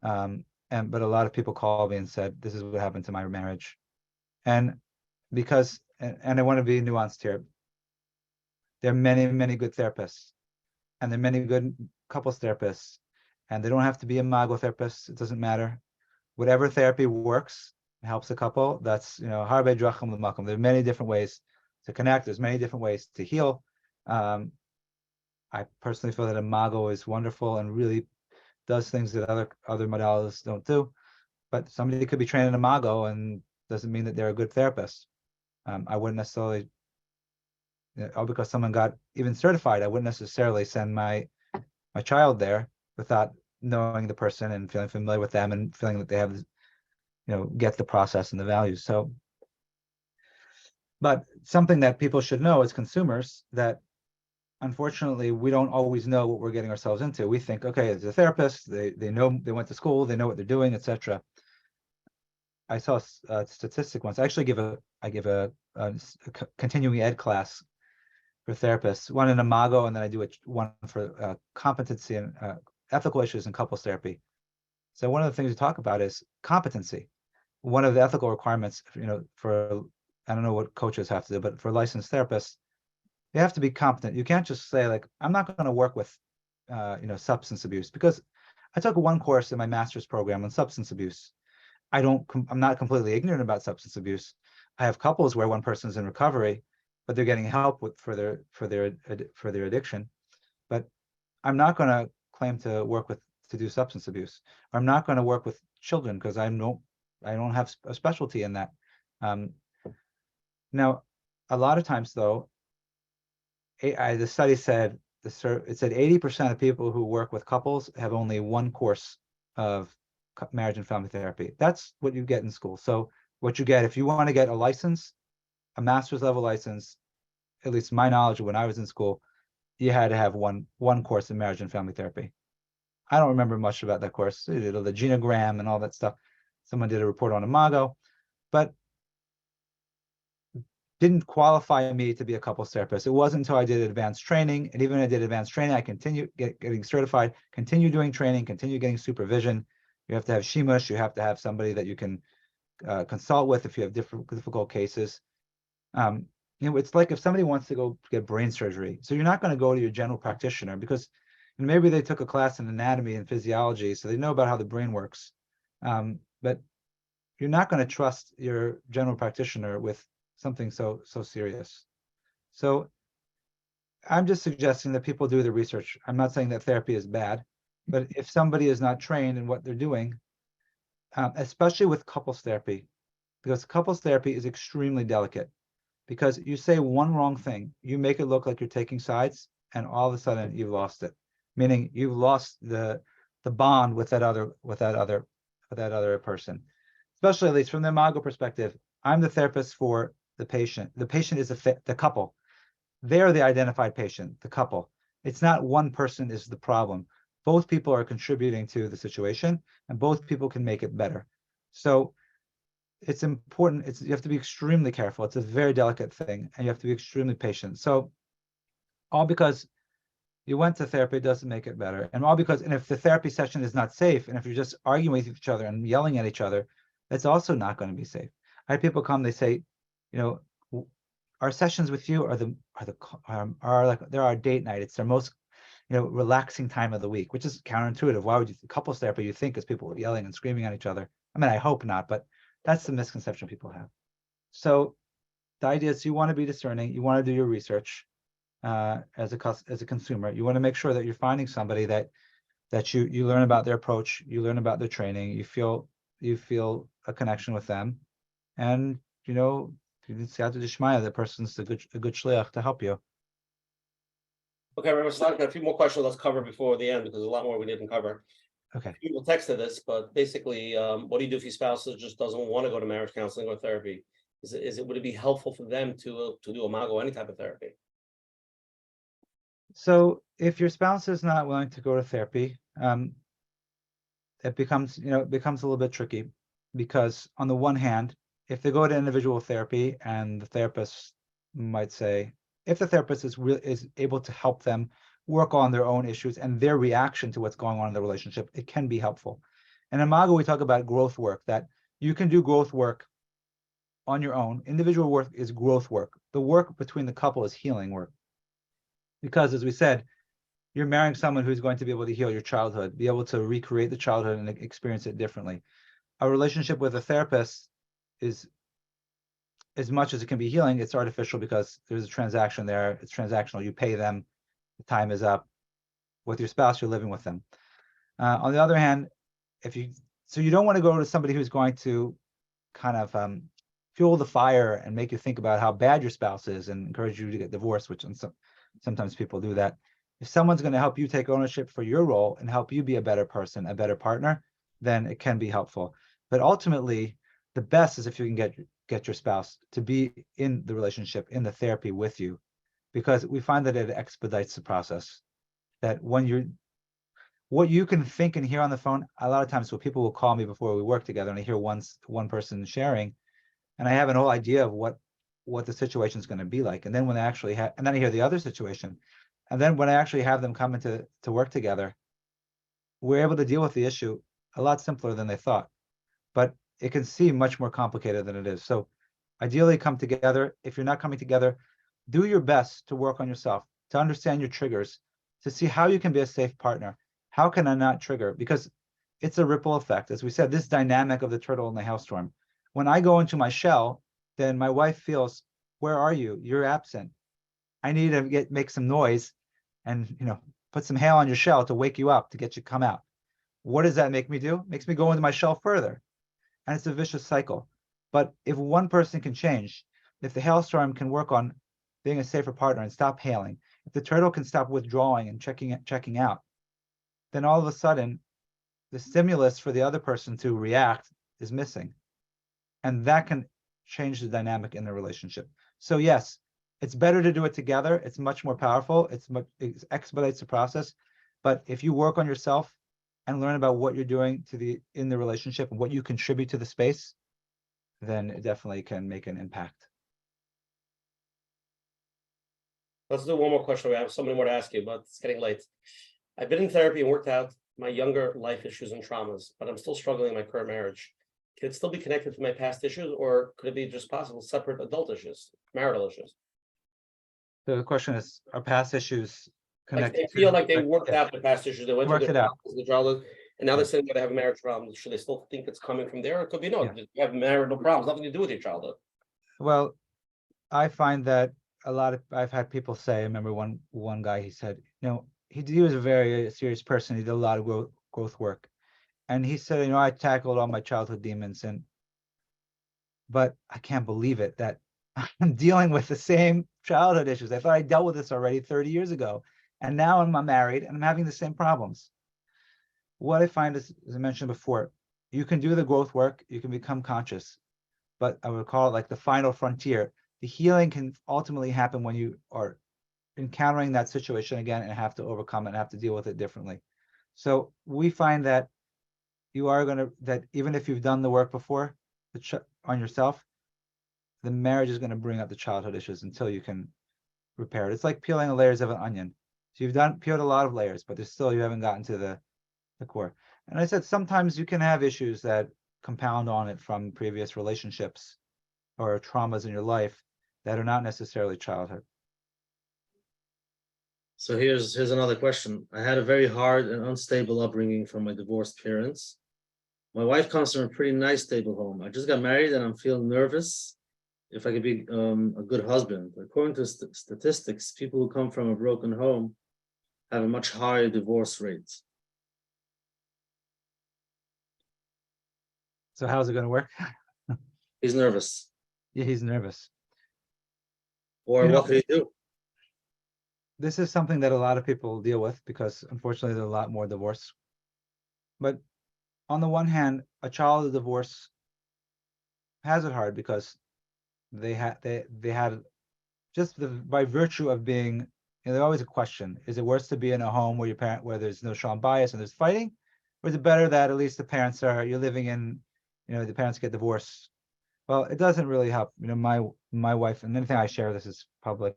But a lot of people called me and said, "This is what happened to my marriage," and I want to be nuanced here. There are many, many good therapists, and there are many good couples therapists, and they don't have to be imago therapists. It doesn't matter. Whatever therapy works, helps a couple. That's harbe drachim l'makom. There are many different ways to connect. There's many different ways to heal. I personally feel that imago is wonderful and really does things that other modalities don't do. But somebody could be trained in imago and doesn't mean that they're a good therapist. I wouldn't necessarily, because someone got even certified, I wouldn't necessarily send my child there without knowing the person and feeling familiar with them and feeling that they have, get the process and the values. So, but something that people should know as consumers, that unfortunately we don't always know what we're getting ourselves into. We think, okay, as a therapist, they know, they went to school, they know what they're doing, etc. I saw a statistic once. I actually give a continuing ed class for therapists, one in imago, and then I do one for competency and ethical issues in couples therapy. So one of the things we talk about is competency. One of the ethical requirements, for, I don't know what coaches have to do, but for licensed therapists, they have to be competent. You can't just say like, I'm not going to work with, substance abuse, because I took one course in my master's program on substance abuse. I'm not completely ignorant about substance abuse. I have couples where one person's in recovery, but they're getting help for their addiction. But I'm not going to claim to do substance abuse. I'm not going to work with children because I don't have a specialty in that. Now, a lot of times though, the study said it said 80% of people who work with couples have only one course of marriage and family therapy. That's what you get in school. So what you get if you want to get a license, a master's level license, at least my knowledge when I was in school, you had to have one course in marriage and family therapy. I don't remember much about that course, the genogram and all that stuff. Someone did a report on imago, but didn't qualify me to be a couples therapist. It wasn't until I did advanced training, and even when I did advanced training, I continued getting certified, continue doing training, continue getting supervision. You have to have shimush. You have to have somebody that you can consult with if you have difficult cases. It's like if somebody wants to go get brain surgery, so you're not going to go to your general practitioner because maybe they took a class in anatomy and physiology, so they know about how the brain works. But you're not going to trust your general practitioner with something so serious. So I'm just suggesting that people do the research. I'm not saying that therapy is bad, but if somebody is not trained in what they're doing, especially with couples therapy, because couples therapy is extremely delicate, because you say one wrong thing, you make it look like you're taking sides, and all of a sudden you've lost it. Meaning you've lost the bond with that other person. Especially, at least from the imago perspective, I'm the therapist for the patient. The patient is the couple. They're the identified patient, the couple. It's not one person is the problem. Both people are contributing to the situation, and both people can make it better. So it's important. You have to be extremely careful. It's a very delicate thing, and you have to be extremely patient. So all because you went to therapy doesn't make it better. And if the therapy session is not safe, and if you're just arguing with each other and yelling at each other, that's also not going to be safe. I had people come, they say, our sessions with you are like they're our date night. It's their most relaxing time of the week, which is counterintuitive. Why would you couples therapy you think is people yelling and screaming at each other? I mean, I hope not, but that's the misconception people have. So the idea is you want to be discerning, you want to do your research as a consumer. You want to make sure that you're finding somebody that you learn about their approach, you learn about their training, you feel a connection with them, and the person's a good shliach to help you. Okay, Rabbi Slatkin, a few more questions let's cover before the end because there's a lot more we didn't cover. Okay. People texted this, but basically, what do you do if your spouse just doesn't want to go to marriage counseling or therapy? Would it be helpful for them to do imago, any type of therapy? So if your spouse is not willing to go to therapy, it becomes a little bit tricky, because on the one hand, if they go to individual therapy and the therapist might say, if the therapist is able to help them work on their own issues and their reaction to what's going on in the relationship, it can be helpful. In imago, we talk about growth work, that you can do growth work on your own. Individual work is growth work. The work between the couple is healing work. Because as we said, you're marrying someone who's going to be able to heal your childhood, be able to recreate the childhood and experience it differently. A relationship with a therapist is, as much as it can be healing, it's artificial because there's a transaction there. It's transactional. You pay them, the time is up. With your spouse, you're living with them. On the other hand, you don't want to go to somebody who's going to kind of fuel the fire and make you think about how bad your spouse is and encourage you to get divorced, which sometimes people do that. If someone's going to help you take ownership for your role and help you be a better person, a better partner, then it can be helpful. But ultimately, the best is if you can get your spouse to be in the relationship, in the therapy with you, because we find that it expedites the process. That when what you can think and hear on the phone, a lot of times when people will call me before we work together and I hear one person sharing, and I have an whole idea of what the situation is going to be like. And then when I actually have, and then I hear the other situation. And then when I actually have them come into to work together, we're able to deal with the issue a lot simpler than they thought. But it can seem much more complicated than it is. So ideally come together. If you're not coming together, do your best to work on yourself, to understand your triggers, to see how you can be a safe partner. How can I not trigger? Because it's a ripple effect. As we said, this dynamic of the turtle in the hailstorm. When I go into my shell, then my wife feels, where are you? You're absent. I need to make some noise and put some hail on your shell to wake you up, to get you to come out. What does that make me do? It makes me go into my shell further. And it's a vicious cycle. But if one person can change, if the hailstorm can work on being a safer partner and stop hailing, if the turtle can stop withdrawing and checking out, then all of a sudden the stimulus for the other person to react is missing. And that can change the dynamic in the relationship. So yes, it's better to do it together. It's much more powerful. It expedites the process. But if you work on yourself and learn about what you're doing in the relationship and what you contribute to the space, then it definitely can make an impact. Let's do one more question. We have so many more to ask you, but it's getting late. I've been in therapy and worked out my younger life issues and traumas, but I'm still struggling in my current marriage. Can it still be connected to my past issues, or could it be just possible separate adult issues, marital issues? So the question is, are past issues Like connected? they feel like they worked out their past issues, they went through Worked their it out. traumas, the childhood, and now they're Yeah. saying that they have a marriage problem. Should they still think it's coming from there? Or it could be no, Yeah. you have marital problems, nothing to do with your childhood. Well, I find that I've had people say, I remember one guy, he said, he was a very serious person. He did a lot of growth work. And he said, I tackled all my childhood demons, but I can't believe it that I'm dealing with the same childhood issues. I thought I dealt with this already 30 years ago. And now I'm married and I'm having the same problems. What I find is, as I mentioned before, you can do the growth work, you can become conscious, but I would call it like the final frontier. The healing can ultimately happen when you are encountering that situation again and have to overcome it and have to deal with it differently. So we find that that even if you've done the work before on yourself, the marriage is going to bring up the childhood issues until you can repair it. It's like peeling the layers of an onion. So you've peeled a lot of layers, but you haven't gotten to the core. And I said, sometimes you can have issues that compound on it from previous relationships or traumas in your life that are not necessarily childhood. So here's another question. I had a very hard and unstable upbringing from my divorced parents. My wife comes from a pretty nice, stable home. I just got married and I'm feeling nervous if I could be a good husband. According to statistics, people who come from a broken home have a much higher divorce rate. So how's it going to work? He's nervous. Yeah, he's nervous. Or what could he do? This is something that a lot of people deal with because unfortunately there's a lot more divorce. But on the one hand, a child of divorce has it hard because they had just by virtue of being, there's always a question: is it worse to be in a home where there's no shalom bias and there's fighting, or is it better that at least you're living in, the parents get divorced? Well, it doesn't really help. My wife, and anything I share, this is public.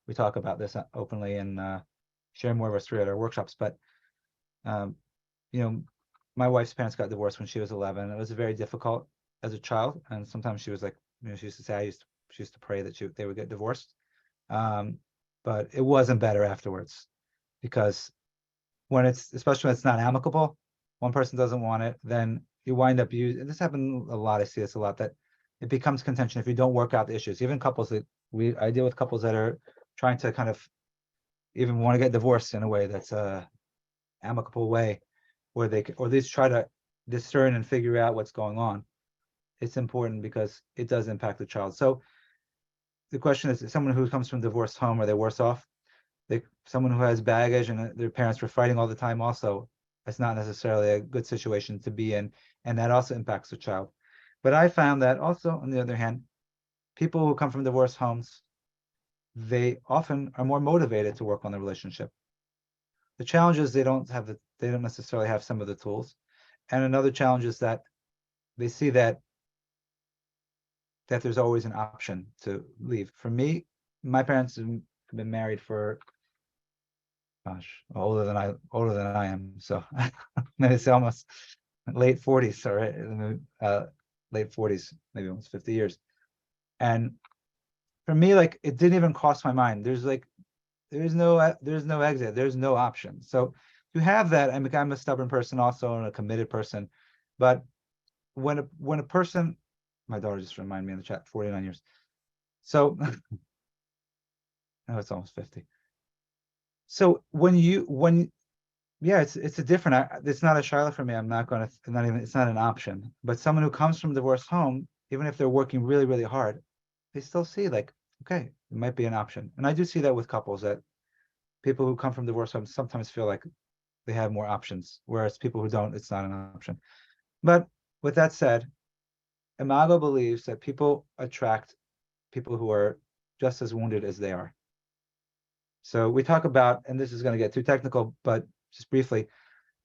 We talk about this openly and share more of our story at our workshops. But my wife's parents got divorced when she was 11. It was very difficult as a child, and sometimes she was like, she used to say, she used to pray that they would get divorced. But it wasn't better afterwards, because especially when it's not amicable, one person doesn't want it, then you wind up this happened a lot. I see this a lot, that it becomes contention if you don't work out the issues. Even couples I deal with couples that are trying to kind of even want to get divorced in a way that's a amicable way, where they or at least try to discern and figure out what's going on. It's important because it does impact the child. So the question is someone who comes from a divorced home, are they worse off? Someone who has baggage and their parents were fighting all the time, also, it's not necessarily a good situation to be in, and that also impacts the child. But I found that also, on the other hand, people who come from divorced homes, they often are more motivated to work on the relationship. The challenge is they don't necessarily have some of the tools. And another challenge is that they see that there's always an option to leave. For me, my parents have been married for, gosh, older than I am. So it's almost late 40s, or late 40s, maybe almost 50 years. And for me, like, it didn't even cross my mind. There's no exit. There's no option. So to have that, I'm a stubborn person also, and a committed person. But when a person, my daughter just reminded me in the chat, 49 years. So now it's almost 50. So it's a different, it's not a shaila for me. It's not an option. But someone who comes from a divorced home, even if they're working really, really hard, they still see, like, okay, it might be an option. And I do see that with couples, that people who come from divorce homes sometimes feel like they have more options, whereas people who don't, it's not an option. But with that said, Imago believes that people attract people who are just as wounded as they are. So we talk about, and this is going to get too technical, but just briefly,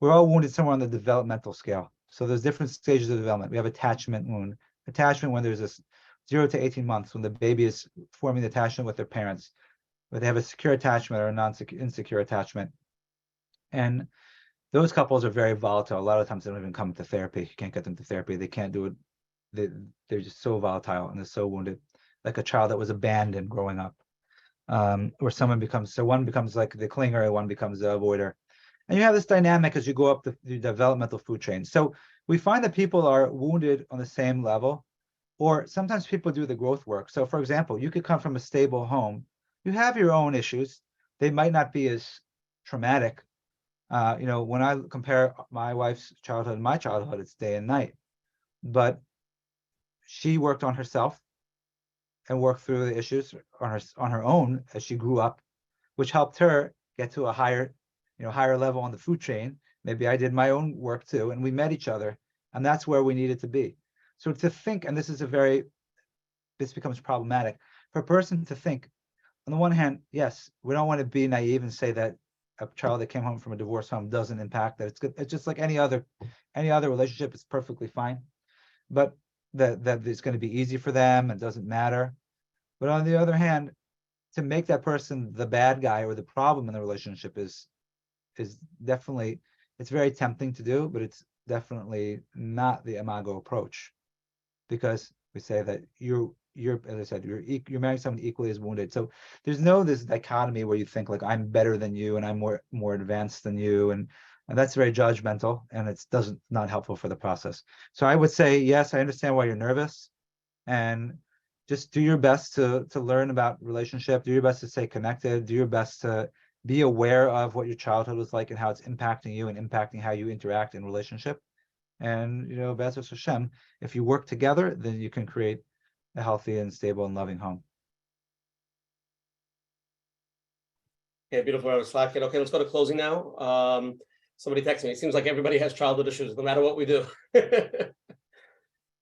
we're all wounded somewhere on the developmental scale. So there's different stages of development. We have attachment wound. Attachment when there's this 0 to 18 months, when the baby is forming the attachment with their parents, where they have a secure attachment or a insecure attachment. And those couples are very volatile. A lot of times they don't even come to therapy. You can't get them to therapy. They can't do it. They're just so volatile and they're so wounded, like a child that was abandoned growing up. Where one becomes like the clinger, one becomes the avoider. And you have this dynamic as you go up the developmental food chain. So we find that people are wounded on the same level, or sometimes people do the growth work. So for example, you could come from a stable home. You have your own issues. They might not be as traumatic. When I compare my wife's childhood and my childhood, it's day and night. But she worked on herself and worked through the issues on her own as she grew up, which helped her get to a higher level on the food chain. Maybe I did my own work too, and we met each other, and that's where we needed to be. So to think, and this becomes problematic for a person to think, on the one hand, yes, we don't want to be naive and say that a child that came home from a divorce home doesn't impact that. It's good. It's just like any other relationship. It's perfectly fine, but that it's going to be easy for them and doesn't matter. But on the other hand, to make that person the bad guy or the problem in the relationship is definitely, it's very tempting to do, but it's definitely not the imago approach, because we say that you're as I said, you're marrying someone equally as wounded. So there's this dichotomy where you think like I'm better than you and I'm more advanced than you, and that's very judgmental, and it's not helpful for the process. So I would say, yes, I understand why you're nervous, and just do your best to learn about relationship, do your best to stay connected, do your best to be aware of what your childhood was like and how it's impacting you and impacting how you interact in relationship. And B'ezras Hashem, if you work together, then you can create a healthy and stable and loving home. Okay, beautiful, Rabbi Slatkin. Okay, let's go to closing now. Somebody texted me. It seems like everybody has childhood issues, no matter what we do.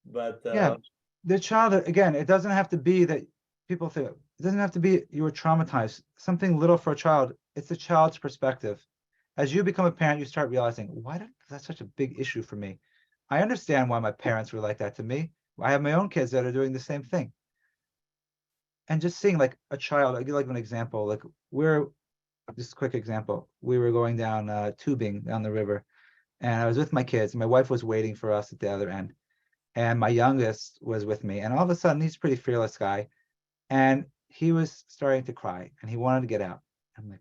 But yeah, the child, again, it doesn't have to be that people think, it doesn't have to be you were traumatized. Something little for a child, it's the child's perspective. As you become a parent, you start realizing, why that's such a big issue for me? I understand why my parents were like that to me. I have my own kids that are doing the same thing. And just seeing like a child, I'll give like an example, like just a quick example. We were going down tubing down the river, and I was with my kids. My wife was waiting for us at the other end, and my youngest was with me. And all of a sudden, he's a pretty fearless guy, and he was starting to cry, and he wanted to get out. I'm like,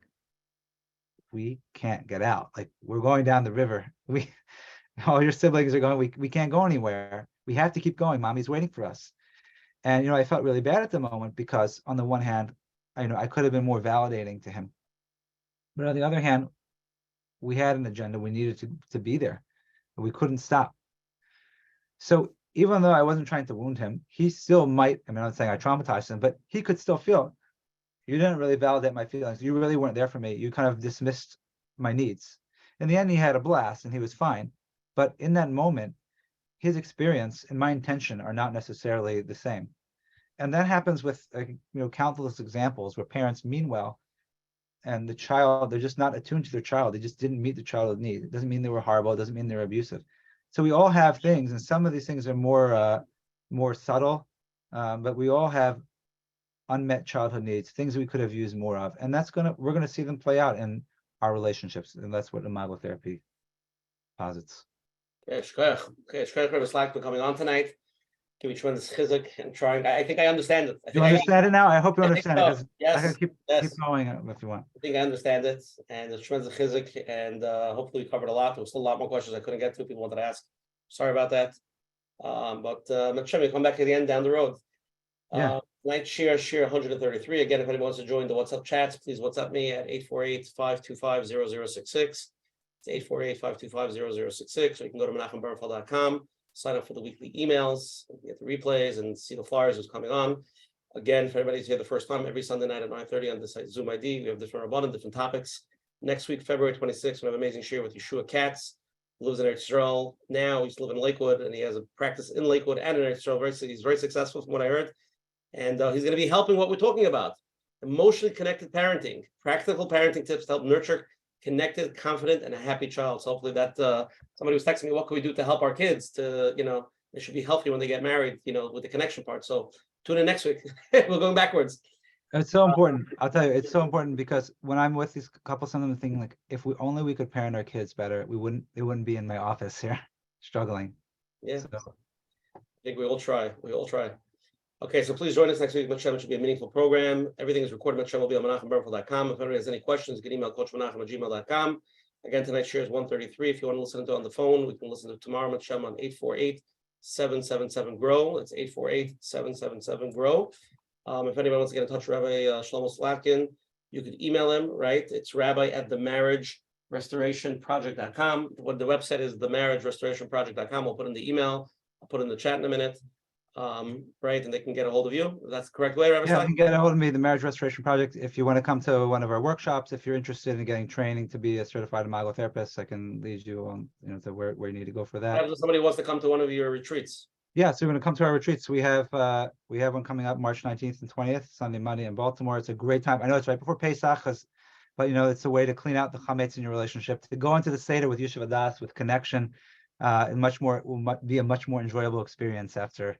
we can't get out. Like, we're going down the river. All your siblings are going. We can't go anywhere. We have to keep going. Mommy's waiting for us. And I felt really bad at the moment, because on the one hand, I could have been more validating to him, but on the other hand, we had an agenda. We needed to be there. We couldn't stop. So even though I wasn't trying to wound him, he still might. I'm not saying I traumatized him, but he could still feel, you didn't really validate my feelings. You really weren't there for me. You kind of dismissed my needs. In the end, he had a blast and he was fine. But in that moment, his experience and my intention are not necessarily the same. And that happens with countless examples where parents mean well, and the child, they're just not attuned to their child. They just didn't meet the child's need. It doesn't mean they were horrible. It doesn't mean they're abusive. So we all have things, and some of these things are more subtle, but we all have unmet childhood needs, things we could have used more of, and we're gonna see them play out in our relationships, and that's what imago therapy posits. Okay, shkoyach Rabbi Slatkin for coming on tonight. Give me tremendous chizuk and trying. I think I understand it. You understand it now? I hope you I think understand it, so. because Yes, I can keep yes. going if you want. I think I understand it, and it's tremendous chizuk, and hopefully we covered a lot. There was still a lot more questions I couldn't get to. People wanted to ask. Sorry about that. But Menachem, we come back at the end down the road. Yeah. Night share 133. Again, if anyone wants to join the WhatsApp chats, please WhatsApp me at 848-525-0066. It's 848-525-0066, or you can go to menachemberfeld.com, sign up for the weekly emails, get the replays, and see the flyers who's coming on. Again, if everybody's here the first time, every Sunday night at 9:30 on the site Zoom ID, we have different abundant, different topics. Next week, February 26th, we have an amazing share with Yeshua Katz, who lives in Eretz Yisrael. Now he's living in Lakewood, and he has a practice in Lakewood and in Eretz Yisrael. He's very successful from what I heard. And he's going to be helping what we're talking about. Emotionally connected parenting, practical parenting tips to help nurture connected, confident, and a happy child. So hopefully that somebody was texting me, what can we do to help our kids to, they should be healthy when they get married, with the connection part. So tune in next week. We're going backwards. It's so important. I'll tell you, it's so important, because when I'm with these couples, sometimes I'm thinking, like, if we could parent our kids better, they wouldn't be in my office here struggling. Yeah. So. I think we all try. Okay, so please join us next week. Menachem, it should be a meaningful program. Everything is recorded. Menachem will be on menachemberfeld.com. If anyone has any questions, you can email coachmenachem@gmail.com. Again, tonight's share is 133. If you want to listen to it on the phone, we can listen to it tomorrow. Menachem on 848-777-GROW. It's 848-777-GROW. If anyone wants to get in touch with Rabbi Shlomo Slatkin, you could email him, right? It's rabbi@themarriagerestorationproject.com. What the website is, themarriagerestorationproject.com. We'll put in the email. I'll put in the chat in a minute. Right, and they can get a hold of you. That's the correct way, Rabbi Yeah, Slatkin? you can get a hold of me, the Marriage Restoration Project. If you want to come to one of our workshops, if you're interested in getting training to be a certified imago therapist, I can lead you on, to where you need to go for that. If somebody wants to come to one of your retreats. Yeah, so you're going to come to our retreats. We have one coming up March 19th and 20th, Sunday, Monday in Baltimore. It's a great time. I know it's right before Pesach, but it's a way to clean out the chametz in your relationship, to go into the Seder with Yeshiva Das, with connection, and will be a much more enjoyable experience after.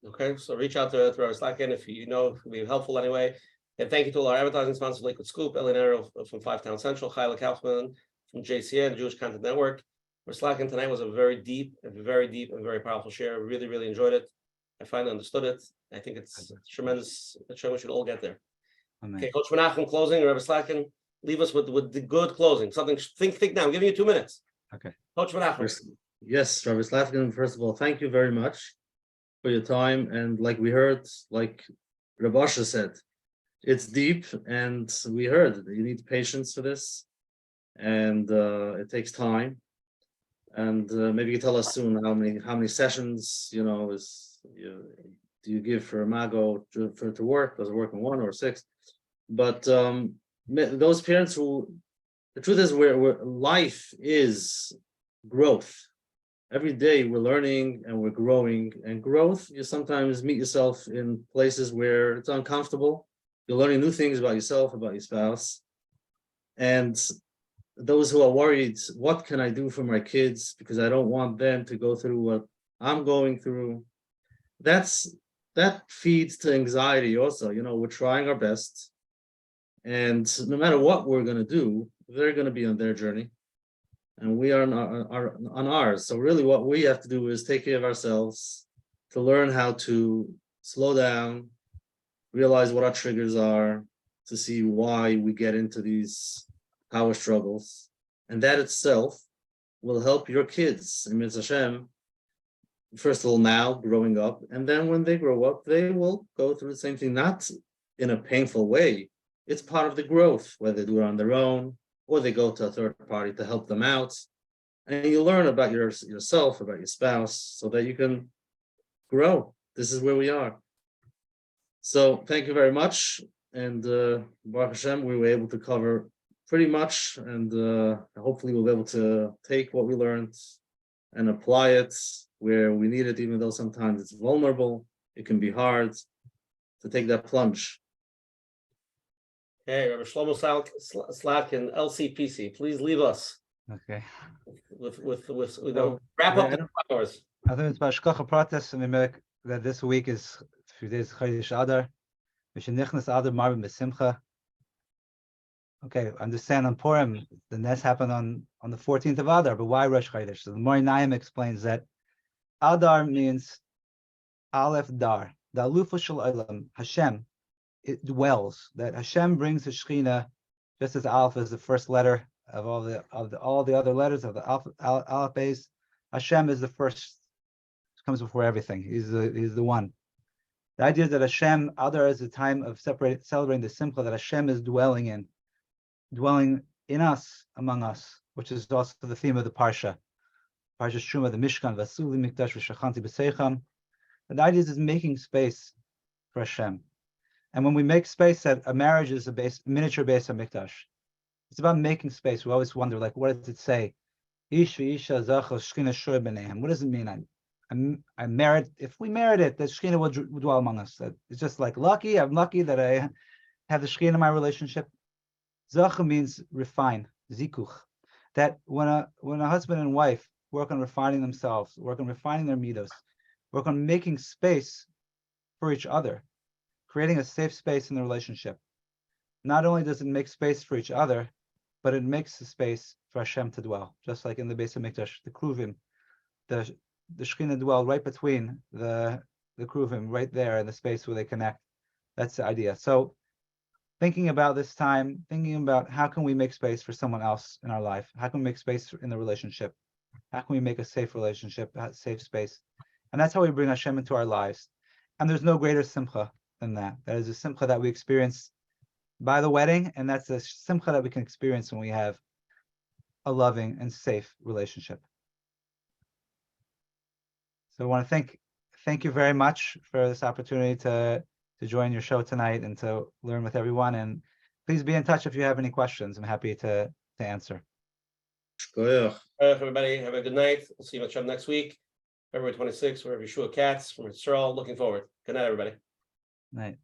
Okay, so reach out to Rabbi Slatkin if it will be helpful anyway. And thank you to all our advertising sponsors, Lakewood Scoop, Elinero from 5 Town Central, Chayla Kaufman from JCN, Jewish Content Network. Rabbi Slatkin tonight was a very deep and very powerful share. Really, really enjoyed it. I finally understood it. I think it's tremendous. I'm sure we should all get there. Amen. Okay, Coach Menachem closing. Rabbi Slatkin, leave us with the good closing. Something. Think now. I'm giving you 2 minutes. Okay. Coach Menachem. Yes, Rabbi Slatkin, first of all, thank you very much for your time. And like we heard, like Rabasha said, it's deep, and we heard you need patience for this, and it takes time. And maybe you tell us soon how many sessions do you give for imago to work? Does it work in 1 or 6? But those parents who, the truth is, where life is growth. Every day we're learning and we're growing, and growth, you sometimes meet yourself in places where it's uncomfortable. You're learning new things about yourself, about your spouse. And those who are worried, what can I do for my kids? Because I don't want them to go through what I'm going through. That feeds to anxiety also. We're trying our best. And no matter what we're going to do, they're going to be on their journey. And we are on ours. So really what we have to do is take care of ourselves, to learn how to slow down, realize what our triggers are, to see why we get into these power struggles. And that itself will help your kids, in Mitzvah Hashem, first of all, now growing up. And then when they grow up, they will go through the same thing, not in a painful way. It's part of the growth, whether they do it on their own, or they go to a third party to help them out. And you learn about yourself, about your spouse, so that you can grow. This is where we are. So thank you very much. And Baruch Hashem, we were able to cover pretty much, and hopefully we'll be able to take what we learned and apply it where we need it, even though sometimes it's vulnerable. It can be hard to take that plunge. Hey, Rabbi Shlomo Slatkin, LCPC, please leave us Okay. with wrap So, up yeah, the hours. I think it's Bashkacha Pratis, and that this week is a few days Chodesh Adar. Mishenichnas Adar Marvin Besimcha. Okay, understand on Purim, the Nes happened on the 14th of Adar, but why Rosh Chodesh? So the Mori Naim explains that Adar means Aleph Dar, the Alufa Shel Olam, Hashem. It dwells. That Hashem brings the Shekhinah, just as Aleph is the first letter of all the other letters of the Aleph base. Hashem is the first, comes before everything. He's the one. The idea is that Hashem, Adar is the time of celebrating the Simcha that Hashem is dwelling in us, among us, which is also the theme of the Parsha. Parsha Shuma, the Mishkan, Vasuli Mikdash, V'Shachanti B'Seicham. The idea is making space for Hashem. And when we make space, that a marriage is a miniature base of Mikdash. It's about making space. We always wonder, like, what does it say? Ish v'isha zachos shchina shur b'neihem. What does it mean? I merit. If we merit it, the Shekhinah will dwell among us. It's just like lucky. I'm lucky that I have the Shekhinah in my relationship. Zach means refine, zikuch. That when a husband and wife work on refining themselves, work on refining their midos, work on making space for each other, creating a safe space in the relationship. Not only does it make space for each other, but it makes the space for Hashem to dwell. Just like in the base of Mikdash, the Kruvim, the Shekhinah dwell right between the Kruvim, right there in the space where they connect. That's the idea. So thinking about this time, thinking about how can we make space for someone else in our life? How can we make space in the relationship? How can we make a safe relationship, a safe space? And that's how we bring Hashem into our lives. And there's no greater simcha than that. That is a simcha that we experience by the wedding, and that's a simcha that we can experience when we have a loving and safe relationship. So I want to thank you very much for this opportunity to join your show tonight and to learn with everyone. And please be in touch if you have any questions. I'm happy to answer. Everybody, have a good night. We'll see you much up next week, February 26th, wherever Yeshua Katz from Israel. Looking forward. Good night, everybody. Night.